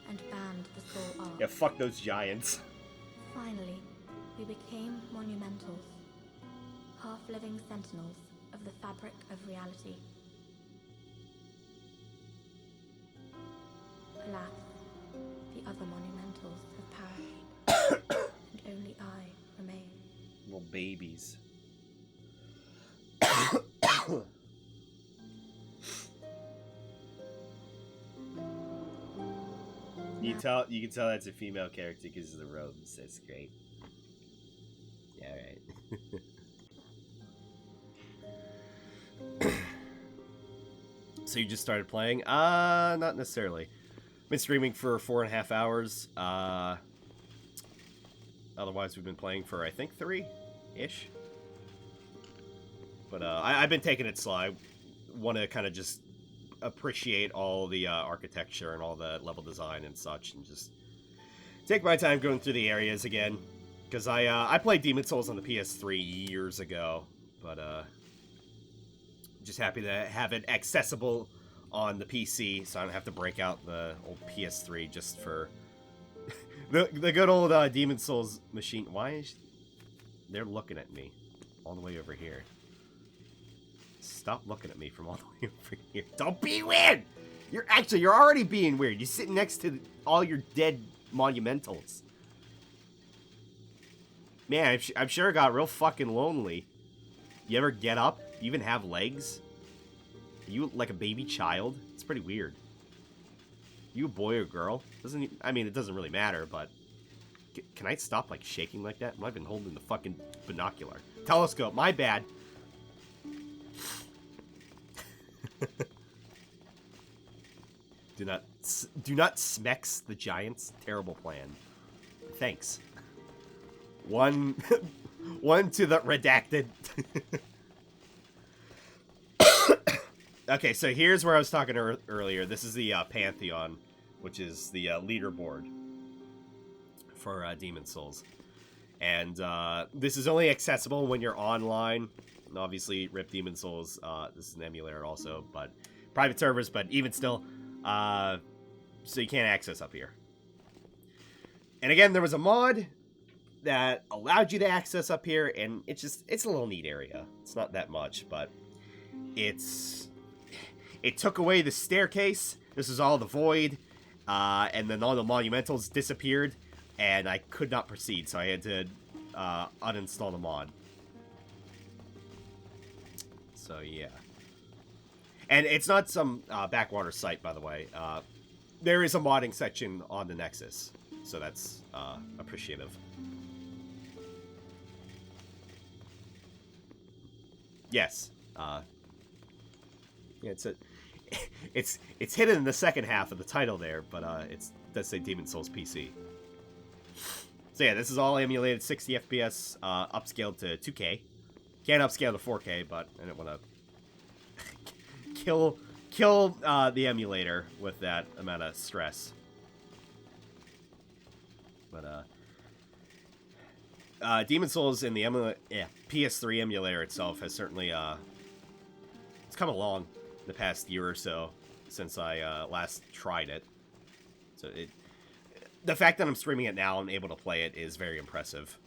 and banned the soul arc. Yeah, fuck those giants. Finally, we became monumentals, half-living sentinels of the fabric of reality. Alas, the other monumentals have perished, and only I remain. Little babies. You can tell that's a female character because of the robes. That's great. Yeah, right. So you just started playing? Not necessarily. Been streaming for 4.5 hours. Otherwise, we've been playing for, I think, 3-ish. But I've been taking it slow. I want to kind of just appreciate all the architecture and all the level design and such, and just take my time going through the areas again. Because I played Demon's Souls on the PS3 years ago, but just happy to have it accessible on the PC, so I don't have to break out the old PS3 just for the good old Demon's Souls machine. Why is they're looking at me all the way over here? Stop looking at me from all the way over here. Don't be weird! You're already being weird. You're sitting next to all your dead monumentals. Man, I'm sure it got real fucking lonely. You ever get up? You even have legs? Are you like a baby child? It's pretty weird. You a boy or girl? I mean, it doesn't really matter, but... Can I stop, like, shaking like that? I've been holding the fucking binocular. Telescope, my bad. Do not smex the giants. Terrible plan. Thanks. One to the redacted. Okay, so here's where I was talking earlier. This is the Pantheon, which is the leaderboard for Demon Souls. And this is only accessible when you're online. And obviously, RIP Demon Souls, this is an emulator also, but private servers, but even still, so you can't access up here. And again, there was a mod that allowed you to access up here, and it's a little neat area. It's not that much, but it took away the staircase. This is all the void, and then all the monumentals disappeared, and I could not proceed, so I had to uninstall the mod. So yeah. And it's not some backwater site, by the way. There is a modding section on the Nexus, so that's appreciative. Yes. Yeah, it's hidden in the second half of the title there, but it does say Demon Souls PC. So yeah, this is all emulated 60 FPS, upscaled to 2K. Can't upscale to 4K, but I didn't want to kill the emulator with that amount of stress. But Demon Souls in the PS3 emulator itself has certainly it's come along the past year or so since I last tried it. So the fact that I'm streaming it now and able to play it is very impressive,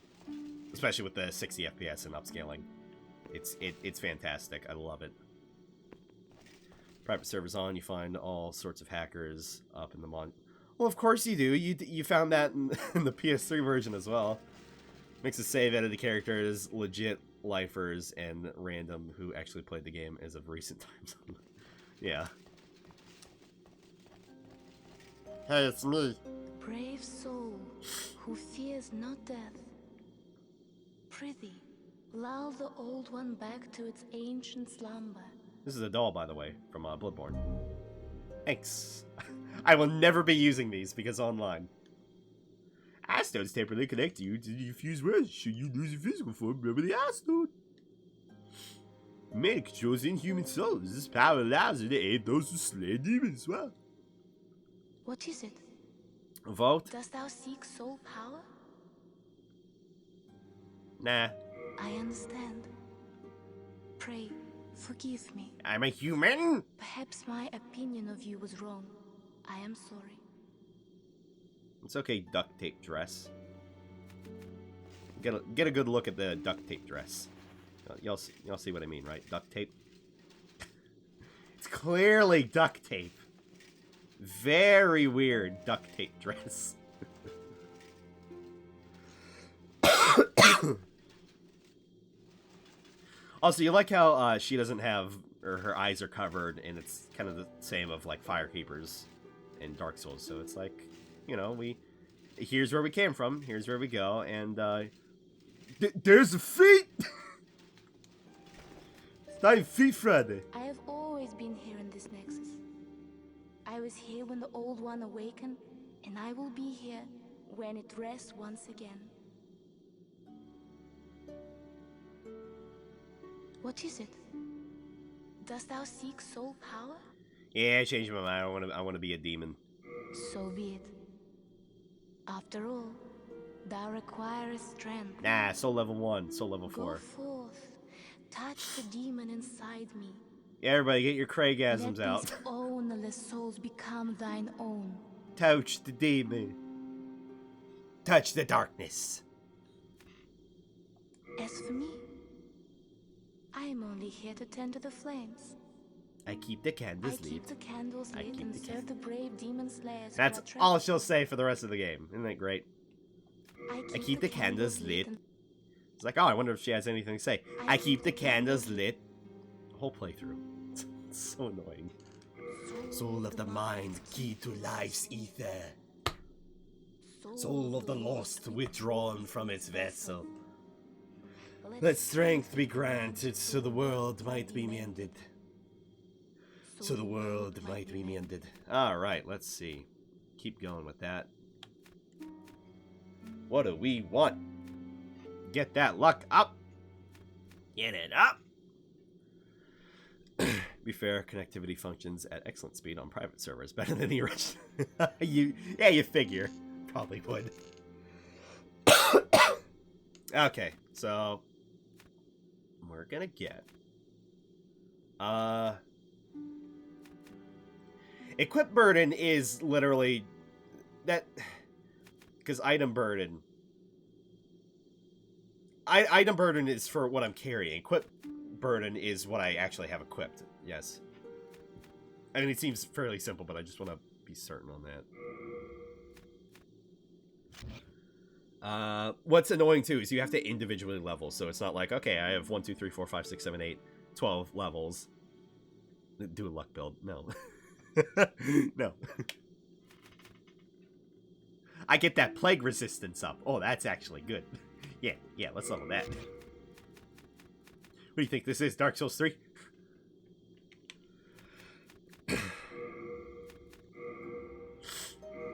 especially with the 60 FPS and upscaling. It's fantastic. I love it. Private servers on, you find all sorts of hackers up in the mod. Well, of course you do. You found that in the PS3 version as well. Makes it save edited characters, legit lifers, and random who actually played the game as of recent times. Yeah. Hey, it's me. Brave soul, who fears not death. Prithee, lull the old one back to its ancient slumber. This is a doll, by the way, from Bloodborne. Thanks. I will never be using these because online. Astones temporarily connect you to the fused world. Should you lose your physical form, remember the Astone. Man controls inhuman souls. This power allows her to aid those who slay demons as well. What is it? Vote? Dost thou seek soul power? Nah. I understand. Pray, forgive me. I'm a human? Perhaps my opinion of you was wrong. I am sorry. It's okay, duct tape dress. Get a good look at the duct tape dress. Y'all see what I mean, right? Duct tape. It's clearly duct tape. Very weird duct tape dress. Also, you like how she doesn't have, or her eyes are covered, and it's kind of the same of like Firekeepers in Dark Souls. So it's like, you know, here's where we came from, here's where we go, and there's a feet. It's not even Feet Friday. I have always been here in this nexus. I was here when the old one awakened, and I will be here when it rests once again. What is it? Dost thou seek soul power? Yeah, I changed my mind. I want to be a demon. So be it. After all, thou requirest strength. Nah, soul level 1, soul level 4. Go forth, touch the demon inside me. Yeah, everybody, get your Craigasms Let out. these ownerless souls become thine own. Touch the demon. Touch the darkness. As for me, I am only here to tend to the flames. I keep the candles lit. I keep the candles lit and serve the brave demon slayers. That's all she'll say for the rest of the game. Isn't that great? I keep the candles lit. It's like, oh, I wonder if she has anything to say. I keep the candles lit. Whole playthrough. It's so annoying. Soul of the mind, key to life's ether. Soul of the lost, withdrawn from its vessel. Let strength be granted so the world might be mended. So the world might be mended. Alright, let's see. Keep going with that. What do we want? Get that luck up. Get it up. Be fair, connectivity functions at excellent speed on private servers, better than the original. you figure. Probably would. Okay, so we're gonna get equip burden is literally that, because item burden is for what I'm carrying. Equip burden is what I actually have equipped. Yes. I mean, it seems fairly simple, but I just want to be certain on that. What's annoying too is you have to individually level, so it's not like, okay, I have 1, 2, 3, 4, 5, 6, 7, 8, 12 levels. Do a luck build. No. No. I get that plague resistance up. Oh, that's actually good. Yeah, let's level that. What do you think this is, Dark Souls 3?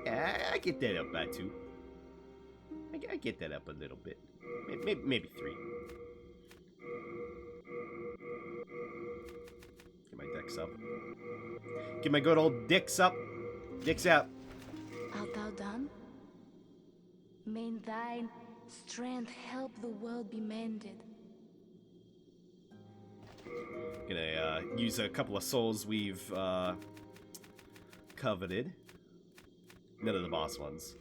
I get that up by 2. I get that up a little bit. Maybe 3. Get my dicks up. Get my good old dicks up. Dicks out. Art thou done? May thine strength help the world be mended. Gonna use a couple of souls we've coveted. None of the boss ones.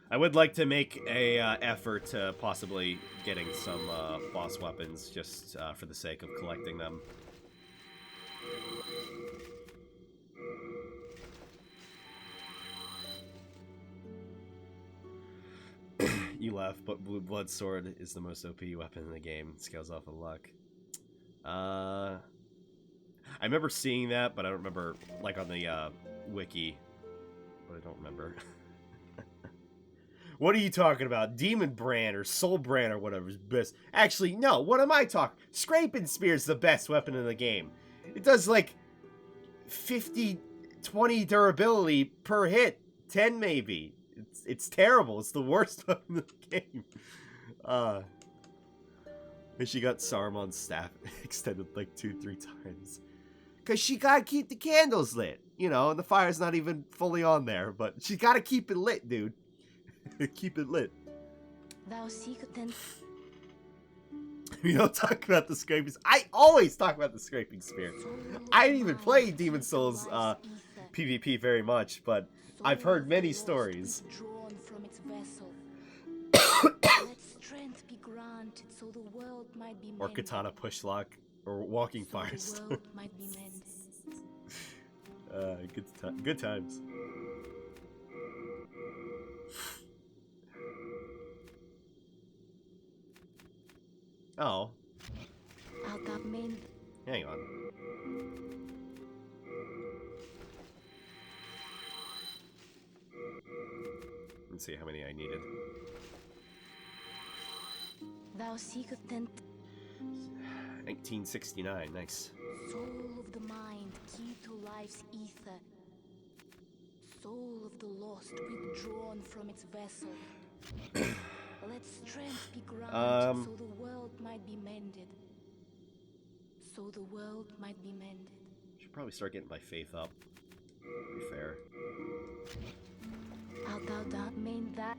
I would like to make a effort to possibly getting some boss weapons just for the sake of collecting them. You laugh, but Blue Blood Sword is the most OP weapon in the game. Scales off of luck. I remember seeing that, but I don't remember, like, on the wiki. But I don't remember. What are you talking about? Demon Brand or Soul Brand or whatever is best. Actually, no. What am I talking? Scraping Spear is the best weapon in the game. It does, like, 50, 20 durability per hit. 10 maybe. It's terrible. It's the worst weapon in the game. And she got Saruman's staff extended like 2-3 times. Because she gotta keep the candles lit. You know, and the fire's not even fully on there. But she gotta keep it lit, dude. Keep it lit. Thou seekest then. We don't talk about the scraping. I always talk about the Scraping Spear. I didn't even play Demon Souls PvP very much, but I've heard many stories. Drawn from its vessel. Let strength be granted so the world might be Or mended. Katana Push Lock. Or Walking So the Firestone. world might be mended. Good times. Oh. Art thou mended? Hang on. Let's see how many I needed. Thou seekest then. 1969, nice. Soul of the mind, key to life's ether. Soul of the lost, withdrawn from its vessel. Let strength be granted so the world might be mended. So the world might be mended. Should probably start getting my faith up. To be fair. Art thou done? Main that.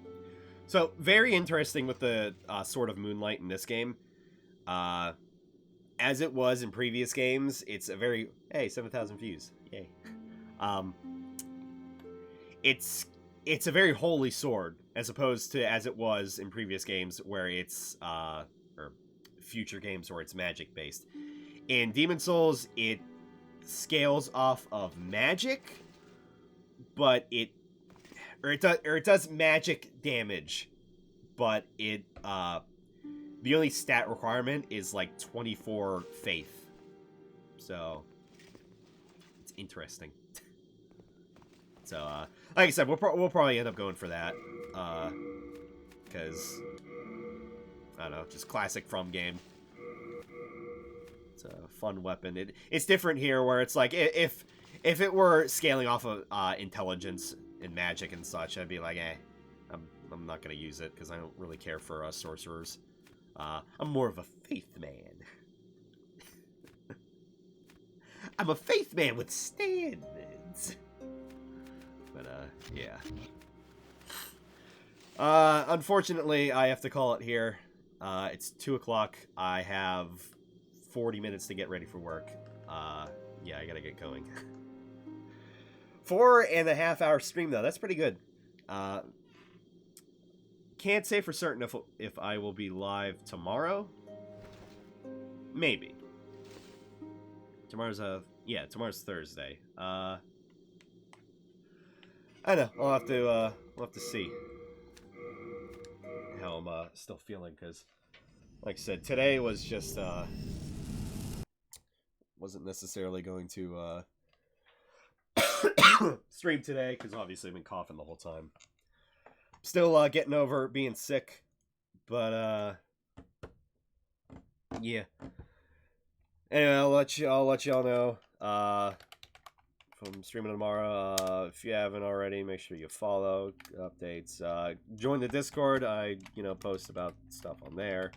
So, very interesting with the Sword of Moonlight in this game. As it was in previous games, it's a very... Hey, 7,000 views. Yay. It's a very holy sword, as opposed to as it was in previous games, where it's... or future games where it's magic-based. In Demon Souls, it scales off of magic, but it does magic damage, but it the only stat requirement is like 24 faith. So it's interesting. So like I said, we'll probably end up going for that because I don't know, just classic From game. It's a fun weapon. It's different here, where it's like if it were scaling off of intelligence and magic and such, I'd be like, I'm not gonna use it because I don't really care for sorcerers. I'm more of a faith man. I'm a faith man with standards. But yeah. Unfortunately, I have to call it here. It's 2 o'clock. I have 40 minutes to get ready for work. Yeah, I gotta get going. 4.5 hour stream though. That's pretty good. Can't say for certain if I will be live tomorrow. Maybe. Tomorrow's Thursday. I know. We'll have to see how I'm still feeling, because, like I said, today was just wasn't necessarily going to stream today because obviously I've been coughing the whole time. Still getting over being sick, but yeah. Anyway, I'll let y'all know if I'm streaming tomorrow. If you haven't already, make sure you follow updates. Join the Discord. I post about stuff on there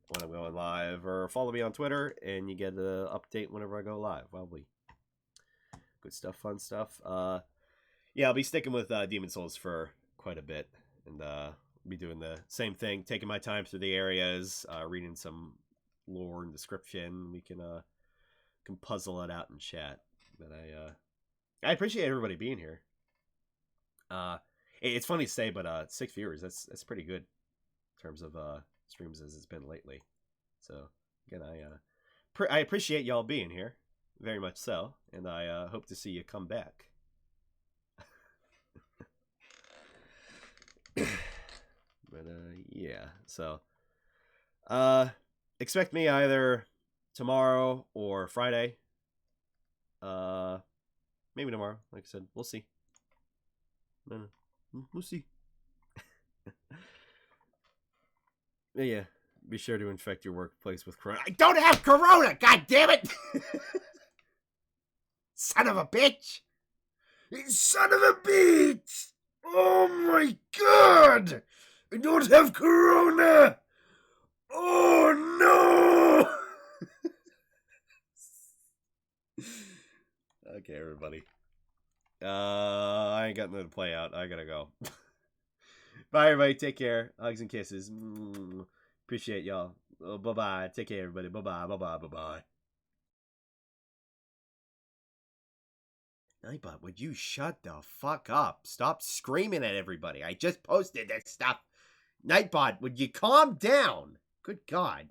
when I'm going live, or follow me on Twitter and you get an update whenever I go live. Probably good stuff, fun stuff. Yeah, I'll be sticking with Demon Souls for quite a bit, and be doing the same thing, taking my time through the areas, reading some lore and description. We can puzzle it out in chat. But I appreciate everybody being here. It's funny to say, but 6 viewers, that's pretty good in terms of streams as it's been lately. So again, I appreciate y'all being here very much so, and I hope to see you come back. But yeah, so expect me either tomorrow or Friday. Maybe tomorrow. Like I said, we'll see. We'll see. Yeah, be sure to infect your workplace with corona. I don't have corona, god damn it! Son of a bitch! Son of a bitch! Oh my god! I don't have corona! Oh no! Okay, everybody. I ain't got nothing to play out. I gotta go. Bye, everybody. Take care. Hugs and kisses. Appreciate y'all. Bye-bye. Take care, everybody. Bye-bye. Bye-bye. Bye-bye. Nightbot, would you shut the fuck up? Stop screaming at everybody. I just posted that stuff. Nightbot, would you calm down? Good God.